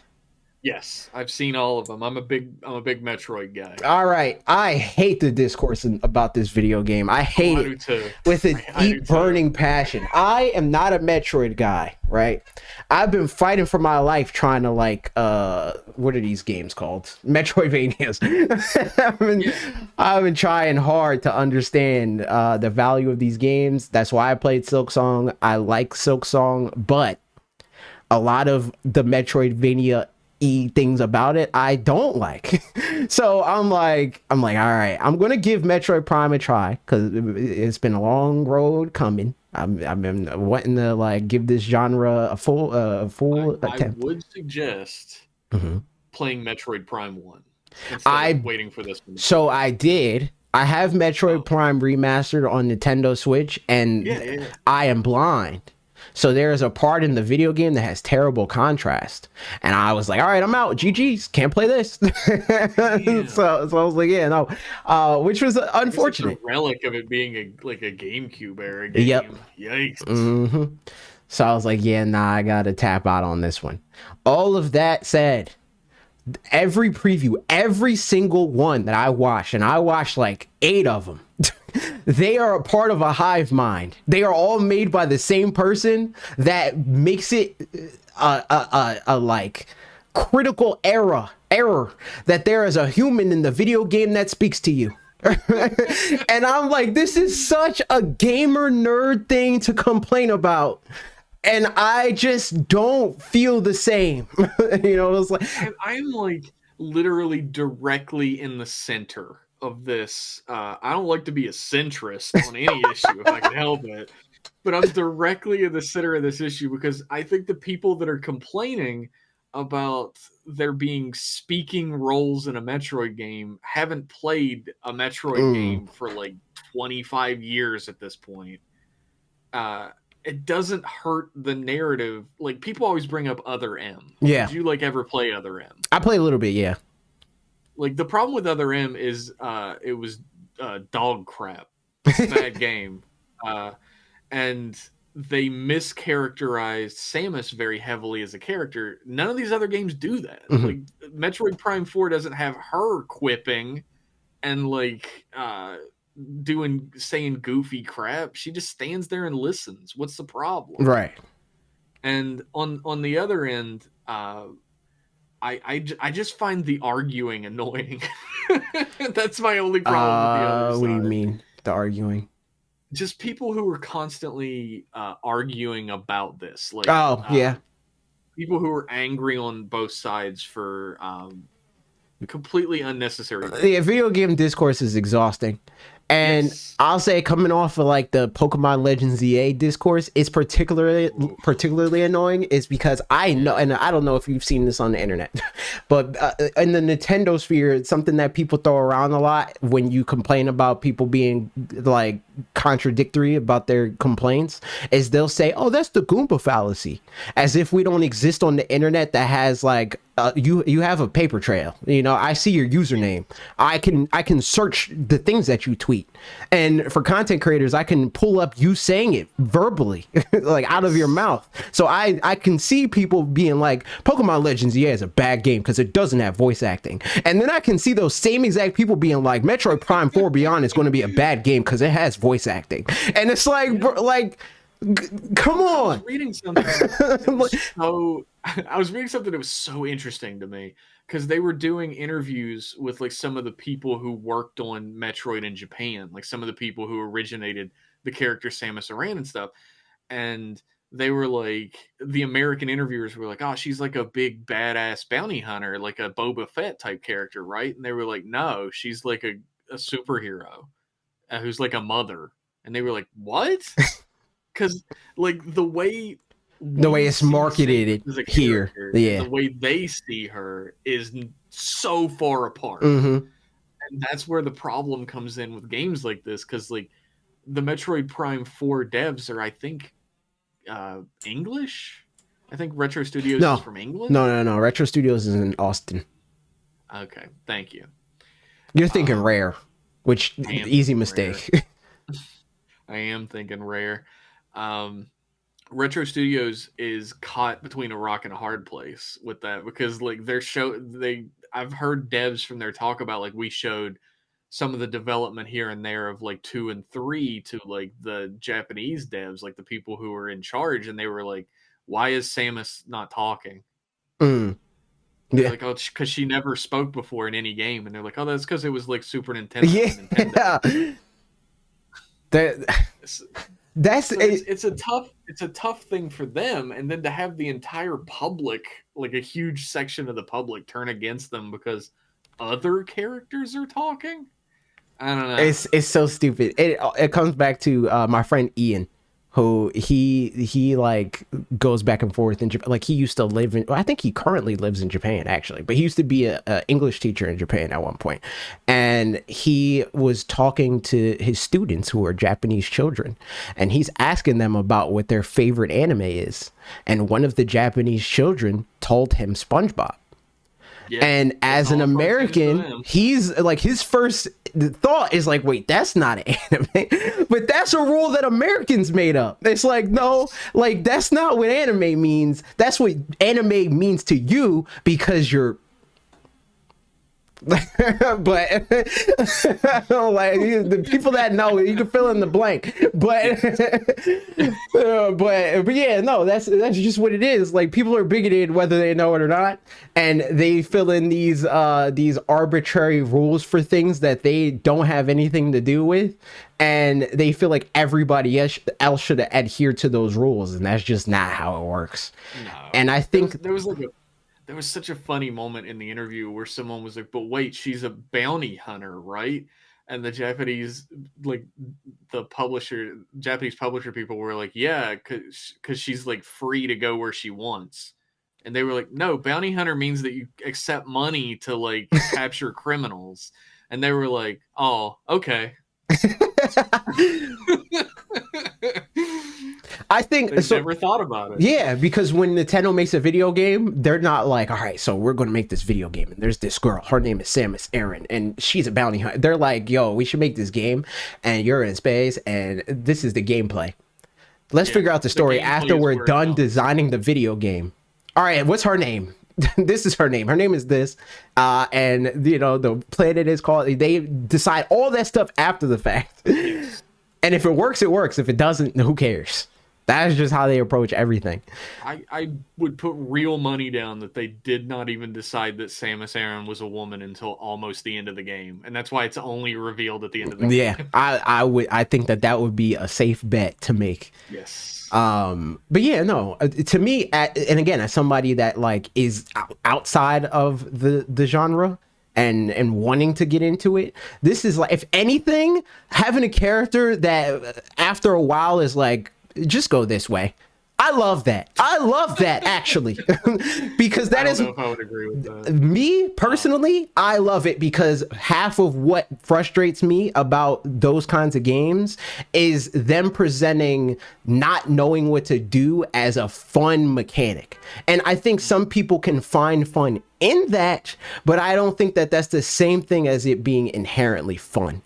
Yes, I've seen all of them. I'm a big Metroid guy. All right, I hate the discourse about this video game. I Oh, hate I it do too. with a I do deep, too. burning passion. I am not a Metroid guy, right? I've been fighting for my life trying to like, what are these games called? Metroidvanias. Yeah. I've been trying hard to understand the value of these games. That's why I played Silk Song. I like Silk Song, but a lot of the Metroidvania things about it I don't like. So I'm like, all right, I'm gonna give Metroid Prime a try because it's been a long road coming. I've been wanting to like give this genre a full I attempt. would suggest Mhm. playing Metroid Prime 1 instead of I waiting for this one to come So out. I did. I have Oh, Metroid Prime remastered on Nintendo Switch, yeah, and yeah, yeah. I am blind. So there is a part in the video game that has terrible contrast, and I was like, "All right, I'm out. GG's. Can't play this." Damn. So I was like, "Yeah, no," which was I guess it's a unfortunate. relic of it being a GameCube era Yep. game. Yikes. hmm So I was like, "Yeah, nah, I gotta tap out on this one." All of that said, every preview, every single one that I watched, and I watched like 8 of them. They are a part of a hive mind. They are all made by the same person that makes it a like critical error that there is a human in the video game that speaks to you. And I'm like, this is such a gamer nerd thing to complain about, and I just don't feel the same. It's like, I'm like literally directly in the center of this. I don't like to be a centrist on any issue if I can help it, but I'm directly in the center of this issue because I think the people that are complaining about there being speaking roles in a Metroid game haven't played a Metroid mm, game for like 25 years at this point. Uh, it doesn't hurt the narrative. Like people always bring up Other M. yeah, Did you like ever play Other M? I play a little bit, yeah. Like the problem with Other M is it was dog crap. It's a bad game. Uh, and they mischaracterized Samus very heavily as a character. None of these other games do that. Mhm. Like Metroid Prime 4 doesn't have her quipping and like saying goofy crap. She just stands there and listens. What's the problem? Right. And on the other end, I just find the arguing annoying. That's my only problem with the other What do you side. mean the arguing? Just people who are constantly arguing about this, like Oh, yeah. people who are angry on both sides for completely unnecessary Yeah, reasons. video game discourse is exhausting. And Yes. I'll say coming off of like the Pokemon Legends EA discourse is particularly annoying is because I know, and I don't know if you've seen this on the internet, but in the Nintendo sphere, it's something that people throw around a lot when you complain about people being like contradictory about their complaints is they'll say, "Oh, that's the Goomba fallacy," as if we don't exist on the internet that has like you have a paper trail. I see your username. I can search the things that you tweet, and for content creators, I can pull up you saying it verbally, like out of your mouth. So I can see people being like, Pokemon Legends, yeah, is a bad game because it doesn't have voice acting, and then I can see those same exact people being like, Metroid Prime 4 Beyond is going to be a bad game because it has voice acting, and it's like, bro, like, come I was on. reading something that was so I was reading something that was so interesting to me because they were doing interviews with like some of the people who worked on Metroid in Japan, like some of the people who originated the character Samus Aran and stuff. And they were like the American interviewers were like, "Oh, she's like a big badass bounty hunter, like a Boba Fett type character, right?" And they were like, "No, she's like a superhero who's like a mother." And they were like, "What?" Because like the way The way we it's see Samus marketed as a here, character and yeah. the way they see her is so far apart, Mm-hmm. and that's where the problem comes in with games like this. Because like the Metroid Prime 4 devs are, I think, English. I think Retro Studios is No, from England. no. Retro Studios is in Austin. Okay, thank you. You're thinking Um, Rare, which I am easy thinking Rare. mistake. I am thinking Rare. Um, Retro Studios is caught between a rock and a hard place with that, because like I've heard devs from there talk about, like, we showed some of the development here and there of like 2 and 3 to like the Japanese devs, like the people who were in charge, and they were like, why is Samus not talking? Mm. They're Yeah. like, oh, because she never spoke before in any game. And they're like, oh, that's because it was like Super Nintendo. Yeah. Nintendo. That's So it's a tough thing for them, and then to have the entire public, like a huge section of the public, turn against them because other characters are talking. I don't know. It's so stupid. It comes back to my friend Ian, who he like goes back and forth in Japan. Like he used to live in, I think he currently lives in Japan actually, but he used to be a English teacher in Japan at one point, and he was talking to his students who are Japanese children, and he's asking them about what their favorite anime is, and one of the Japanese children told him SpongeBob. Yeah, and as an American, he's like, his first thought is like, wait, that's not an anime. But that's a rule that Americans made up. It's like, no, like, that's not what anime means. That's what anime means to you because you're but like the people that know, you can fill in the blank, but but yeah, no, that's just what it is. Like, people are bigoted whether they know it or not, and they fill in these arbitrary rules for things that they don't have anything to do with, and they feel like everybody else should adhere to those rules, and that's just not how it works. No. And I think there was such a funny moment in the interview where someone was like, but wait, she's a bounty hunter, right? And the Japanese publisher people were like, yeah, because she's like free to go where she wants. And they were like, no, bounty hunter means that you accept money to like capture criminals. And they were like, oh, okay. I think they never thought about it. Yeah, because when Nintendo makes a video game, they're not like, all right, so we're going to make this video game, and there's this girl, her name is Samus Aran, and she's a bounty hunter. They're like, yo, we should make this game, and you're in space, and this is the gameplay. Let's figure out the story after we're done designing the video game. All right, what's her name? This is her name. Her name is this, and you know, the planet is called. They decide all that stuff after the fact, and if it works, it works. If it doesn't, who cares? That's just how they approach everything. I would put real money down that they did not even decide that Samus Aran was a woman until almost the end of the game, and that's why it's only revealed at the end of the game. Yeah, I think that would be a safe bet to make. Yes. But yeah, no. To me, and again, as somebody that like is outside of the genre and wanting to get into it, this is like, if anything, having a character that after a while is like, just go this way. I love that. Actually, because that is, I don't know if I would agree with that. Me personally, I love it because half of what frustrates me about those kinds of games is them presenting not knowing what to do as a fun mechanic. And I think some people can find fun in that, but I don't think that that's the same thing as it being inherently fun.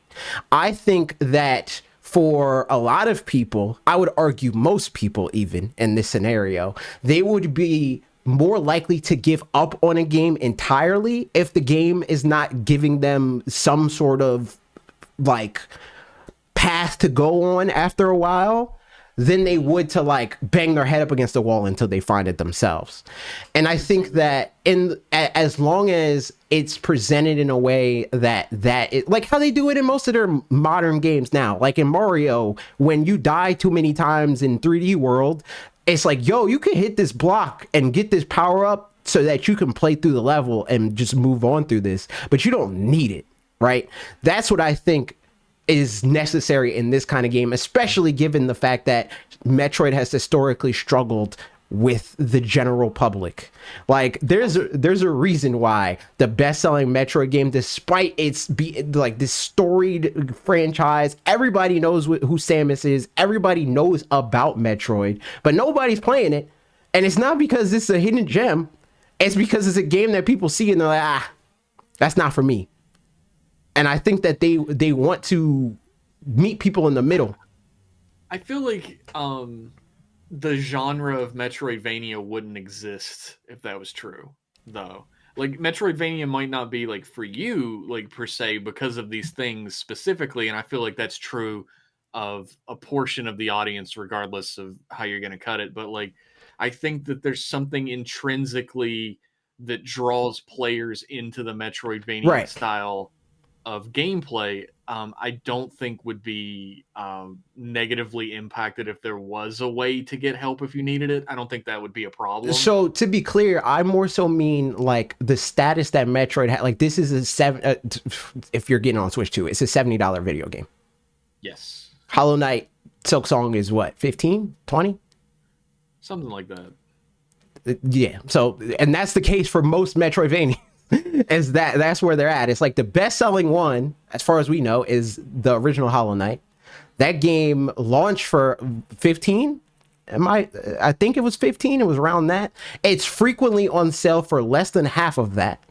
I think that for a lot of people, I would argue most people even in this scenario, they would be more likely to give up on a game entirely if the game is not giving them some sort of like path to go on after a while than they would to like bang their head up against the wall until they find it themselves. And I think that as long as it's presented in a way that it, like how they do it in most of their modern games now, like in Mario, when you die too many times in 3D world, it's like, yo, you can hit this block and get this power up so that you can play through the level and just move on through this, but you don't need it, right? That's what I think is necessary in this kind of game, especially given the fact that Metroid has historically struggled with the general public. Like there's a reason why the best-selling Metroid game, despite its like this storied franchise, everybody knows who Samus is, everybody knows about Metroid, but nobody's playing it. And it's not because it's a hidden gem, it's because it's a game that people see and they're like, that's not for me. And I think that they want to meet people in the middle. I feel like the genre of Metroidvania wouldn't exist if that was true, though. Like Metroidvania might not be like for you, like per se, because of these things specifically, and I feel like that's true of a portion of the audience, regardless of how you're going to cut it. But like, I think that there's something intrinsically that draws players into the Metroidvania Right. style of gameplay. I don't think would be negatively impacted if there was a way to get help if you needed it. I don't think that would be a problem. So to be clear, I more so mean like the status that Metroid had. Like this is a if you're getting on Switch 2, it's a $70 video game. Yes. Hollow Knight Silk Song is what, 15, 20? Something like that. Yeah. So, and that's the case for most Metroidvania. Is that's where they're at. It's like the best-selling one, as far as we know, is the original Hollow Knight. That game launched for 15. I think it was 15. It was around that. It's frequently on sale for less than half of that,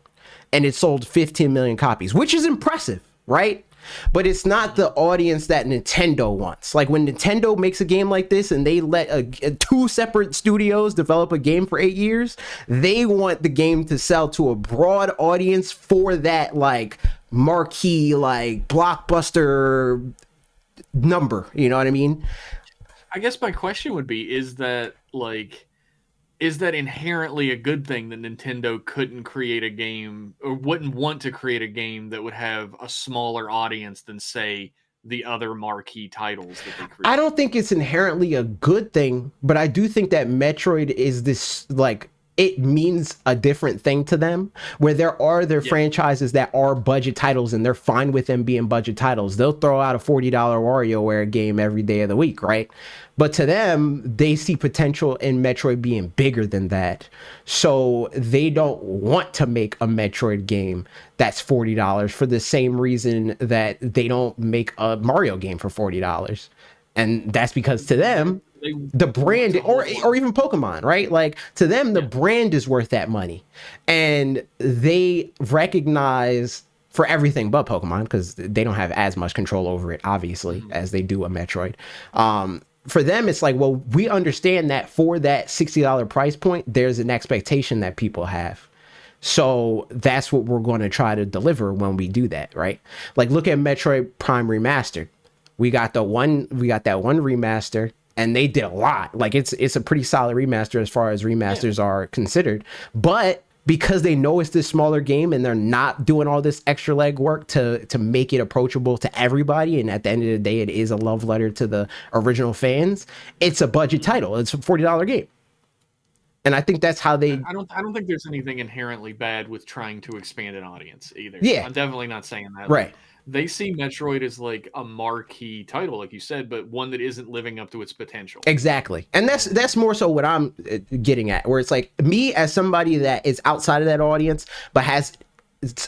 and it sold 15 million copies, which is impressive, right? But it's not the audience that Nintendo wants. Like when Nintendo makes a game like this and they let two separate studios develop a game for 8 years, they want the game to sell to a broad audience for that like marquee, like blockbuster number. You know what I mean? I guess my question would be, is that inherently a good thing that Nintendo couldn't create a game or wouldn't want to create a game that would have a smaller audience than, say, the other marquee titles that they create? I don't think it's inherently a good thing, but I do think that Metroid is this like it means a different thing to them, where there are their franchises that are budget titles and they're fine with them being budget titles. They'll throw out a $40 WarioWare game every day of the week, right? But to them, they see potential in Metroid being bigger than that. So they don't want to make a Metroid game that's $40 for the same reason that they don't make a Mario game for $40. And that's because to them, the brand or even Pokemon, right? Like to them, the brand is worth that money. And they recognize for everything but Pokemon, because they don't have as much control over it, obviously, as they do a Metroid. For them, it's like, well, we understand that for that $60 price point, there's an expectation that people have. So that's what we're going to try to deliver when we do that, right? Like look at Metroid Prime Remastered. We got that one remaster, and they did a lot. Like it's a pretty solid remaster as far as remasters are considered. But because they know it's this smaller game and they're not doing all this extra legwork to make it approachable to everybody, and at the end of the day, it is a love letter to the original fans. It's a budget title. It's a $40 game. And I think that's how they. I don't think there's anything inherently bad with trying to expand an audience either. Yeah. I'm definitely not saying that. Right. Like, they see Metroid as like a marquee title, like you said, but one that isn't living up to its potential. Exactly. And that's more so what I'm getting at, where it's like me as somebody that is outside of that audience, but has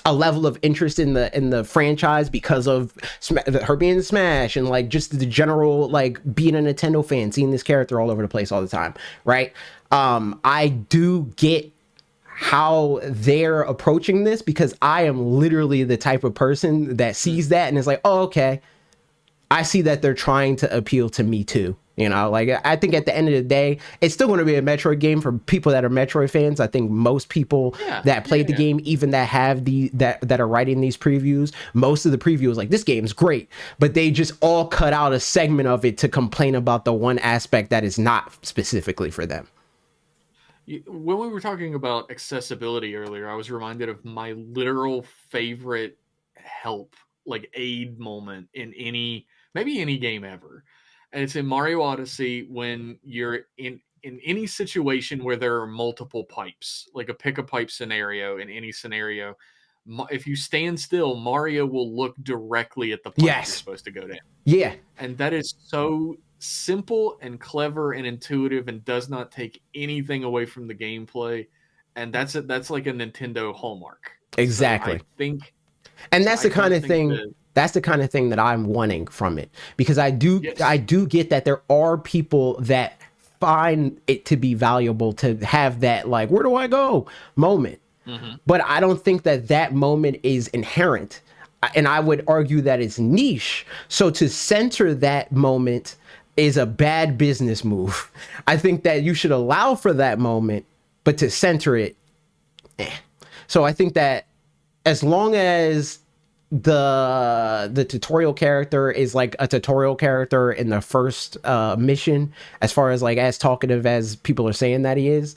a level of interest in the franchise because of her being in Smash and like just the general like being a Nintendo fan, seeing this character all over the place all the time, right? I do get how they're approaching this, because I am literally the type of person that sees that and is like, oh, okay, I see that they're trying to appeal to me too. You know, like I think at the end of the day, it's still going to be a Metroid game for people that are Metroid fans. I think most people that played the game, even that have that are writing these previews, most of the previews like this game's great, but they just all cut out a segment of it to complain about the one aspect that is not specifically for them. When we were talking about accessibility earlier, I was reminded of my literal favorite help, like aid moment in maybe any game ever. And it's in Mario Odyssey when you're in any situation where there are multiple pipes, like a pick a pipe scenario in any scenario. If you stand still, Mario will look directly at the pipe you're supposed to go down. Yeah. And that is so simple and clever and intuitive and does not take anything away from the gameplay. And that's like a Nintendo hallmark. Exactly. So I think, and that's the kind of thing. That's the kind of thing that I'm wanting from it, because I do get that there are people that find it to be valuable to have that like, where do I go moment. But I don't think that moment is inherent. And I would argue that it's niche. So to center that moment is a bad business move. I think that you should allow for that moment, but to center it, So I think that as long as the tutorial character is like a tutorial character in the first mission, as far as like as talkative as people are saying that he is,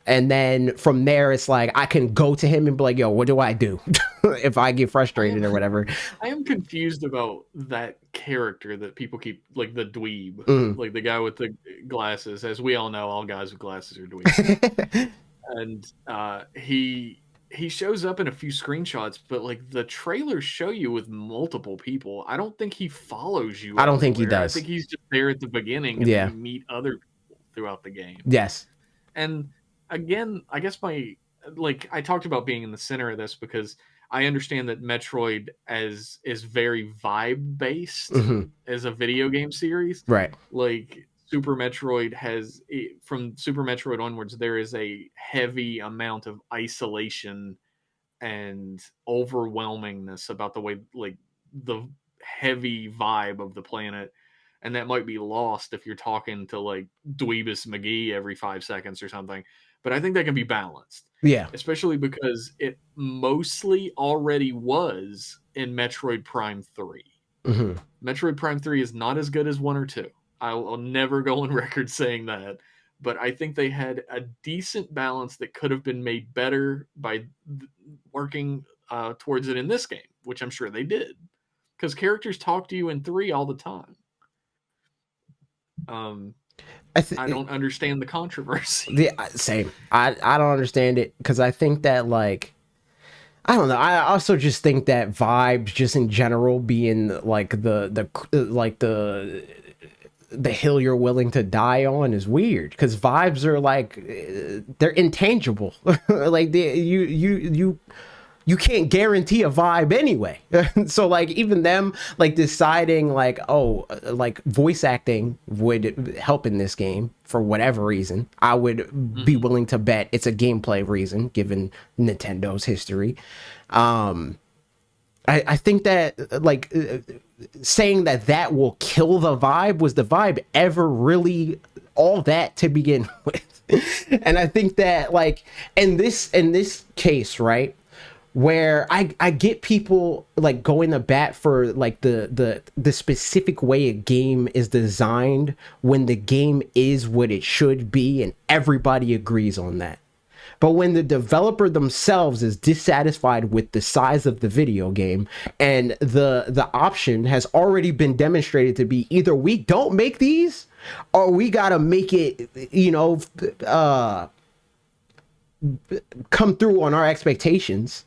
and then from there it's like I can go to him and be like, yo, what do I do if I get frustrated or whatever. I am confused about that character that people keep, like the dweeb, like the guy with the glasses. As we all know, all guys with glasses are dweebs. And he shows up in a few screenshots, but like the trailers show you with multiple people. I don't think he follows you. I don't think he does. I think he's just there at the beginning, and then you meet other people throughout the game. Yes. And again, I guess I talked about being in the center of this because I understand that Metroid is very vibe based as a video game series. Right. Like Super Metroid from Super Metroid onwards, there is a heavy amount of isolation and overwhelmingness about the way, like, the heavy vibe of the planet. And that might be lost if you're talking to like Dweebus McGee every 5 seconds or something. But I think that can be balanced. Yeah. Especially because it mostly already was in Metroid Prime 3. Metroid Prime 3 is not as good as 1 or 2. I'll never go on record saying that. But I think they had a decent balance that could have been made better by working towards it in this game, which I'm sure they did. Because characters talk to you in 3 all the time. I don't understand the controversy. Same. I don't understand it because I think that, like, I don't know. I also just think that vibes, just in general, being like the hill you're willing to die on is weird because vibes are like they're intangible. Like you can't guarantee a vibe anyway. So like even them like deciding like, oh, like voice acting would help in this game for whatever reason, I would be willing to bet it's a gameplay reason given Nintendo's history. I think that like saying that will kill the vibe, was the vibe ever really all that to begin with? And I think that like in this case, right, where I get people like going to bat for like the specific way a game is designed when the game is what it should be and everybody agrees on that. But when the developer themselves is dissatisfied with the size of the video game and the option has already been demonstrated to be either we don't make these or we gotta make it, you know, come through on our expectations,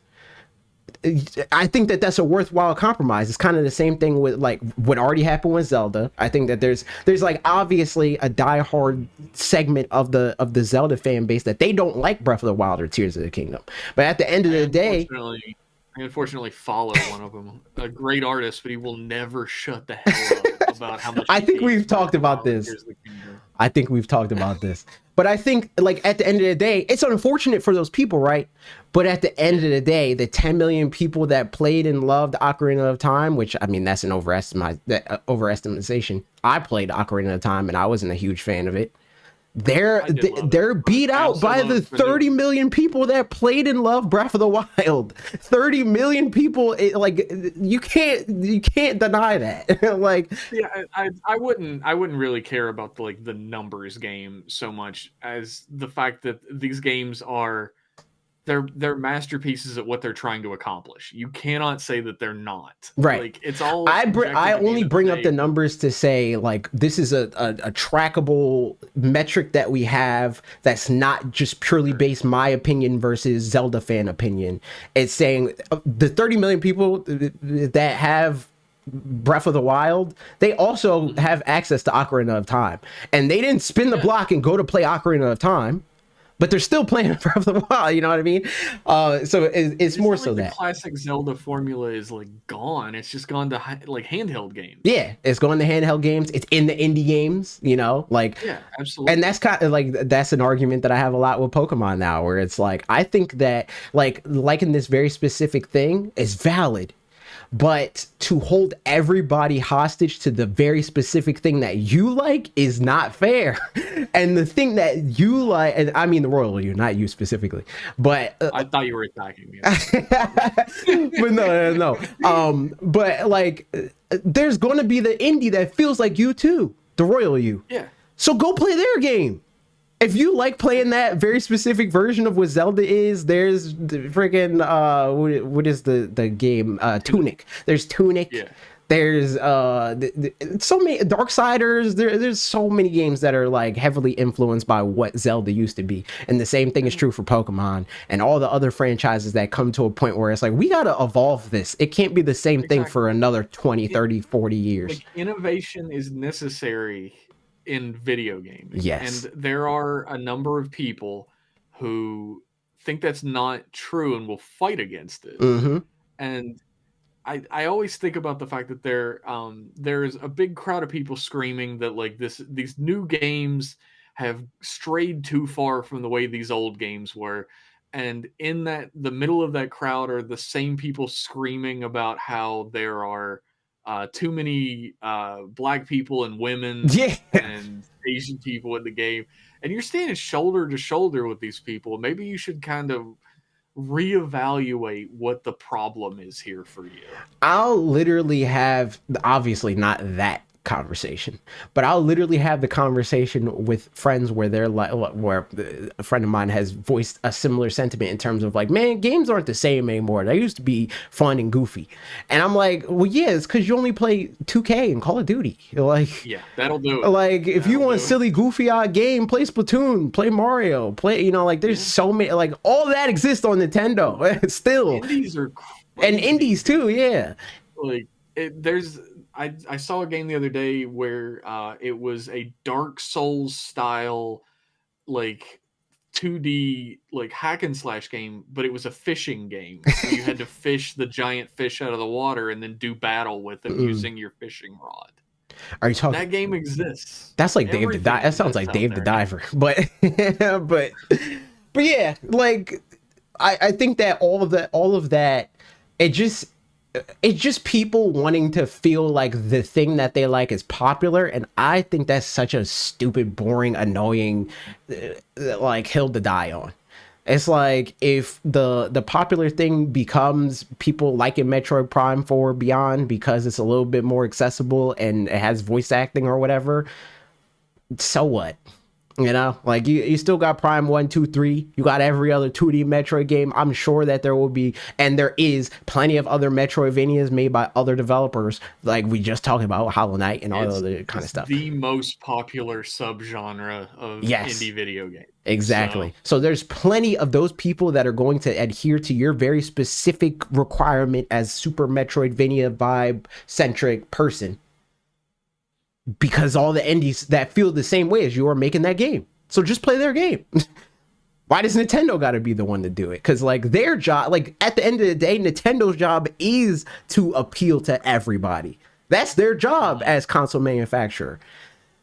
I think that that's a worthwhile compromise. It's kind of the same thing with like what already happened with Zelda. I think that there's like obviously a diehard segment of the Zelda fan base that they don't like Breath of the Wild or Tears of the Kingdom. But at the end of the day, I unfortunately follow one of them, a great artist, but he will never shut the hell up about how much. I think we've talked about this. I think we've talked about this. But I think, like, at the end of the day, it's unfortunate for those people, right? But at the end of the day, the 10 million people that played and loved Ocarina of Time, which, I mean, that's an overestimation. I played Ocarina of Time, and I wasn't a huge fan of it. They're beat out by the 30 million people that played and loved Breath of the Wild. 30 million people, like, you can't deny that. Like, yeah, I wouldn't really care about the numbers game so much as the fact that these games are they're masterpieces at what they're trying to accomplish. You cannot say that they're not. Right. Like, it's all. I only bring up the numbers to say, like, this is a trackable metric that we have that's not just purely based my opinion versus Zelda fan opinion. It's saying the 30 million people that have Breath of the Wild, they also have access to Ocarina of Time, and they didn't spin the block and go to play Ocarina of Time, but they're still playing Breath of the Wild. You know what I mean? So it's more so that the classic Zelda formula is like gone. It's just gone to like handheld games. Yeah, it's going to handheld games. It's in the indie games. You know, like, yeah, absolutely. And that's kind of like, that's an argument that I have a lot with Pokemon now, where it's like I think that like in this very specific thing is valid. but to hold everybody hostage to the very specific thing that you like is not fair. And the thing that you like, and I mean the royal you, not you specifically, but I thought you were attacking me. but no. But like, there's going to be the indie that feels like you too, the royal you. Yeah. So go play their game. If you like playing that very specific version of what Zelda is, there's the freaking what is the game? Tunic. There's Tunic. Yeah. There's so many Darksiders. There's so many games that are like heavily influenced by what Zelda used to be, and the same thing is true for Pokemon and all the other franchises that come to a point where it's like we gotta evolve this. It can't be the same thing for another 20, 30, 40 years. Like, innovation is necessary in video games. Yes. And there are a number of people who think that's not true and will fight against it. Mm-hmm. And I always think about the fact that there's a big crowd of people screaming that like these new games have strayed too far from the way these old games were. And in the middle of that crowd are the same people screaming about how there are too many black people and women and Asian people in the game, and you're standing shoulder to shoulder with these people. Maybe you should kind of reevaluate what the problem is here for you. I'll literally have, obviously not that conversation, but I'll literally have the conversation with friends where they're like, where a friend of mine has voiced a similar sentiment in terms of like, man, games aren't the same anymore. They used to be fun and goofy. And I'm like, well, yeah, it's because you only play 2K and Call of Duty. Like, yeah, that'll do it. Like, if you want a silly, goofy odd game, play Splatoon, play Mario, play, like, there's so many, like, all that exists on Nintendo still. Indies are crazy. And indies too, yeah. Like, I saw a game the other day where it was a Dark Souls style, like 2D like hack and slash game, but it was a fishing game. So you had to fish the giant fish out of the water and then do battle with them using your fishing rod. Are you talking? That game exists. That's like Dave the Diver. That sounds like Dave the Diver. But but yeah, like I think that all of that, it's just people wanting to feel like the thing that they like is popular, and I think that's such a stupid, boring, annoying like hill to die on. It's like if the popular thing becomes people liking Metroid Prime 4 Beyond because it's a little bit more accessible and it has voice acting or whatever, so what? Like you still got Prime 1, 2, 3. You got every other 2D Metroid game. I'm sure that there will be, and there is plenty of other Metroidvanias made by other developers, like we just talked about Hollow Knight and all the other kind of stuff. The most popular subgenre of indie video game. Exactly. So there's plenty of those people that are going to adhere to your very specific requirement as Super Metroidvania vibe centric person, because all the indies that feel the same way as you are making that game. So just play their game. Why does Nintendo got to be the one to do it? Because like their job, like at the end of the day, Nintendo's job is to appeal to everybody. That's their job as console manufacturer.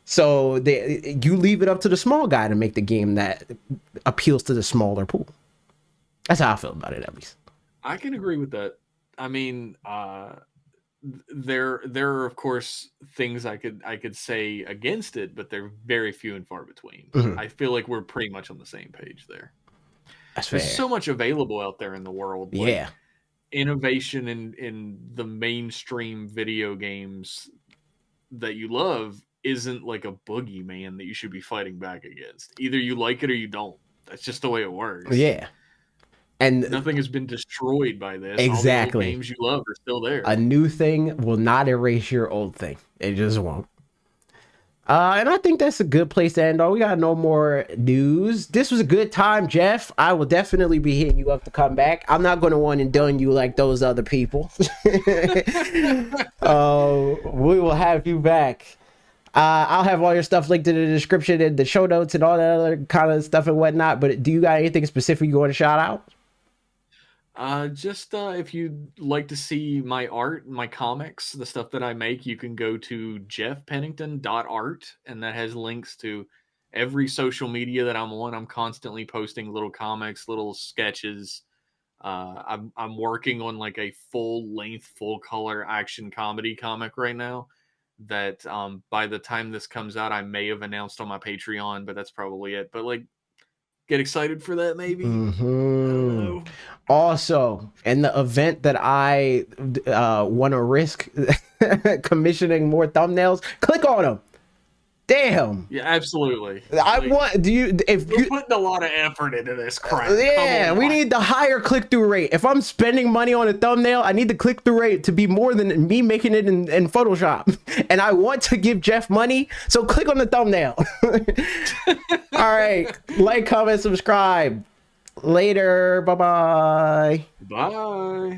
So you leave it up to the small guy to make the game that appeals to the smaller pool. That's how I feel about it, at least. I can agree with that. I mean, there are of course things I could say against it, but they're very few and far between. I feel like we're pretty much on the same page there. There's so much available out there in the world. Like, innovation in the mainstream video games that you love isn't like a boogeyman that you should be fighting back against. Either you like it or you don't. That's just the way it works. Yeah. And nothing has been destroyed by this. Exactly. All the games you love are still there. A new thing will not erase your old thing. It just won't. And I think that's a good place to end. We got no more news. This was a good time, Geoff. I will definitely be hitting you up to come back. I'm not going to one and done you like those other people. We will have you back. I'll have all your stuff linked in the description and the show notes and all that other kind of stuff and whatnot. But do you got anything specific you want to shout out? Just if you'd like to see my art, my comics, the stuff that I make, you can go to geoffpennington.art, and that has links to every social media that I'm on. I'm constantly posting little comics, little sketches, I'm working on like a full length, full color action comedy comic right now. That by the time this comes out, I may have announced on my Patreon, but that's probably it. But like, get excited for that, maybe. I don't know. Also, in the event that I want to risk commissioning more thumbnails, click on them. Damn. Yeah, absolutely. I Like, want. Do you? If we're you putting a lot of effort into this crap. Yeah, we need the higher click-through rate. If I'm spending money on a thumbnail, I need the click-through rate to be more than me making it in Photoshop. And I want to give Geoff money, so click on the thumbnail. All right, like, comment, subscribe. Later. Bye-bye. Bye.